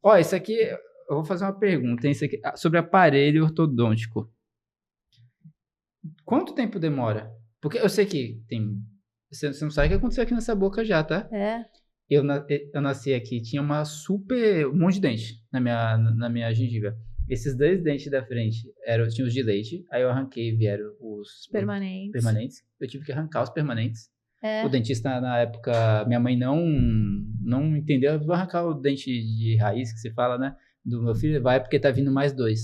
Ó, isso aqui, eu vou fazer uma pergunta. Isso aqui, sobre aparelho ortodôntico. Quanto tempo demora? Porque eu sei que tem... Você não sabe o que aconteceu aqui nessa boca já, tá? Eu nasci aqui, tinha um monte de dente na minha gengiva. Esses 2 dentes da frente tinham os de leite, aí eu arranquei, vieram os permanentes. Eu tive que arrancar os permanentes. O dentista, na época, minha mãe não entendeu, eu vou arrancar o dente de raiz, que se fala, né? do meu filho, vai porque tá vindo mais 2.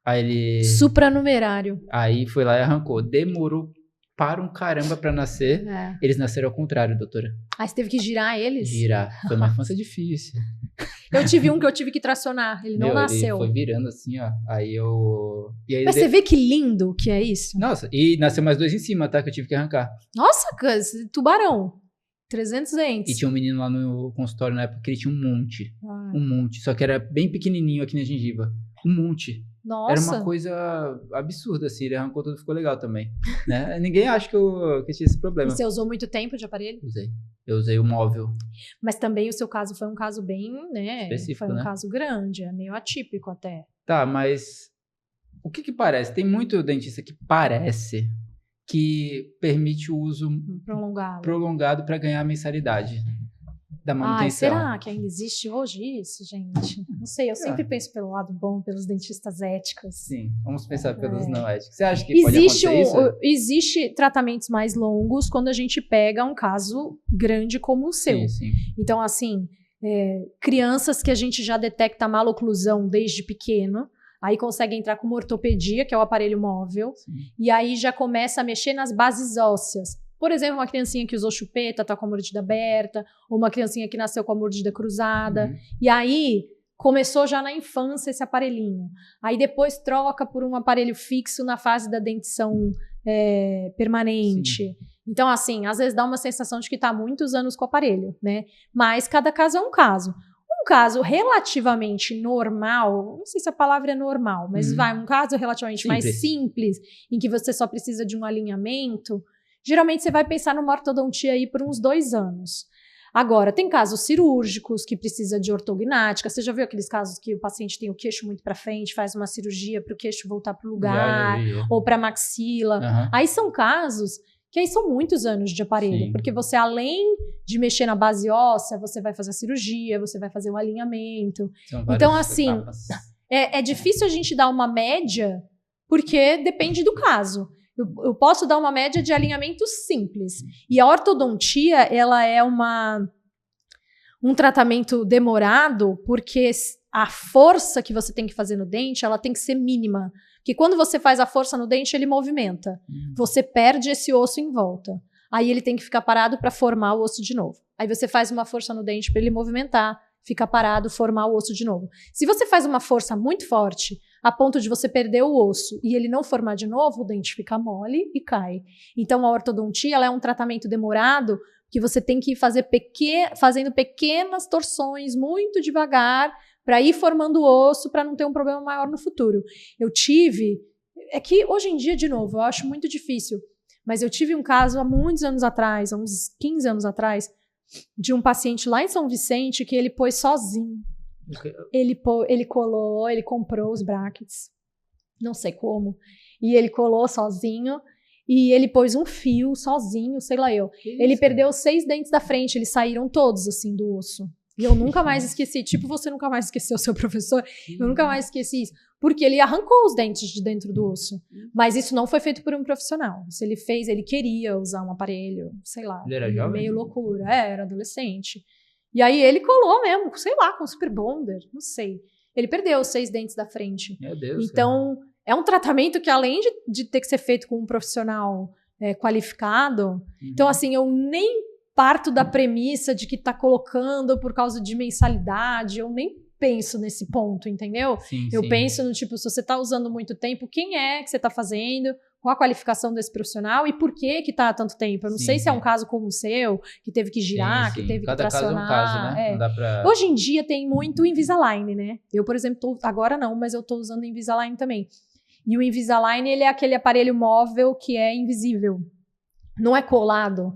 Aí ele... Supranumerário. Aí foi lá e arrancou. Demorou para um caramba pra nascer. É. Eles nasceram ao contrário, doutora. Aí você teve que girar eles? Girar. Foi uma infância difícil. Eu tive um que eu tive que tracionar. Ele não nasceu. Ele foi virando assim, ó. Aí eu... E aí Mas você vê que lindo que é isso? Nossa, e nasceu mais 2 em cima, tá? Que eu tive que arrancar. Nossa, tubarão. 300 dentes. E tinha um menino lá no consultório na época que ele tinha um monte. Um monte. Só que era bem pequenininho aqui na gengiva. Um monte. Nossa. Era uma coisa absurda, assim. Ele arrancou tudo e ficou legal também. Né? Ninguém acha que eu tinha esse problema. E você usou muito tempo de aparelho? Usei. Eu usei o móvel. Mas também o seu caso foi um caso bem, né? Específico, foi um né? caso grande. É meio atípico até. Tá, mas... O que parece? Tem muito dentista que parece que permite o uso prolongado para ganhar a mensalidade da manutenção. Será que ainda existe hoje isso, gente? Não sei, eu sempre penso pelo lado bom, pelos dentistas éticos. Sim, vamos pensar pelos não éticos. Você acha que pode acontecer isso? Existe tratamentos mais longos quando a gente pega um caso grande como o seu. Sim, sim. Então, assim, crianças que a gente já detecta maloclusão desde pequeno, aí consegue entrar com uma ortopedia, que é o aparelho móvel, sim. E aí já começa a mexer nas bases ósseas. Por exemplo, uma criancinha que usou chupeta, tá com a mordida aberta, ou uma criancinha que nasceu com a mordida cruzada. E aí começou já na infância esse aparelhinho. Aí depois troca por um aparelho fixo na fase da dentição permanente. Sim. Então, assim, às vezes dá uma sensação de que tá há muitos anos com o aparelho, né? Mas cada caso é um caso. Um caso relativamente normal, não sei se a palavra é normal, mas um caso relativamente mais simples, em que você só precisa de um alinhamento, geralmente você vai pensar numa ortodontia aí por uns 2 anos. Agora, tem casos cirúrgicos que precisa de ortognática. Você já viu aqueles casos que o paciente tem o queixo muito para frente, faz uma cirurgia para o queixo voltar para o lugar, ou para a maxila. Aí são casos que aí são muitos anos de aparelho, porque você, além de mexer na base óssea, você vai fazer a cirurgia, você vai fazer o alinhamento. Então, assim, é difícil a gente dar uma média, porque depende do caso. Eu posso dar uma média de alinhamento simples. E a ortodontia, ela é um tratamento demorado, porque a força que você tem que fazer no dente, ela tem que ser mínima. Porque quando você faz a força no dente, ele movimenta. Você perde esse osso em volta. Aí ele tem que ficar parado para formar o osso de novo. Aí você faz uma força no dente para ele movimentar, fica parado, formar o osso de novo. Se você faz uma força muito forte, a ponto de você perder o osso e ele não formar de novo, o dente fica mole e cai. Então a ortodontia, ela é um tratamento demorado, que você tem que ir fazendo pequenas torções muito devagar para ir formando o osso, para não ter um problema maior no futuro. É que hoje em dia, de novo, eu acho muito difícil, mas eu tive um caso há muitos anos atrás, há uns 15 anos atrás, de um paciente lá em São Vicente que ele pôs sozinho. Ele colou, ele comprou os brackets, não sei como, e ele colou sozinho, e ele pôs um fio sozinho, sei lá eu. Ele perdeu 6 dentes da frente, eles saíram todos assim do osso. E eu nunca mais esqueci, tipo você nunca mais esqueceu o seu professor, eu nunca mais esqueci isso, porque ele arrancou os dentes de dentro do osso, mas isso não foi feito por um profissional. Se ele fez, ele queria usar um aparelho, sei lá, ele era jovem? Meio loucura, era adolescente. E aí ele colou mesmo, sei lá, com super bonder, não sei. Ele perdeu os 6 dentes da frente. Meu Deus. Então, é um tratamento que além de ter que ser feito com um profissional qualificado, então assim, eu nem parto da premissa de que tá colocando por causa de mensalidade, eu nem penso nesse ponto, entendeu? Eu penso no tipo, se você tá usando muito tempo, quem é que você tá fazendo, qual a qualificação desse profissional e por que tá há tanto tempo? Eu não sei se é um caso como o seu, que teve que girar, que teve que tracionar. Cada caso é um caso, né? Não dá pra... Hoje em dia tem muito Invisalign, né? Eu, por exemplo, agora não, mas eu tô usando Invisalign também. E o Invisalign, ele é aquele aparelho móvel que é invisível. Não é colado.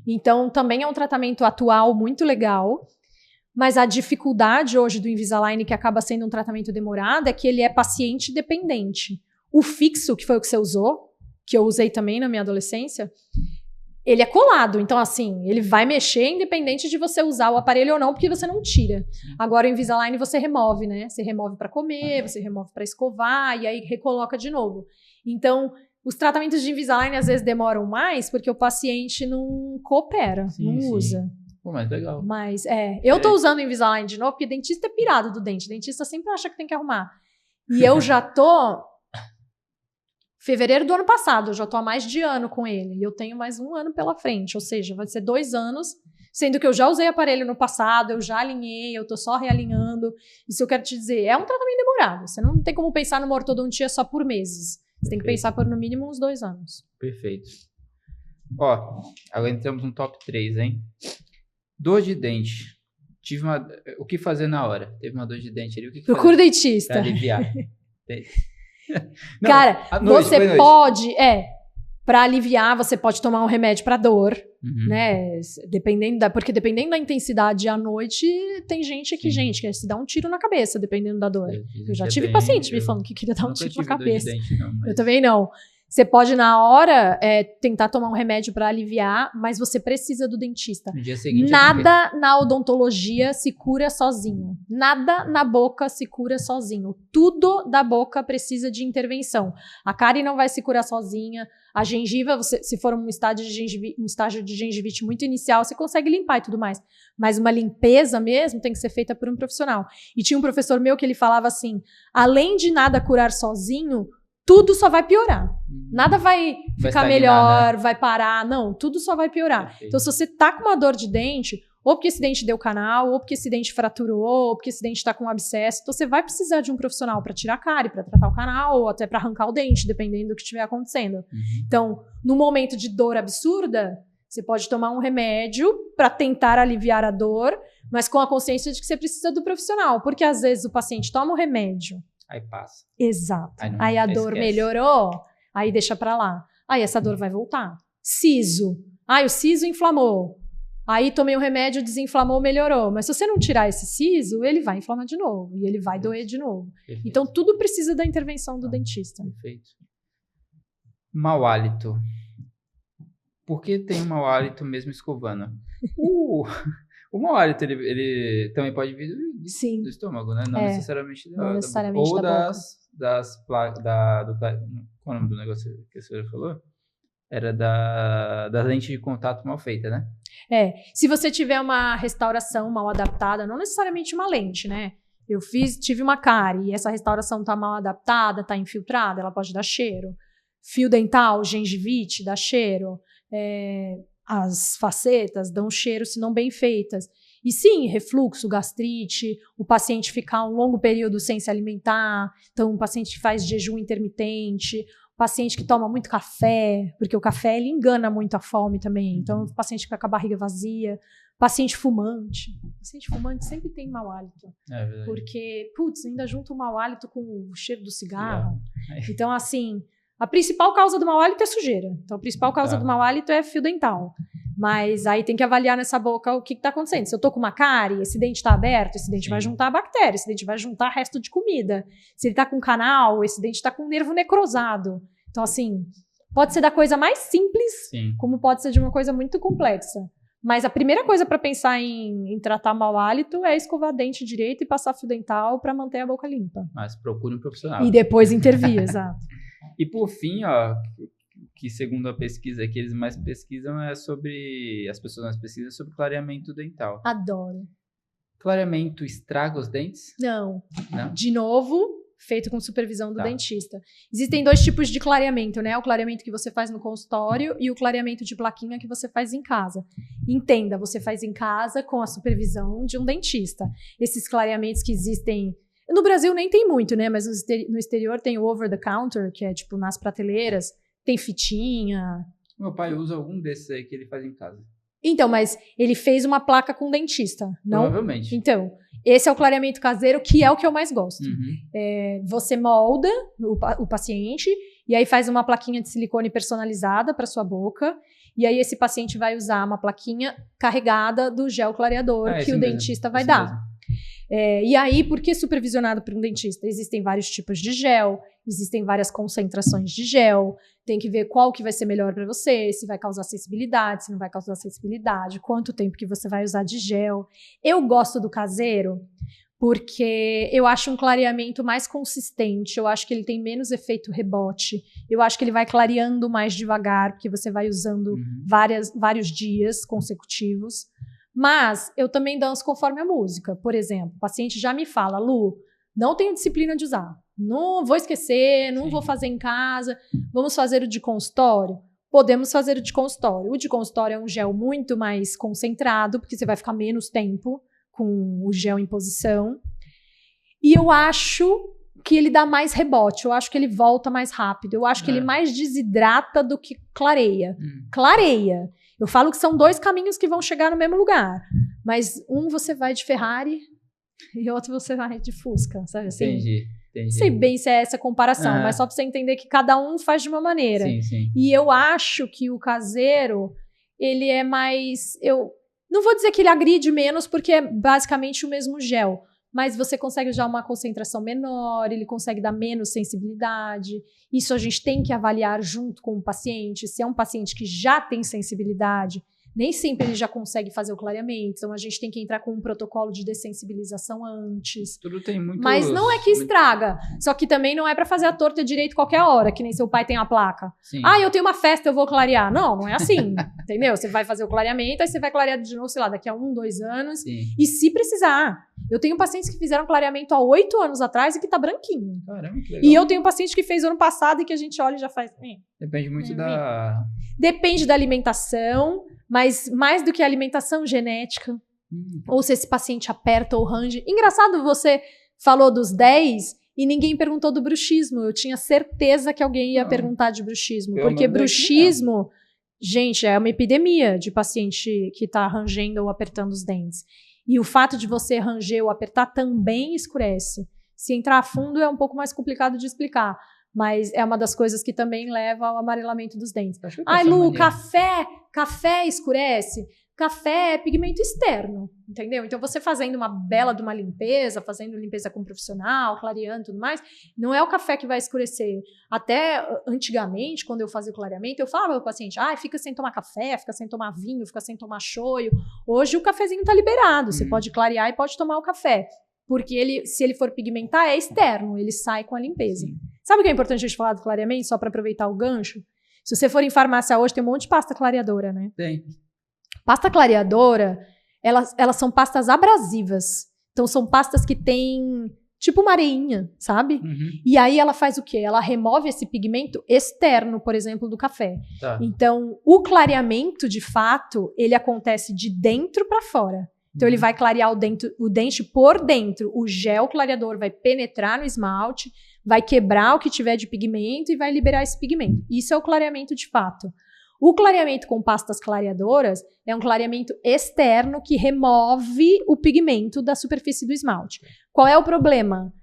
Então, também é um tratamento atual muito legal, mas a dificuldade hoje do Invisalign, que acaba sendo um tratamento demorado, é que ele é paciente dependente. O fixo, que foi o que você usou, que eu usei também na minha adolescência, ele é colado. Então, assim, ele vai mexer independente de você usar o aparelho ou não, porque você não tira. Agora, o Invisalign você remove, né? Você remove para comer, você remove para escovar, e aí recoloca de novo. Então, os tratamentos de Invisalign às vezes demoram mais porque o paciente não coopera, não usa. Pô, mas legal. Mas, eu tô usando o Invisalign de novo, porque dentista é pirado do dente. Dentista sempre acha que tem que arrumar. E eu já tô... Fevereiro do ano passado, eu já tô há mais de ano com ele. E eu tenho mais 1 ano pela frente. Ou seja, vai ser 2 anos... Sendo que eu já usei aparelho no passado, eu já alinhei, eu tô só realinhando. Isso eu quero te dizer, é um tratamento demorado. Você não tem como pensar numa ortodontia só por meses. Você tem que pensar por no mínimo uns 2 anos. Perfeito. Ó, agora entramos no top 3, hein? Dor de dente. O que fazer na hora? Teve uma dor de dente ali, o que fazer? Procura dentista. Pra aliviar. Não, cara, você pode... Para aliviar, você pode tomar um remédio para dor, né? Porque dependendo da intensidade à noite, tem gente que quer se dar um tiro na cabeça, dependendo da dor. Eu já tive paciente me falando que queria dar um tiro na cabeça. Dente, não, mas... Eu também não. Você pode, na hora, tentar tomar um remédio para aliviar, mas você precisa do dentista. No dia seguinte, nada na odontologia se cura sozinho. Nada na boca se cura sozinho. Tudo da boca precisa de intervenção. A cárie não vai se curar sozinha. A gengiva, se for um estágio de gengivite muito inicial, você consegue limpar e tudo mais. Mas uma limpeza mesmo tem que ser feita por um profissional. E tinha um professor meu que ele falava assim, além de nada curar sozinho, tudo só vai piorar. Nada vai ficar melhor, né? Vai parar. Não, tudo só vai piorar. Perfeito. Então, se você tá com uma dor de dente, ou porque esse dente deu canal, ou porque esse dente fraturou, ou porque esse dente tá com um abscesso, então você vai precisar de um profissional para tirar a cárie, para tratar o canal, ou até para arrancar o dente, dependendo do que estiver acontecendo. Então, no momento de dor absurda, você pode tomar um remédio para tentar aliviar a dor, mas com a consciência de que você precisa do profissional, porque às vezes o paciente toma o remédio, aí passa. Exato. Aí a dor melhorou, aí deixa pra lá. Aí essa dor vai voltar. Siso. O siso inflamou. Aí tomei um remédio, desinflamou, melhorou. Mas se você não tirar esse siso, ele vai inflamar de novo. E ele vai doer de novo. Perfeito. Então tudo precisa da intervenção do dentista. Perfeito. Mau hálito. Por que tem um mau hálito mesmo escovando? O mau hálito, ele também pode vir do estômago, né? Não necessariamente da boca. Ou qual é o nome do negócio que a senhora falou? Era da lente de contato mal feita, né? Se você tiver uma restauração mal adaptada, não necessariamente uma lente, né? Tive uma cárie e essa restauração tá mal adaptada, tá infiltrada, ela pode dar cheiro. Fio dental, gengivite, dá cheiro. As facetas dão cheiro se não bem feitas. E sim, refluxo, gastrite, o paciente ficar um longo período sem se alimentar, então um paciente que faz jejum intermitente, o paciente que toma muito café, porque o café ele engana muito a fome também, então o paciente fica com a barriga vazia, paciente fumante sempre tem mau hálito, porque, ainda junta o mau hálito com o cheiro do cigarro, então assim... A principal causa do mau hálito é sujeira. Então, a principal causa do mau hálito é fio dental. Mas aí tem que avaliar nessa boca o que está acontecendo. Se eu tô com uma cárie, esse dente está aberto, esse dente vai juntar bactéria, esse dente vai juntar resto de comida. Se ele está com canal, esse dente está com nervo necrosado. Então, assim, pode ser da coisa mais simples, como pode ser de uma coisa muito complexa. Mas a primeira coisa para pensar em tratar mau hálito é escovar dente direito e passar fio dental para manter a boca limpa. Mas procure um profissional. E depois intervir, exato. E por fim, que segundo a pesquisa que eles mais pesquisam as pessoas mais pesquisam sobre clareamento dental. Adoro. Clareamento estraga os dentes? Não. De novo, feito com supervisão do dentista. Existem 2 tipos de clareamento, né? O clareamento que você faz no consultório e o clareamento de plaquinha que você faz em casa. Entenda, você faz em casa com a supervisão de um dentista. Esses clareamentos que existem... No Brasil nem tem muito, né? Mas no exterior tem o over the counter, que é tipo nas prateleiras, tem fitinha. Meu pai usa algum desses aí que ele faz em casa. Então, mas ele fez uma placa com dentista, não? Provavelmente. Então, esse é o clareamento caseiro, que é o que eu mais gosto. Você molda o paciente e aí faz uma plaquinha de silicone personalizada para sua boca. E aí esse paciente vai usar uma plaquinha carregada do gel clareador que o dentista vai dar. E aí, por que supervisionado por um dentista? Existem vários tipos de gel, existem várias concentrações de gel, tem que ver qual que vai ser melhor para você, se vai causar sensibilidade, se não vai causar sensibilidade, quanto tempo que você vai usar de gel. Eu gosto do caseiro porque eu acho um clareamento mais consistente, eu acho que ele tem menos efeito rebote, eu acho que ele vai clareando mais devagar, porque você vai usando vários dias consecutivos. Mas eu também danço conforme a música. Por exemplo, o paciente já me fala, Lu, não tenho disciplina de usar. Não vou esquecer, não vou fazer em casa. Vamos fazer o de consultório? Podemos fazer o de consultório. O de consultório é um gel muito mais concentrado, porque você vai ficar menos tempo com o gel em posição. E eu acho que ele dá mais rebote, eu acho que ele volta mais rápido, eu acho que ele mais desidrata do que clareia. Clareia. Eu falo que são 2 caminhos que vão chegar no mesmo lugar, mas um você vai de Ferrari e outro você vai de Fusca, sabe assim? Entendi. Não sei bem se é essa comparação, mas só para você entender que cada um faz de uma maneira. Sim. E eu acho que o caseiro, ele é mais... Eu não vou dizer que ele agride menos, porque é basicamente o mesmo gel, mas você consegue usar uma concentração menor, ele consegue dar menos sensibilidade. Isso a gente tem que avaliar junto com o paciente. Se é um paciente que já tem sensibilidade, nem sempre ele já consegue fazer o clareamento, então a gente tem que entrar com um protocolo de dessensibilização antes. Tudo tem muito... Mas não é que estraga, só que também não é para fazer a torta direito qualquer hora, que nem seu pai tem a placa. Sim. Eu tenho uma festa, eu vou clarear. Não é assim, entendeu? Você vai fazer o clareamento, aí você vai clarear de novo, sei lá, daqui a 1, 2 anos. Sim. E se precisar. Eu tenho pacientes que fizeram clareamento há 8 anos atrás e que tá branquinho. Caramba, que legal. E eu tenho paciente que fez ano passado e que a gente olha e já faz... Depende muito da... Depende da alimentação, mas mais do que a alimentação, genética. Ou se esse paciente aperta ou range. Engraçado, você falou dos 10 e ninguém perguntou do bruxismo. Eu tinha certeza que alguém ia perguntar de bruxismo. Porque bruxismo, gente, é uma epidemia de paciente que tá rangendo ou apertando os dentes. E o fato de você ranger ou apertar também escurece. Se entrar a fundo é um pouco mais complicado de explicar. Mas é uma das coisas que também leva ao amarelamento dos dentes. Lu, café escurece. Café é pigmento externo, entendeu? Então você fazendo uma bela de uma limpeza, fazendo limpeza com um profissional, clareando e tudo mais, não é o café que vai escurecer. Até antigamente, quando eu fazia o clareamento, eu falava para o paciente, fica sem tomar café, fica sem tomar vinho, fica sem tomar shoyu. Hoje o cafezinho está liberado, você pode clarear e pode tomar o café. Porque se ele for pigmentar, é externo, ele sai com a limpeza. Sim. Sabe o que é importante a gente falar do clareamento, só para aproveitar o gancho? Se você for em farmácia hoje, tem um monte de pasta clareadora, né? Tem. Pasta clareadora, elas são pastas abrasivas. Então, são pastas que têm tipo uma areinha, sabe? E aí ela faz o quê? Ela remove esse pigmento externo, por exemplo, do café. Tá. Então, o clareamento, de fato, ele acontece de dentro para fora. Então, ele vai clarear o dente por dentro. O gel clareador vai penetrar no esmalte, vai quebrar o que tiver de pigmento e vai liberar esse pigmento. Isso é o clareamento de fato. O clareamento com pastas clareadoras é um clareamento externo que remove o pigmento da superfície do esmalte. Qual é o problema?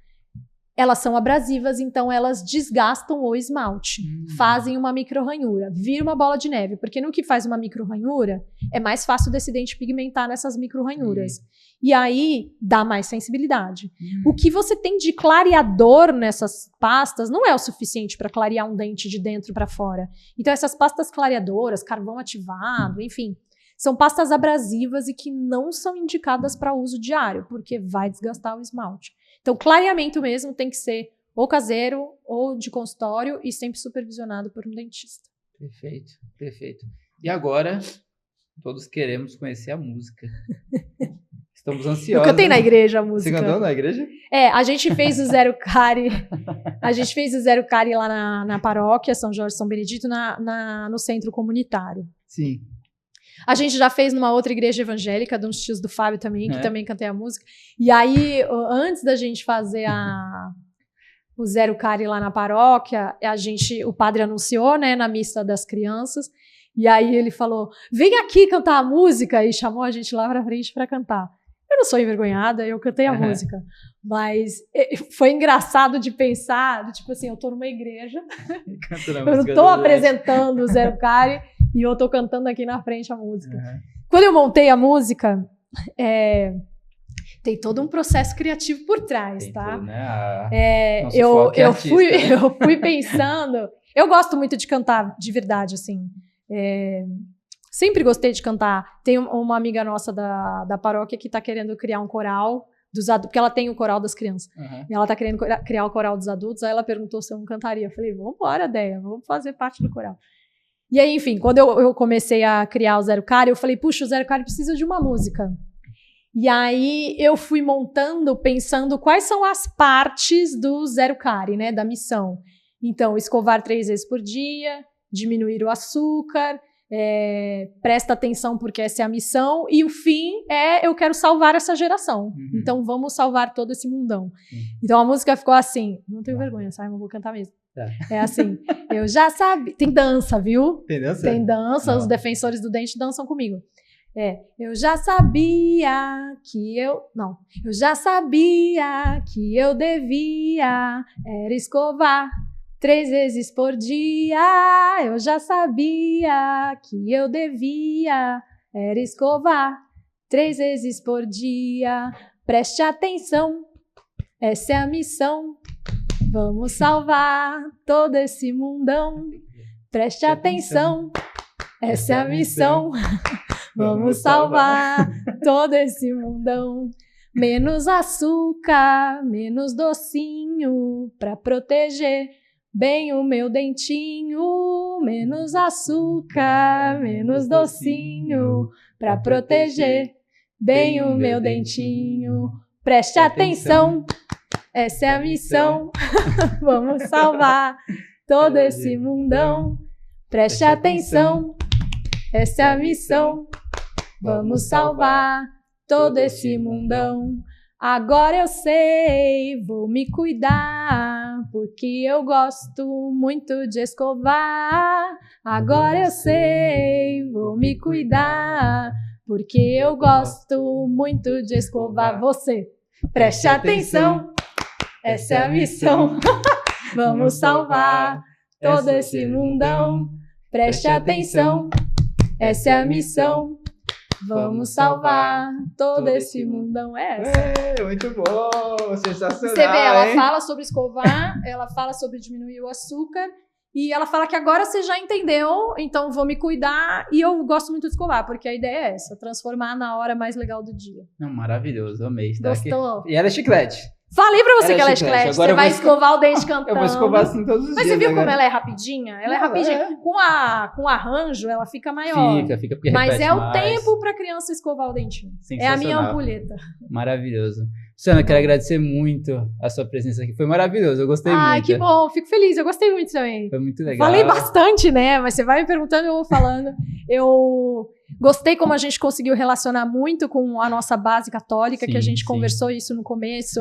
Elas são abrasivas, então elas desgastam o esmalte, fazem uma micro-ranhura, vira uma bola de neve, porque no que faz uma micro-ranhura, é mais fácil desse dente pigmentar nessas micro-ranhuras. E aí, dá mais sensibilidade. O que você tem de clareador nessas pastas não é o suficiente para clarear um dente de dentro para fora. Então, essas pastas clareadoras, carvão ativado, enfim, são pastas abrasivas e que não são indicadas para uso diário, porque vai desgastar o esmalte. Então, clareamento mesmo tem que ser ou caseiro ou de consultório e sempre supervisionado por um dentista. Perfeito, perfeito. E agora, todos queremos conhecer a música. Estamos ansiosos. Eu cantei na igreja a música. Você cantou na igreja? A gente fez o Zero Cari. A gente fez o Zero Cari lá na paróquia São Jorge São Benedito, no centro comunitário. Sim. A gente já fez numa outra igreja evangélica, de uns tios do Fábio também, que também cantei a música. E aí, antes da gente fazer o Zero Cari lá na paróquia, o padre anunciou, né, na missa das crianças. E aí ele falou, vem aqui cantar a música, e chamou a gente lá pra frente para cantar. Eu não sou envergonhada, eu cantei a música. Mas foi engraçado de pensar, tipo assim, eu tô numa igreja, eu não tô apresentando o Zero Cari, e eu tô cantando aqui na frente a música. Quando eu montei a música, tem todo um processo criativo por trás, tem tá? Tudo, né? Eu fui pensando... Eu gosto muito de cantar, de verdade, assim. Sempre gostei de cantar. Tem uma amiga nossa da paróquia que tá querendo criar um coral dos adultos, porque ela tem o coral das crianças. E ela tá querendo criar o coral dos adultos, aí ela perguntou se eu não cantaria. Eu falei, vamos embora, Deia, vamos fazer parte do coral. E aí, enfim, quando eu comecei a criar o Zero Cari, eu falei, puxa, o Zero Cari precisa de uma música. E aí eu fui montando, pensando quais são as partes do Zero Cari, né, da missão. Então, escovar 3 vezes por dia, diminuir o açúcar, presta atenção porque essa é a missão, e o fim é eu quero salvar essa geração. Então vamos salvar todo esse mundão. Então a música ficou assim, não tenho vergonha, Simon, vou cantar mesmo. É assim, eu já sabia, tem dança, viu? Tem dança? Tem dança, os defensores do dente dançam comigo. Eu já sabia que eu já sabia que eu devia era escovar 3 vezes por dia, eu já sabia que eu devia era escovar 3 vezes por dia. Preste atenção, essa é a missão. Vamos salvar todo esse mundão. Preste atenção, essa é a missão. Vamos salvar todo esse mundão. Menos açúcar, menos docinho, pra proteger bem o meu dentinho. Menos açúcar, menos docinho, pra proteger bem o meu dentinho. Preste atenção, essa é a missão. Vamos salvar todo esse mundão. Preste atenção, essa é a missão. Vamos salvar todo esse mundão. Agora eu sei, vou me cuidar, porque eu gosto muito de escovar. Agora eu sei, vou me cuidar, porque eu gosto muito de escovar. Você, preste atenção, essa é a missão. Vamos salvar todo esse mundão. Preste atenção, essa é a missão. Vamos salvar todo esse mundão. Muito bom, sensacional. Você vê, ela fala sobre escovar, ela fala sobre diminuir o açúcar, e ela fala que agora você já entendeu, então vou me cuidar, e eu gosto muito de escovar, porque a ideia é essa, transformar na hora mais legal do dia. Maravilhoso, amei. Gostou? Aqui. E ela é chiclete. Falei pra você que ela é chiclete, você vai escovar o dente cantando. Eu vou escovar assim todos os dias. Mas você viu como ela é rapidinha? Ela é rapidinha. Com arranjo, ela fica maior. Fica porque mas repete é o mais. tempo pra criança escovar o dentinho. É a minha ampulheta. Maravilhoso. Luciana, quero agradecer muito a sua presença aqui. Foi maravilhoso, eu gostei muito. Ai, que bom, fico feliz. Eu gostei muito também. Foi muito legal. Falei bastante, né? Mas você vai me perguntando e eu vou falando. Eu gostei como a gente conseguiu relacionar muito com a nossa base católica, que a gente conversou isso no começo,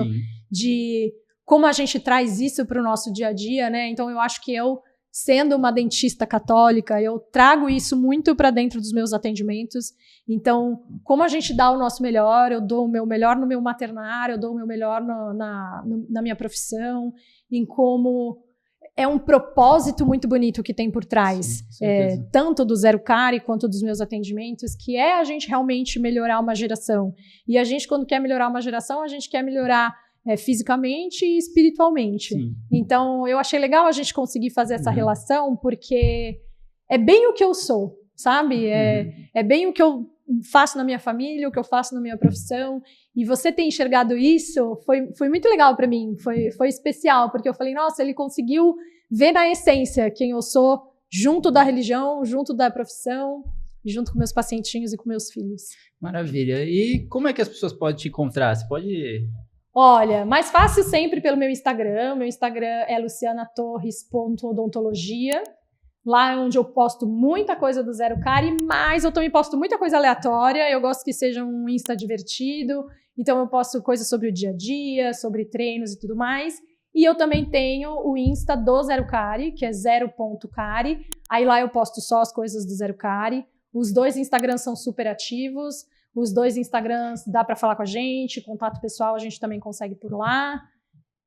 de como a gente traz isso para o nosso dia a dia, né? Então eu acho que eu, sendo uma dentista católica, eu trago isso muito para dentro dos meus atendimentos. Então, como a gente dá o nosso melhor, eu dou o meu melhor no meu maternário, eu dou o meu melhor na minha profissão, em como é um propósito muito bonito que tem por trás, tanto do Zero Cari quanto dos meus atendimentos, que é a gente realmente melhorar uma geração. E a gente, quando quer melhorar uma geração, a gente quer melhorar fisicamente e espiritualmente. Então, eu achei legal a gente conseguir fazer essa relação, porque é bem o que eu sou, sabe? É bem o que eu faço na minha família, o que eu faço na minha profissão. E você ter enxergado isso foi muito legal para mim, foi especial, porque eu falei, nossa, ele conseguiu ver na essência quem eu sou, junto da religião, junto da profissão, junto com meus pacientinhos e com meus filhos. Maravilha. E como é que as pessoas podem te encontrar? Você pode... Olha, mais fácil sempre pelo meu Instagram. Meu Instagram é lucianatorres.odontologia. Lá é onde eu posto muita coisa do Zero Cari, mas eu também posto muita coisa aleatória. Eu gosto que seja um Insta divertido. Então eu posto coisas sobre o dia a dia, sobre treinos e tudo mais. E eu também tenho o Insta do Zero Cari, que é 0.cari. Aí lá eu posto só as coisas do Zero Cari. Os 2 Instagrams são super ativos. Os 2 Instagrams dá para falar com a gente, contato pessoal a gente também consegue por lá.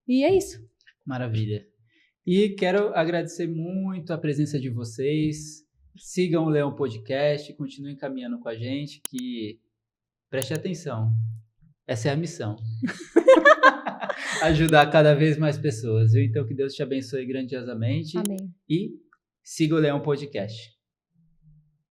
E é isso. Maravilha. E quero agradecer muito a presença de vocês. Sigam o Leão Podcast, continuem caminhando com a gente, que preste atenção. Essa é a missão. Ajudar cada vez mais pessoas, viu? Então que Deus te abençoe grandiosamente. Amém. E siga o Leão Podcast.